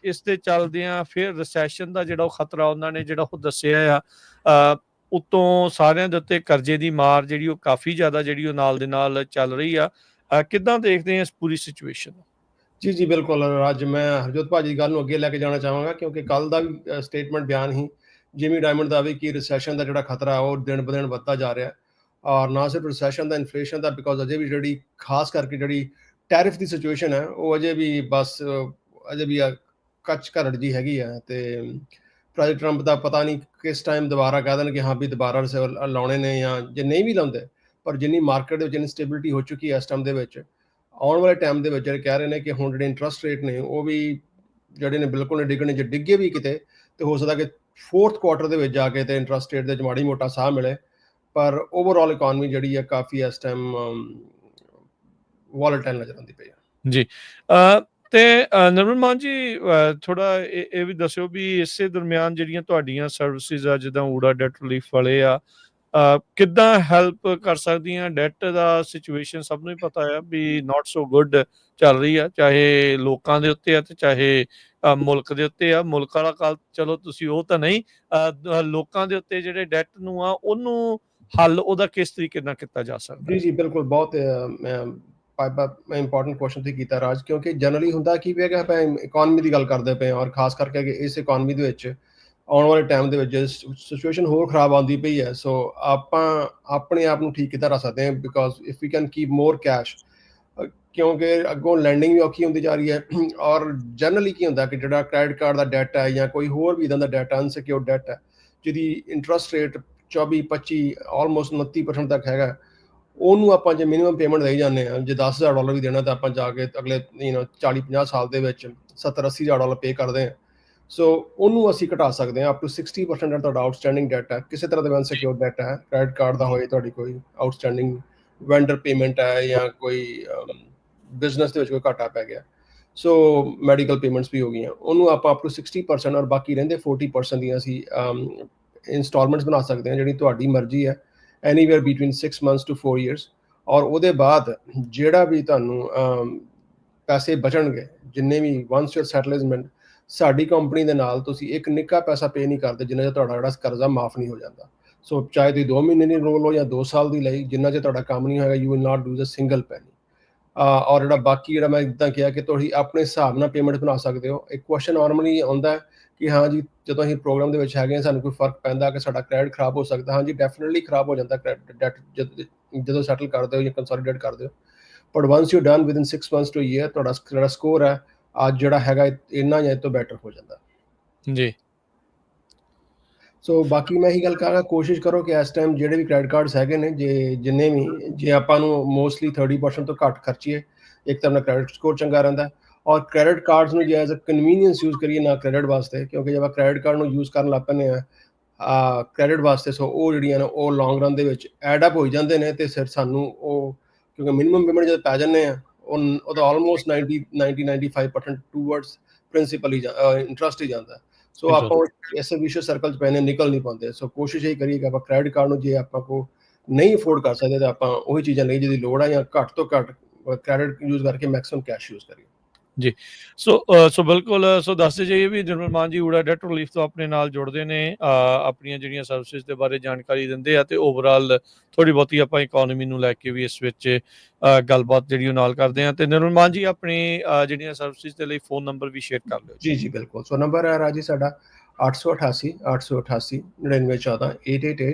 ਇਸ ਦੇ ਚੱਲਦਿਆਂ ਫਿਰ ਰਿਸੈਸ਼ਨ ਦਾ ਜਿਹੜਾ ਉਹ ਖਤਰਾ ਉਹਨਾਂ ਨੇ ਜਿਹੜਾ ਉਹ ਦੱਸਿਆ ਆ। ਉੱਤੋਂ ਸਾਰਿਆਂ ਦੇ ਉੱਤੇ ਕਰਜ਼ੇ ਦੀ ਮਾਰ ਜਿਹੜੀ ਉਹ ਕਾਫੀ ਜ਼ਿਆਦਾ ਜਿਹੜੀ ਉਹ ਨਾਲ ਦੇ ਨਾਲ ਚੱਲ ਰਹੀ ਆ। ਕਿੱਦਾਂ ਦੇਖਦੇ ਆ ਇਸ ਪੂਰੀ ਸਿਚੁਏਸ਼ਨ ਨੂੰ? ਜੀ ਬਿਲਕੁਲ ਰਾਜ, ਮੈਂ ਹਰਜੋਤ ਭਾਜੀ ਦੀ ਗੱਲ ਨੂੰ ਅੱਗੇ ਲੈ ਕੇ ਜਾਣਾ ਚਾਹਾਂਗਾ, ਕਿਉਂਕਿ ਕੱਲ ਦਾ ਵੀ ਸਟੇਟਮੈਂਟ ਬਿਆਨ ਹੀ ਜਿਮੀ ਡਾਇਮੰਡ ਦਾ ਵੀ ਕਿ ਰਿਸੈਸ਼ਨ ਦਾ ਜਿਹੜਾ ਖਤਰਾ ਉਹ ਦਿਨ ਬ ਦਿਨ ਵੱਧਦਾ ਜਾ ਰਿਹਾ, ਔਰ ਨਾ ਸਿਰਫ ਰਿਸੈਸ਼ਨ ਦਾ, ਇਨਫਲੇਸ਼ਨ ਦਾ, ਬਿਕੋਜ਼ ਅਜੇ ਵੀ ਜਿਹੜੀ ਖਾਸ ਕਰਕੇ ਜਿਹੜੀ ਟੈਰਿਫ ਦੀ ਸਿਚੁਏਸ਼ਨ ਹੈ ਉਹ ਅਜੇ ਵੀ ਅਜੇ ਵੀ ਕੱਚ ਘਰੜ ਜੀ ਹੈਗੀ ਆ। ਤੇ ਪ੍ਰੈਜ਼ੀਡੈਂਟ ਟਰੰਪ ਦਾ ਪਤਾ ਨਹੀਂ ਕਿਸ ਟਾਈਮ ਦੁਬਾਰਾ ਕਹਿ ਦੇਣ ਕਿ ਹਾਂ ਵੀ ਦੁਬਾਰਾ ਲਾਉਣੇ ਨੇ, ਜਾਂ ਜੇ ਨਹੀਂ ਵੀ ਲਾਉਂਦੇ, ਪਰ ਜਿੰਨੀ ਮਾਰਕੀਟ ਦੇ ਵਿੱਚ ਇਨਸਟੇਬਿਲਿਟੀ ਹੋ ਚੁੱਕੀ ਹੈ ਇਸ ਟਾਈਮ ਦੇ ਵਿੱਚ, ਆਉਣ ਵਾਲੇ ਟਾਈਮ ਦੇ ਵਿੱਚ ਜਿਹੜੇ ਕਹਿ ਰਹੇ ਨੇ ਕਿ ਹੁਣ ਜਿਹੜੇ ਇੰਟਰਸਟ ਰੇਟ ਨੇ ਉਹ ਵੀ ਜਿਹੜੇ ਨੇ ਬਿਲਕੁਲ ਨਹੀਂ ਡਿੱਗਣੇ, ਜੇ ਡਿੱਗੇ ਵੀ ਕਿਤੇ ਤੇ ਹੋ ਸਕਦਾ ਕਿ 4th ਕੁਆਰਟਰ ਦੇ ਵਿੱਚ ਜਾ ਕੇ ਤੇ ਇੰਟਰਸਟ ਰੇਟ ਦੇ ਮਾੜੀ ਮੋਟਾ ਸਾਹ ਮਿਲੇ, ਪਰ ਓਵਰਆਲ ਇਕੋਨਮੀ ਜਿਹੜੀ ਹੈ ਕਾਫੀ ਇਸ ਟਾਈਮ ਵੋਲੇਟਾਈਲ ਨਜ਼ਰ ਆਉਂਦੀ ਪਈ ਹੈ ਜੀ। ਤੇ ਨਿਰਮਲ ਮਾਨ ਜੀ, ਥੋੜਾ ਇਹ ਵੀ ਦੱਸਿਓ ਵੀ ਇਸੇ ਦਰਮਿਆਨ ਜਿਹੜੀਆਂ ਤੁਹਾਡੀਆਂ ਸਰਵਿਸਿਜ਼ ਆ, ਜਿੱਦਾਂ ਊੜਾ ਡੈਟ ਰਿਲੀਫ ਵਾਲੇ ਆ, ਕਿੱਦਾਂ ਹੈਲਪ ਕਰ ਸਕਦੀਆਂ? ਡੈਟ ਦਾ ਸਿਚੁਏਸ਼ਨ ਸਭ ਨੂੰ ਹੀ ਪਤਾ ਆ ਵੀ ਨਾਟ ਸੋ ਗੁੱਡ ਚੱਲ ਰਹੀ ਆ, ਚਾਹੇ ਲੋਕਾਂ ਦੇ ਉੱਤੇ ਆ ਤੇ ਚਾਹੇ ਮੁਲਕ ਦੇ ਉੱਤੇ ਆ। ਮੁਲਕ ਵਾਲਾ ਕਾਲ ਚਲੋ ਤੁਸੀਂ ਉਹ ਤਾਂ ਨਹੀਂ, ਲੋਕਾਂ ਦੇ ਉੱਤੇ ਜਿਹੜੇ ਡੈਟ ਨੂੰ ਆ ਉਹਨੂੰ ਹੱਲ ਉਹਦਾ ਕਿਸ ਤਰੀਕੇ ਨਾਲ ਕੀਤਾ ਜਾ ਸਕਦਾ? ਜੀ ਬਿਲਕੁਲ, ਬਹੁਤ ਮੈਂ ਇੰਪੋਰਟੈਂਟ ਕੁਐਸਚਨ ਤੁਸੀਂ ਕੀਤਾ ਰਾਜ, ਕਿਉਂਕਿ ਜਨਰਲੀ ਹੁੰਦਾ ਕੀ ਪਿਆ ਕਿ ਆਪਾਂ ਇਕੋਨਮੀ ਦੀ ਗੱਲ ਕਰਦੇ ਪਏ, ਔਰ ਖਾਸ ਕਰਕੇ ਇਸ ਇਕੋਨਮੀ ਦੇ ਵਿੱਚ ਆਉਣ ਵਾਲੇ ਟਾਈਮ ਦੇ ਵਿੱਚ ਸਿਚੁਏਸ਼ਨ ਹੋਰ ਖਰਾਬ ਆਉਂਦੀ ਪਈ ਹੈ। ਸੋ ਆਪਾਂ ਆਪਣੇ ਆਪ ਨੂੰ ਠੀਕ ਕਿੱਦਾਂ ਰੱਖ ਸਕਦੇ ਹਾਂ, because if we can keep more cash, ਕਿਉਂਕਿ ਅੱਗੋਂ ਲੈਂਡਿੰਗ ਵੀ ਔਖੀ ਹੁੰਦੀ ਜਾ ਰਹੀ ਹੈ। ਔਰ ਜਨਰਲੀ ਕੀ ਹੁੰਦਾ ਕਿ ਜਿਹੜਾ ਕ੍ਰੈਡਿਟ ਕਾਰਡ ਦਾ ਡੈਟ ਹੈ ਜਾਂ ਕੋਈ ਹੋਰ ਵੀ ਇੱਦਾਂ ਦਾ ਡੈਟ, ਅਨਸਿਕਿਉਰਡ ਡੈਟ ਹੈ, ਜਿਹਦੀ ਇੰਟਰਸਟ ਰੇਟ 24-25 ਆਲਮੋਸਟ 29% ਤੱਕ ਹੈਗਾ, ਉਹਨੂੰ ਆਪਾਂ ਜੇ ਮਿਨੀਮਮ ਪੇਮੈਂਟ ਦੇਈ ਜਾਂਦੇ ਹਾਂ, ਜੇ $10,000 ਵੀ ਦੇਣਾ ਤਾਂ ਆਪਾਂ ਜਾ ਕੇ ਅਗਲੇ 40-50 ਸਾਲ ਦੇ ਵਿੱਚ $70,000-80,000 ਪੇ ਕਰਦੇ ਹਾਂ। ਸੋ ਉਹਨੂੰ ਅਸੀਂ ਘਟਾ ਸਕਦੇ ਹਾਂ ਅਪ ਟੂ 60% ਤੁਹਾਡਾ ਆਊਟਸਟੈਂਡਿੰਗ ਡੈਟ ਹੈ, ਕਿਸੇ ਤਰ੍ਹਾਂ ਦਾ ਅਨਸਿਕਿਉਰਡ ਡੈਟ ਹੈ, ਕ੍ਰੈਡਿਟ ਕਾਰਡ ਦਾ ਹੋਏ, ਤੁਹਾਡੀ ਕੋਈ ਆਊਟਸਟੈਂਡਿੰਗ ਵੈਂਡਰ ਪੇਮੈਂਟ ਹੈ, ਜਾਂ ਕੋਈ ਬਿਜ਼ਨਸ ਦੇ ਵਿੱਚ ਕੋਈ ਘਾਟਾ ਪੈ ਗਿਆ, ਸੋ ਮੈਡੀਕਲ ਪੇਮੈਂਟਸ ਵੀ ਹੋ ਗਈਆਂ, ਉਹਨੂੰ ਆਪਾਂ ਅਪ ਟੂ 60%, ਔਰ ਬਾਕੀ ਰਹਿੰਦੇ 40% ਦੀਆਂ ਅਸੀਂ ਇੰਸਟਾਲਮੈਂਟਸ ਬਣਾ ਸਕਦੇ ਹਾਂ, ਜਿਹੜੀ ਤੁਹਾਡੀ ਮਰਜ਼ੀ ਹੈ, anywhere between 6 months to 4 years। ਔਰ ਉਹਦੇ ਬਾਅਦ ਜਿਹੜਾ ਵੀ ਤੁਹਾਨੂੰ ਪੈਸੇ ਬਚਣਗੇ, ਜਿੰਨੇ ਵੀ ਵਨਸ ਯੂਰ ਸੈਟਲਮੈਂਟ, ਸਾਡੀ ਕੰਪਨੀ ਦੇ ਨਾਲ ਤੁਸੀਂ ਇੱਕ ਨਿੱਕਾ ਪੈਸਾ ਪੇ ਨਹੀਂ ਕਰਦੇ ਜਿੰਨਾ ਚਿਰ ਤੁਹਾਡਾ ਜਿਹੜਾ ਕਰਜ਼ਾ ਮਾਫ ਨਹੀਂ ਹੋ ਜਾਂਦਾ। ਸੋ ਚਾਹੇ ਤੁਸੀਂ 2 ਮਹੀਨੇ ਦੀ ਰੋਲ ਹੋ ਜਾਂ 2 ਸਾਲ ਦੀ ਲਈ, ਜਿੰਨਾ ਚਿਰ ਤੁਹਾਡਾ ਕੰਮ ਨਹੀਂ ਹੋਏਗਾ, you will not lose a single penny. ਔਰ ਜਿਹੜਾ ਬਾਕੀ ਜਿਹੜਾ ਮੈਂ ਜਿੱਦਾਂ ਕਿਹਾ ਕਿ ਤੁਸੀਂ ਆਪਣੇ ਹਿਸਾਬ ਨਾਲ ਪੇਮੈਂਟ ਬਣਾ ਸਕਦੇ ਹੋ। ਇੱਕ ਕੁਐਸਚਨ ਨਾਰਮਲੀ ਆਉਂਦਾ ਕਿ ਹਾਂ ਜੀ ਜਦੋਂ ਅਸੀਂ ਪ੍ਰੋਗਰਾਮ ਦੇ ਵਿੱਚ ਹੈਗੇ ਹਾਂ ਸਾਨੂੰ ਕੋਈ ਫਰਕ ਪੈਂਦਾ ਕਿ ਸਾਡਾ ਕ੍ਰੈਡਿਟ ਖਰਾਬ ਹੋ ਸਕਦਾ। ਹਾਂਜੀ ਡੈਫੀਨਿਟਲੀ ਖਰਾਬ ਹੋ ਜਾਂਦਾ ਕ੍ਰੈਡਿਟ ਡੈਟ ਜਦੋਂ ਸੈਟਲ ਕਰਦੇ ਹੋ ਜਾਂ ਕੰਸੋਲੀਡੇਟ ਕਰਦੇ ਹੋ। But once you done within 6 months to a year ਤੁਹਾਡਾ ਜਿਹੜਾ ਸਕੋਰ ਹੈ ਅੱਜ ਜਿਹੜਾ ਹੈਗਾ ਇੰਨਾ ਜਾਂ ਇਹ ਤੋਂ ਬੈਟਰ ਹੋ ਜਾਂਦਾ। ਜੀ ਸੋ ਬਾਕੀ ਮੈਂ ਇਹੀ ਗੱਲ ਕਹਾਂਗਾ ਕੋਸ਼ਿਸ਼ ਕਰੋ ਕਿ ਇਸ ਟਾਈਮ ਜਿਹੜੇ ਵੀ ਕ੍ਰੈਡਿਟ ਕਾਰਡਸ ਹੈਗੇ ਨੇ ਜਿੰਨੇ ਵੀ ਜੇ ਆਪਾਂ ਨੂੰ ਮੋਸਟਲੀ 30% ਤੋਂ ਘੱਟ ਖਰਚੀਏ ਇੱਕ ਤਾਂ ਆਪਣਾ ਕ੍ਰੈਡਿਟ ਸਕੋਰ ਚੰਗਾ ਰਹਿੰਦਾ। ਔਰ ਕ੍ਰੈਡਿਟ ਕਾਰਡਸ ਨੂੰ ਜੇ ਐਜ਼ ਅ ਕਨਵੀਨੀਅੰਸ ਯੂਜ਼ ਕਰੀਏ ਨਾ ਕ੍ਰੈਡਿਟ ਵਾਸਤੇ ਕਿਉਂਕਿ ਜੇ ਆਪਾਂ ਕ੍ਰੈਡਿਟ ਕਾਰਡ ਨੂੰ ਯੂਜ਼ ਕਰਨ ਲੱਗ ਪੈਂਦੇ ਹਾਂ ਕ੍ਰੈਡਿਟ ਵਾਸਤੇ ਸੋ ਉਹ ਜਿਹੜੀਆਂ ਨੇ ਉਹ ਲੌਂਗ ਰਨ ਦੇ ਵਿੱਚ ਐਡ ਅਪ ਹੋ ਜਾਂਦੇ ਨੇ ਅਤੇ ਫਿਰ ਸਾਨੂੰ ਉਹ ਕਿਉਂਕਿ ਮਿਨੀਮਮ ਪੇਮੈਂਟ ਜਦ ਪੈ ਜਾਂਦੇ ਆ ਉਹਦਾ ਆਲਮੋਸਟ 90-95% ਟੂਵਰਡਸ ਪ੍ਰਿੰਸੀਪਲ ਹੀ ਇੰਟਰਸਟ ਹੀ ਜਾਂਦਾ। ਸੋ ਆਪਾਂ ਇਸ ਵਿਸ਼ਵ ਸਰਕਲ 'ਚ ਪੈਨੇ ਨਿਕਲ ਨਹੀਂ ਪਾਉਂਦੇ। ਸੋ ਕੋਸ਼ਿਸ਼ ਇਹ ਕਰੀਏ ਕਿ ਆਪਾਂ ਕ੍ਰੈਡਿਟ ਕਾਰਡ ਨੂੰ ਜੇ ਆਪਾਂ ਕੋ ਨਹੀਂ ਅਫੋਰਡ ਕਰ ਸਕਦੇ ਤਾਂ ਆਪਾਂ ਉਹੀ ਚੀਜ਼ਾਂ ਲਈ ਜਿਹਦੀ ਲੋੜ ਹੈ ਜਾਂ ਘੱਟ ਤੋਂ ਘੱਟ ਕ੍ਰੈਡਿਟ ਯੂਜ਼ ਕਰਕੇ ਮੈਕਸਿਮਮ ਕੈਸ਼ ਯੂਜ਼ ਕਰੀਏ। ਜੀ ਸੋ ਬਿਲਕੁਲ ਸੋ ਦੱਸਦੇ ਜਾਈਏ ਵੀ ਜਨਰਲ ਮਾਨ ਜੀ ਊੜਾ ਡੈਟ ਰਿਲੀਫ ਤੋਂ ਆਪਣੇ ਨਾਲ ਜੁੜਦੇ ਨੇ ਆਪਣੀਆਂ ਜਿਹੜੀਆਂ ਸਰਵਿਸਿਜ਼ ਦੇ ਬਾਰੇ ਜਾਣਕਾਰੀ ਦਿੰਦੇ ਆ ਤੇ ਓਵਰਆਲ ਥੋੜੀ ਬਹੁਤੀ ਆਪਾਂ ਇਕਨੋਮੀ ਨੂੰ ਲੈ ਕੇ ਵੀ ਇਸ ਵਿੱਚ ਗੱਲਬਾਤ ਜਿਹੜੀ ਉਹ ਨਾਲ ਕਰਦੇ ਆ। ਤੇ ਜਨਰਲ ਮਾਨ ਜੀ ਆਪਣੀ ਜਿਹੜੀਆਂ ਸਰਵਿਸਿਜ਼ ਦੇ ਲਈ ਫੋਨ ਨੰਬਰ ਵੀ ਸ਼ੇਅਰ ਕਰ ਲਿਓ। ਜੀ ਬਿਲਕੁਲ। ਸੋ ਨੰਬਰ ਹੈ ਰਾਜੀ ਸਾਡਾ 888 9914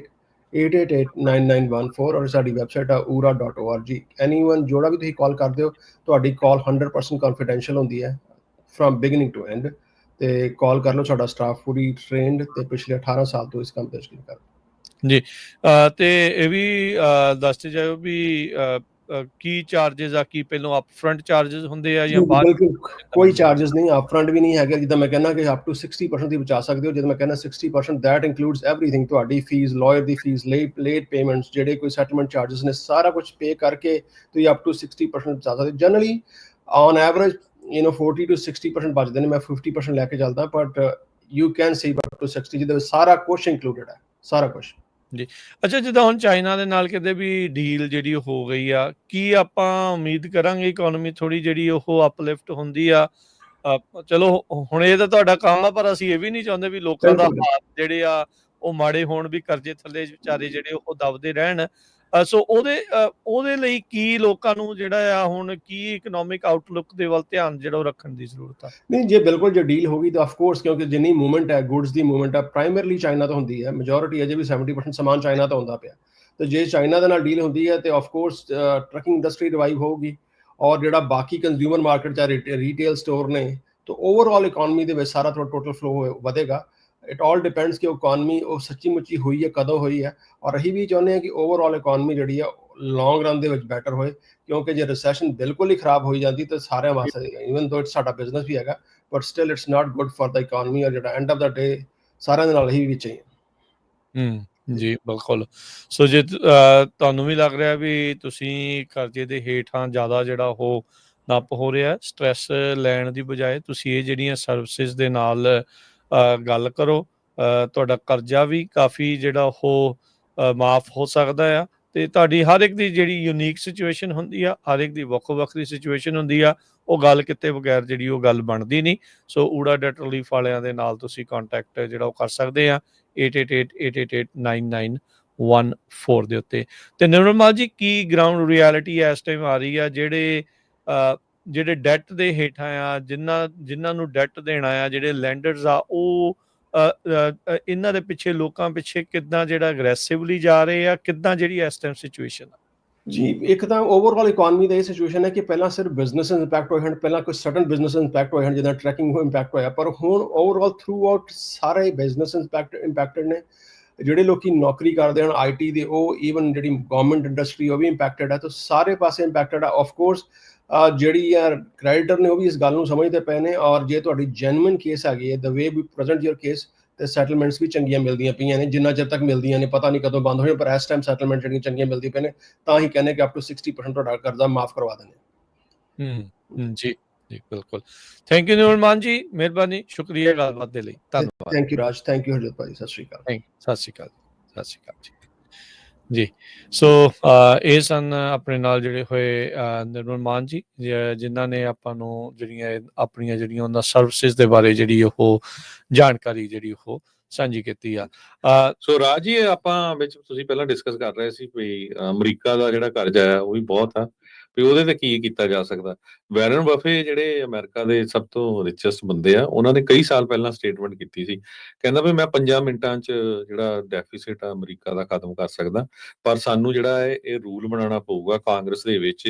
888-888-9914 ਔਰ ਸਾਡੀ ਵੈਬਸਾਈਟ ਆ ura.org। ਐਨੀਵਨ ਜਿਹੜਾ ਵੀ ਤੁਸੀਂ ਕਾਲ ਕਰਦੇ ਹੋ ਤੁਹਾਡੀ ਕਾਲ 100% ਕੌਨਫੀਡੈਂਸ਼ੀਅਲ ਹੁੰਦੀ ਹੈ ਫਰਮ ਬਿਗਨਿੰਗ ਟੂ ਐਂਡ ਤੇ ਕਾਲ ਕਰ ਲਓ। ਸਾਡਾ ਸਟਾਫ ਪੂਰੀ ਟ੍ਰੇਨਡ ਤੇ ਪਿਛਲੇ 18 ਸਾਲ ਤੋਂ ਇਸ ਕੰਮ ਤੇ ਯਕੀਨ ਕਰਦਾ ਜੀ। ਤੇ ਇਹ ਵੀ ਦੱਸਦੇ ਜਾਓ ਵੀ ਕੀ ਚਾਰजेस ਆ ਕੀ ਪਹਿਲਾਂ ਅਪਫਰੰਟ ਚਾਰजेस ਹੁੰਦੇ ਆ ਜਾਂ ਬਾਅਦ? ਬਿਲਕੁਲ ਕੋਈ ਚਾਰजेस ਨਹੀਂ ਅਪਫਰੰਟ ਵੀ ਨਹੀਂ ਹੈਗੇ। ਜਿੱਦਾਂ ਮੈਂ ਕਹਿੰਦਾ ਕਿ ਅਪ ਟੂ 60% ਦੀ ਬਚਾ ਸਕਦੇ ਹੋ। ਜਦੋਂ ਮੈਂ ਕਹਿੰਦਾ 60% ਦੈਟ ਇਨਕਲੂਡਸ ਐਵਰੀਥਿੰਗ ਤੁਹਾਡੀ ਫੀਸ ਲਾਇਰ ਦੀ ਫੀਸ ਲੇਟ ਪੇਮੈਂਟਸ ਜਿਹੜੇ ਕੋਈ ਸੈਟਲਮੈਂਟ ਚਾਰजेस ਨੇ ਸਾਰਾ ਕੁਝ ਪੇ ਕਰਕੇ ਤੁਸੀਂ ਅਪ ਟੂ 60% ਬਚਾ ਸਕਦੇ। ਜਨਰਲੀ ਔਨ ਐਵਰੇਜ 40 to 60% ਬਚਦੇ ਨੇ। ਮੈਂ 50% ਲੈ ਕੇ ਚੱਲਦਾ but you can save up to 60 ਜਿਹਦੇ ਵਿੱਚ ਸਾਰਾ ਕੁਝ ਇੰਕਲੂਡਡ ਹੈ ਸਾਰਾ ਕੁਝ। ਜੀ ਅੱਛਾ ਜਿੱਦਾਂ ਹੁਣ ਚਾਈਨਾ ਦੇ ਨਾਲ ਕਿਤੇ ਵੀ ਡੀਲ ਜਿਹੜੀ ਹੋ ਗਈ ਆ ਕੀ ਆਪਾਂ ਉਮੀਦ ਕਰਾਂਗੇ ਇਕਨੋਮੀ ਥੋੜੀ ਜਿਹੜੀ ਉਹ ਅਪਲਿਫਟ ਹੁੰਦੀ ਆ? ਚਲੋ ਹੁਣ ਇਹ ਤਾਂ ਤੁਹਾਡਾ ਕੰਮ ਆ ਪਰ ਅਸੀਂ ਇਹ ਵੀ ਨਹੀਂ ਚਾਹੁੰਦੇ ਵੀ ਲੋਕਾਂ ਦਾ ਹਾਲ ਜਿਹੜੇ ਆ ਉਹ ਮਾੜੇ ਹੋਣ ਵੀ ਕਰਜ਼ੇ ਥੱਲੇ ਵਿਚਾਰੇ ਜਿਹੜੇ ਉਹ ਦਬਦੇ ਰਹਿਣ। ਸੋ ਉਹਦੇ ਲਈ ਕੀ ਲੋਕਾਂ ਨੂੰ ਜਿਹੜਾ ਆ ਹੁਣ ਕੀ ਇਕਨੋਮਿਕ ਆਊਟਲੁੱਕ ਦੇ ਵੱਲ ਧਿਆਨ ਜਿਹੜਾ ਉਹ ਰੱਖਣ ਦੀ ਜ਼ਰੂਰਤ ਆ? ਨਹੀਂ ਜੇ ਬਿਲਕੁਲ ਜੇ ਡੀਲ ਹੋ ਗਈ ਤਾਂ ਆਫ ਕੋਰਸ ਕਿਉਂਕਿ ਜਿੰਨੀ ਮੂਵਮੈਂਟ ਹੈ ਗੁੱਡਸ ਦੀ ਮੂਵਮੈਂਟ ਹੈ ਪ੍ਰਾਇਮਰਲੀ ਚਾਈਨਾ ਤੋਂ ਹੁੰਦੀ ਹੈ। ਮੈਜੋਰਿਟੀ ਅਜੇ ਵੀ 70% ਸਮਾਨ ਚਾਈਨਾ ਤੋਂ ਆਉਂਦਾ ਪਿਆ ਤੇ ਜੇ ਚਾਈਨਾ ਦੇ ਨਾਲ ਡੀਲ ਹੁੰਦੀ ਹੈ ਤੇ of course trucking industry revive ਹੋਊਗੀ ਔਰ ਜਿਹੜਾ ਬਾਕੀ ਕੰਜ਼ਿਊਮਰ ਮਾਰਕੀਟ ਚਾਹੇ ਰੀਟੇਲ ਸਟੋਰ ਨੇ ਤਾਂ ਓਵਰਆਲ ਇਕਨੋਮੀ ਦੇ ਵਿੱਚ ਸਾਰਾ ਟੋਟਲ ਫਲੋ ਵਧੇਗਾ। ਇਟ ਆਲ ਡਿਪੈਂਡਸ ਕਿ ਇਕਨੋਮੀ ਉਹ ਸੱਚੀ ਮੁੱਚੀ ਹੋਈ ਹੈ ਕਦੋਂ ਹੋਈ ਹੈ ਔਰ ਅਸੀਂ ਵੀ ਚਾਹੁੰਦੇ ਹਾਂ ਕਿ ਓਵਰਆਲ ਇਕਨੋਮੀ ਜਿਹੜੀ ਆ ਲੌਂਗ ਰਨ ਦੇ ਵਿੱਚ ਬੈਟਰ ਹੋਏ ਕਿਉਂਕਿ ਜੇ ਰਿਸੈਸ਼ਨ ਬਿਲਕੁਲ ਹੀ ਖਰਾਬ ਹੋਈ ਜਾਂਦੀ ਤਾਂ ਸਾਰਿਆਂ ਵਾਸਤੇ ਇਵਨ ਦੋ ਸਾਡਾ ਬਿਜ਼ਨਸ ਵੀ ਹੈਗਾ but still it's not good for the economy ਔਰ ਜਿਹੜਾ ਐਂਡ ਆਫ ਦਾ ਡੇ ਸਾਰਿਆਂ ਦੇ ਨਾਲ ਹੀ ਵਿੱਚ ਹੀ ਜੀ ਬਿਲਕੁਲ। ਸੋ ਜੇ ਤੁਹਾਨੂੰ ਵੀ ਲੱਗ ਰਿਹਾ ਵੀ ਤੁਸੀਂ ਕਰਜ਼ੇ ਦੇ ਹੇਠਾਂ ਜ਼ਿਆਦਾ ਜਿਹੜਾ ਉਹ ਨੱਪ ਹੋ ਰਿਹਾ ਸਟ੍ਰੈਸ ਲੈਣ ਦੀ ਬਜਾਏ ਤੁਸੀਂ ਇਹ ਜਿਹੜੀਆਂ ਸਰਵਿਸਿਜ਼ ਦੇ ਨਾਲ ਗੱਲ ਕਰੋ ਤੁਹਾਡਾ ਕਰਜ਼ਾ ਵੀ ਕਾਫੀ ਜਿਹੜਾ ਉਹ ਮਾਫ ਹੋ ਸਕਦਾ ਆ ਤੇ ਤੁਹਾਡੀ ਹਰ ਇੱਕ ਦੀ ਜਿਹੜੀ ਯੂਨੀਕ ਸਿਚੁਏਸ਼ਨ ਹੁੰਦੀ ਆ ਹਰ ਇੱਕ ਦੀ ਵੱਖੋ ਵੱਖਰੀ ਸਿਚੁਏਸ਼ਨ ਹੁੰਦੀ ਆ ਉਹ ਗੱਲ ਕੀਤੇ ਬਗੈਰ ਜਿਹੜੀ ਉਹ ਗੱਲ ਬਣਦੀ ਨਹੀਂ। ਸੋ ਊੜਾ ਡੈਟ ਰਿਲੀਫ ਵਾਲਿਆਂ ਦੇ ਨਾਲ ਤੁਸੀਂ ਕੰਟੈਕਟ ਜਿਹੜਾ ਉਹ ਕਰ ਸਕਦੇ ਆ 8888889914 ਦੇ ਉੱਤੇ। ਤੇ ਨਿਰਮਲ ਜੀ ਕੀ ਗਰਾਊਂਡ ਰਿਐਲਿਟੀ ਇਸ ਟਾਈਮ ਆ ਰਹੀ ਆ ਜਿਹੜੇ ਡੈਟ ਦੇ ਹੇਠਾਂ ਆ ਜਿਨ੍ਹਾਂ ਨੂੰ ਡੈਟ ਦੇਣਾ ਆ ਜਿਹੜੇ ਲੈਂਡਰਸ ਆ ਉਹ ਇਹਨਾਂ ਦੇ ਪਿੱਛੇ ਲੋਕਾਂ ਪਿੱਛੇ ਕਿੱਦਾਂ ਜਿਹੜਾ ਅਗਰੈਸਿਵਲੀ ਜਾ ਰਹੇ ਆ ਕਿੱਦਾਂ ਜਿਹੜੀ ਇਸ ਟਾਈਮ ਸਿਚੁਏਸ਼ਨ ਆ? ਜੀ ਇੱਕ ਤਾਂ ਓਵਰਆਲ ਇਕਨੋਮੀ ਦਾ ਇਹ ਸਿਚੁਏਸ਼ਨ ਹੈ ਕਿ ਪਹਿਲਾਂ ਸਿਰਫ ਬਿਜ਼ਨਸ ਇੰਪੈਕਟ ਹੋਏ ਹਨ ਪਹਿਲਾਂ ਕੋਈ ਸਡਨ ਬਿਜ਼ਨਸ ਇੰਪੈਕਟ ਹੋਏ ਹਨ ਜਿੱਦਾਂ ਟਰੈਕਿੰਗ ਨੂੰ ਇੰਪੈਕਟ ਹੋਇਆ ਪਰ ਹੁਣ ਓਵਰਆਲ ਥਰੂ ਆਊਟ ਸਾਰੇ ਬਿਜ਼ਨਸ ਇੰਪੈਕਟਡ ਨੇ। ਜਿਹੜੇ ਲੋਕੀ ਨੌਕਰੀ ਕਰਦੇ ਹਨ ਆਈਟੀ ਦੇ ਉਹ ਈਵਨ ਜਿਹੜੀ ਗਵਰਨਮੈਂਟ ਇੰਡਸਟਰੀ ਉਹ ਵੀ ਇੰਪੈਕਟਡ ਹੈ ਤਾਂ ਸਾਰੇ ਪਾਸੇ ਇੰਪੈਕਟਡ ਹੈ। ਆਫ ਕੋਰਸ ਜਿਹੜੀ ਆ ਕ੍ਰੈਡੀਟਰ ਨੇ ਉਹ ਵੀ ਇਸ ਗੱਲ ਨੂੰ ਸਮਝਦੇ ਪਏ ਨੇ ਔਰ ਜੇ ਤੁਹਾਡੀ ਜੈਨੂਇਨ ਕੇਸ ਹੈਗੀ ਹੈ ਦ ਵੇ ਵੀ ਪ੍ਰੈਜ਼ੈਂਟ ਯੂਰ ਕੇਸ ਤੇ ਸੈਟਲਮੈਂਟਸ ਵੀ ਚੰਗੀਆਂ ਮਿਲਦੀਆਂ ਪਈਆਂ ਨੇ ਜਿੰਨਾ ਚਿਰ ਤੱਕ ਮਿਲਦੀਆਂ ਨੇ ਪਤਾ ਨਹੀਂ ਕਦੋਂ ਬੰਦ ਹੋਣੇ ਪਰ ਇਸ ਟਾਈਮ ਸੈਟਲਮੈਂਟ ਜਿਹੜੀਆਂ ਚੰਗੀਆਂ ਮਿਲਦੀਆਂ ਪਈਆਂ ਨੇ ਤਾਂ ਹੀ ਕਹਿੰਦੇ ਕਿ ਅਪ ਟੂ 60% ਤੁਹਾਡਾ ਕਰਜ਼ਾ ਮਾਫ ਕਰਵਾ ਦਿੰਦੇ। ਜੀ ਜੀ ਬਿਲਕੁਲ। ਥੈਂਕ ਯੂ ਨਿਰਮਲ ਜੀ ਮਿਹਰਬਾਨੀ ਸ਼ੁਕਰੀਆ ਗੱਲਬਾਤ ਦੇ ਲਈ ਧੰਨਵਾਦ। Thank you Raj thank you Harjot ਭਾਈ ਸਤਿ ਸ਼੍ਰੀ ਅਕਾਲ। ਸਤਿ ਸ਼੍ਰੀ ਅਕਾਲ ਸਤਿ ਸ਼੍ਰੀ ਅਕਾਲ ਜੀ। ਜੀ ਸੋ ਇਹ ਸਨ ਆਪਣੇ ਨਾਲ ਜਿਹੜੇ ਹੋਏ ਨਿਰਮਲ ਮਾਨ ਜੀ ਜਿਨ੍ਹਾਂ ਨੇ ਆਪਾਂ ਨੂੰ ਆਪਣੀਆਂ ਜਿਹੜੀਆਂ ਉਹਨਾਂ ਸਰਵਿਸਿਜ਼ ਦੇ ਬਾਰੇ ਜਿਹੜੀ ਉਹ ਜਾਣਕਾਰੀ ਜਿਹੜੀ ਉਹ ਸਾਂਝੀ ਕੀਤੀ ਆ। ਸੋ ਰਾਜ ਜੀ ਆਪਾਂ ਵਿੱਚ ਤੁਸੀਂ ਪਹਿਲਾਂ ਡਿਸਕਸ ਕਰ ਰਹੇ ਸੀ ਵੀ ਅਮਰੀਕਾ ਦਾ ਜਿਹੜਾ ਕਰਜ਼ਾ ਹੈ ਉਹ ਵੀ ਬਹੁਤ ਆ ਵੀ ਉਹਦੇ ਤੇ ਕੀ ਕੀਤਾ ਜਾ ਸਕਦਾ। ਵੈਰਨ ਬਫੇ ਜਿਹੜੇ ਅਮਰੀਕਾ ਦੇ ਸਭ ਤੋਂ ਰਿਚੈਸਟ ਬੰਦੇ ਆ, ਉਹਨਾਂ ਨੇ ਕਈ ਸਾਲ ਪਹਿਲਾਂ ਸਟੇਟਮੈਂਟ ਕੀਤੀ ਸੀ, ਕਹਿੰਦਾ ਵੀ ਮੈਂ 5 ਮਿੰਟਾਂ 'ਚ ਜਿਹੜਾ ਡੈਫਿਸਿਟ ਆ ਅਮਰੀਕਾ ਦਾ ਖਤਮ ਕਰ ਸਕਦਾ, ਪਰ ਸਾਨੂੰ ਜਿਹੜਾ ਹੈ ਇਹ ਰੂਲ ਬਣਾਉਣਾ ਪਊਗਾ ਕਾਂਗਰਸ ਦੇ ਵਿੱਚ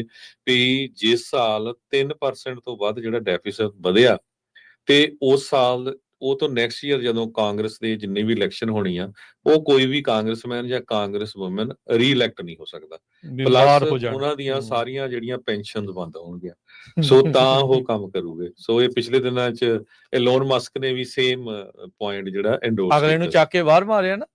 ਵੀ ਜਿਸ ਸਾਲ 3% ਤੋਂ ਵੱਧ ਜਿਹੜਾ ਡੈਫਿਸਿਟ ਵਧਿਆ ਤੇ ਉਸ ਸਾਲ ਉਹ ਤੋਂ ਨੈਕਸਟ ਈਅਰ ਜਦੋਂ ਕਾਂਗਰਸ ਦੇ ਜਿੰਨੀ ਵੀ ਇਲੈਕਸ਼ਨ ਹੋਣੀ ਆ, ਉਹ ਕੋਈ ਵੀ ਕਾਂਗਰਸਮੈਨ ਜਾਂ ਕਾਂਗਰਸ ਵੂਮਨ ਰੀਇਲੈਕਟ ਨਹੀਂ ਹੋ ਸਕਦਾ। ਪਲੱਸ ਬਾਹਰ ਹੋ ਜਾਣ। ਉਹਨਾਂ ਦੀਆਂ ਸਾਰੀਆਂ ਜਿਹੜੀਆਂ ਪੈਨਸ਼ਨ ਬੰਦ ਹੋਣਗੀਆਂ। ਸੋ ਤਾਂ ਉਹ ਕੰਮ ਕਰੂਗੇ। ਸੋ ਇਹ ਪਿਛਲੇ ਦਿਨਾਂ 'ਚ ਐਲੋਨ ਮਸਕ ਨੇ ਵੀ ਸੇਮ ਪੁਆਇੰਟ ਜਿਹੜਾ ਐਂਡੋਰਸ ਅਗਲੇ ਨੂੰ ਕੀਤਾ। ਚੱਕ ਕੇ ਬਾਹਰ ਮਾਰਿਆ ਨਾ।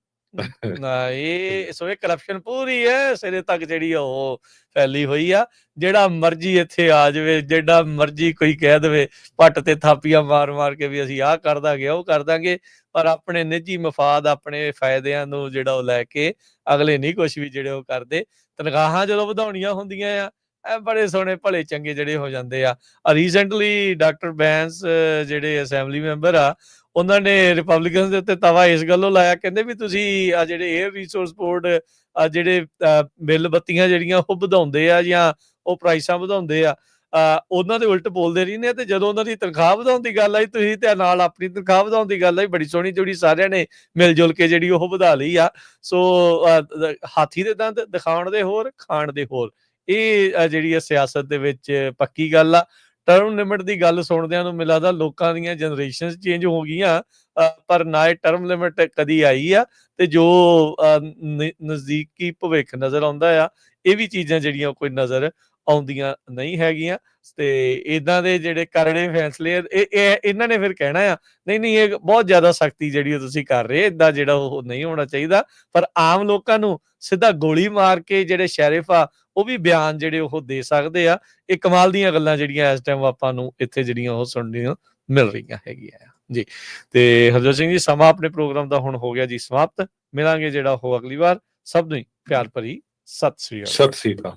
ਇਹ ਸੋ ਇਹ ਕਰਪਸ਼ਨ ਪੂਰੀ ਹੈ ਸਿਰੇ ਤੱਕ ਜਿਹੜੀ ਉਹ ਫੈਲੀ ਹੋਈ ਆ। ਜਿਹੜਾ ਮਰਜੀ ਇੱਥੇ ਆ ਜਾਵੇ, ਜਿਹੜਾ ਮਰਜੀ ਕੋਈ ਕਹਿ ਦੇਵੇ, ਪੱਟ ਤੇ ਥਾਪੀਆਂ ਮਾਰ ਕੇ ਵੀ ਅਸੀਂ ਆਹ ਕਰ ਦਾਂਗੇ, ਉਹ ਕਰ ਦਾਂਗੇ, ਪਰ ਆਪਣੇ ਨਿੱਜੀ ਮਫਾਦ, ਆਪਣੇ ਫਾਇਦਿਆਂ ਨੂੰ ਜਿਹੜਾ ਉਹ ਲੈ ਕੇ ਅਗਲੇ ਨਹੀਂ ਕੁਛ ਵੀ ਜਿਹੜੇ ਉਹ ਕਰਦੇ। ਤਨਖਾਹਾਂ ਜਦੋਂ ਵਧਾਉਣੀਆਂ ਹੁੰਦੀਆਂ ਆ, ਇਹ ਬੜੇ ਸੋਹਣੇ ਭਲੇ ਚੰਗੇ ਜਿਹੜੇ ਹੋ ਜਾਂਦੇ ਆ। ਰੀਸੈਂਟਲੀ ਡਾਕਟਰ ਬੈਂਸ ਜਿਹੜੇ ਅਸੈਂਬਲੀ ਮੈਂਬਰ ਆ, ਉਹਨਾਂ ਨੇ ਰਿਪਬਲਿਕਨਸ ਦੇ ਉੱਤੇ ਤਵਾ ਇਸ ਗੱਲੋਂ ਲਾਇਆ, ਕਹਿੰਦੇ ਵੀ ਤੁਸੀਂ ਆ ਜਿਹੜੇ ਏਅਰ ਰਿਸੋਰਸ ਬੋਰਡ ਆ ਜਿਹੜੇ ਬਿੱਲ ਬੱਤੀਆਂ ਜਿਹੜੀਆਂ ਉਹ ਵਧਾਉਂਦੇ ਆ ਜਾਂ ਉਹ ਪ੍ਰਾਈਸਾਂ ਵਧਾਉਂਦੇ ਆ, ਉਹਨਾਂ ਦੇ ਉਲਟ ਬੋਲਦੇ ਰਹੀ ਨੇ, ਤੇ ਜਦੋਂ ਉਹਨਾਂ ਦੀ ਤਨਖਾਹ ਵਧਾਉਣ ਦੀ ਗੱਲ ਆਈ, ਤੁਸੀਂ ਤੇ ਨਾਲ ਆਪਣੀ ਤਨਖਾਹ ਵਧਾਉਣ ਦੀ ਗੱਲ ਆਈ, ਬੜੀ ਸੋਹਣੀ ਜਿਹੜੀ ਸਾਰਿਆਂ ਨੇ ਮਿਲ ਜੁਲ ਕੇ ਜਿਹੜੀ ਉਹ ਵਧਾ ਲਈ ਆ। ਸੋ ਹਾਥੀ ਦੇ ਦੰਦ ਦਿਖਾਉਣ ਦੇ ਹੋਰ, ਖਾਣ ਦੇ ਹੋਰ, ਇਹ ਜਿਹੜੀ ਸਿਆਸਤ ਦੇ ਵਿੱਚ ਪੱਕੀ ਗੱਲ ਆ। ਟਰਮ ਲਿਮਿਟ ਦੀ ਗੱਲ ਸੁਣਦਿਆਂ ਨੂੰ ਮੈਨੂੰ ਲੱਗਦਾ ਲੋਕਾਂ ਦੀਆਂ ਜਨਰੇਸ਼ਨਸ ਚੇਂਜ ਹੋ ਗਈਆਂ, ਪਰ ਨਾ ਇਹ ਟਰਮ ਲਿਮਿਟ ਕਦੀ ਆਈ ਆ, ਤੇ ਜੋ ਨਜ਼ਦੀਕੀ ਭਵਿੱਖ ਨਜ਼ਰ ਆਉਂਦਾ ਆ, ਇਹ ਵੀ ਚੀਜ਼ਾਂ ਜਿਹੜੀਆਂ ਕੋਈ ਨਜ਼ਰ ਆਉਂਦੀਆਂ ਨਹੀਂ ਹੈਗੀਆਂ। ਤੇ ਏਦਾਂ ਦੇ ਜਿਹੜੇ ਕਰੜੇ ਫੈਸਲੇ ਇਹਨਾਂ ਨੇ ਫਿਰ ਕਹਿਣਾ ਆ, ਨਹੀਂ ਇਹ ਬਹੁਤ ਜ਼ਿਆਦਾ ਸਖਤੀ ਜਿਹੜੀ ਤੁਸੀਂ ਕਰ ਰਹੇ, ਏਦਾਂ ਜਿਹੜਾ ਉਹ ਨਹੀਂ ਹੋਣਾ ਚਾਹੀਦਾ। ਪਰ ਆਮ ਲੋਕਾਂ ਨੂੰ ਸਿੱਧਾ ਗੋਲੀ ਮਾਰ ਕੇ ਜਿਹੜੇ ਸ਼ੈਰਿਫ ਆ ਉਹ ਵੀ ਬਿਆਨ ਜਿਹੜੇ ਉਹ ਦੇ ਸਕਦੇ ਆ। ਇਹ ਕਮਾਲ ਦੀਆਂ ਗੱਲਾਂ ਜਿਹੜੀਆਂ ਇਸ ਟਾਈਮ ਆਪਾਂ ਨੂੰ ਇੱਥੇ ਜਿਹੜੀਆਂ ਉਹ ਸੁਣਨੀਆਂ ਮਿਲ ਰਹੀਆਂ ਹੈਗੀਆਂ ਜੀ। ਤੇ ਹਰਜੋਤ ਸਿੰਘ ਜੀ, ਸਮਾਂ ਆਪਣੇ ਪ੍ਰੋਗਰਾਮ ਦਾ ਹੁਣ ਹੋ ਗਿਆ ਜੀ ਸਮਾਪਤ। ਮਿਲਾਂਗੇ ਜਿਹੜਾ ਉਹ ਅਗਲੀ ਵਾਰ। ਸਭ ਨੂੰ ਪਿਆਰ ਭਰੀ ਸਤਿ ਸ੍ਰੀ ਅਕਾਲ। ਸਤਿ ਸ੍ਰੀ ਅਕਾਲ।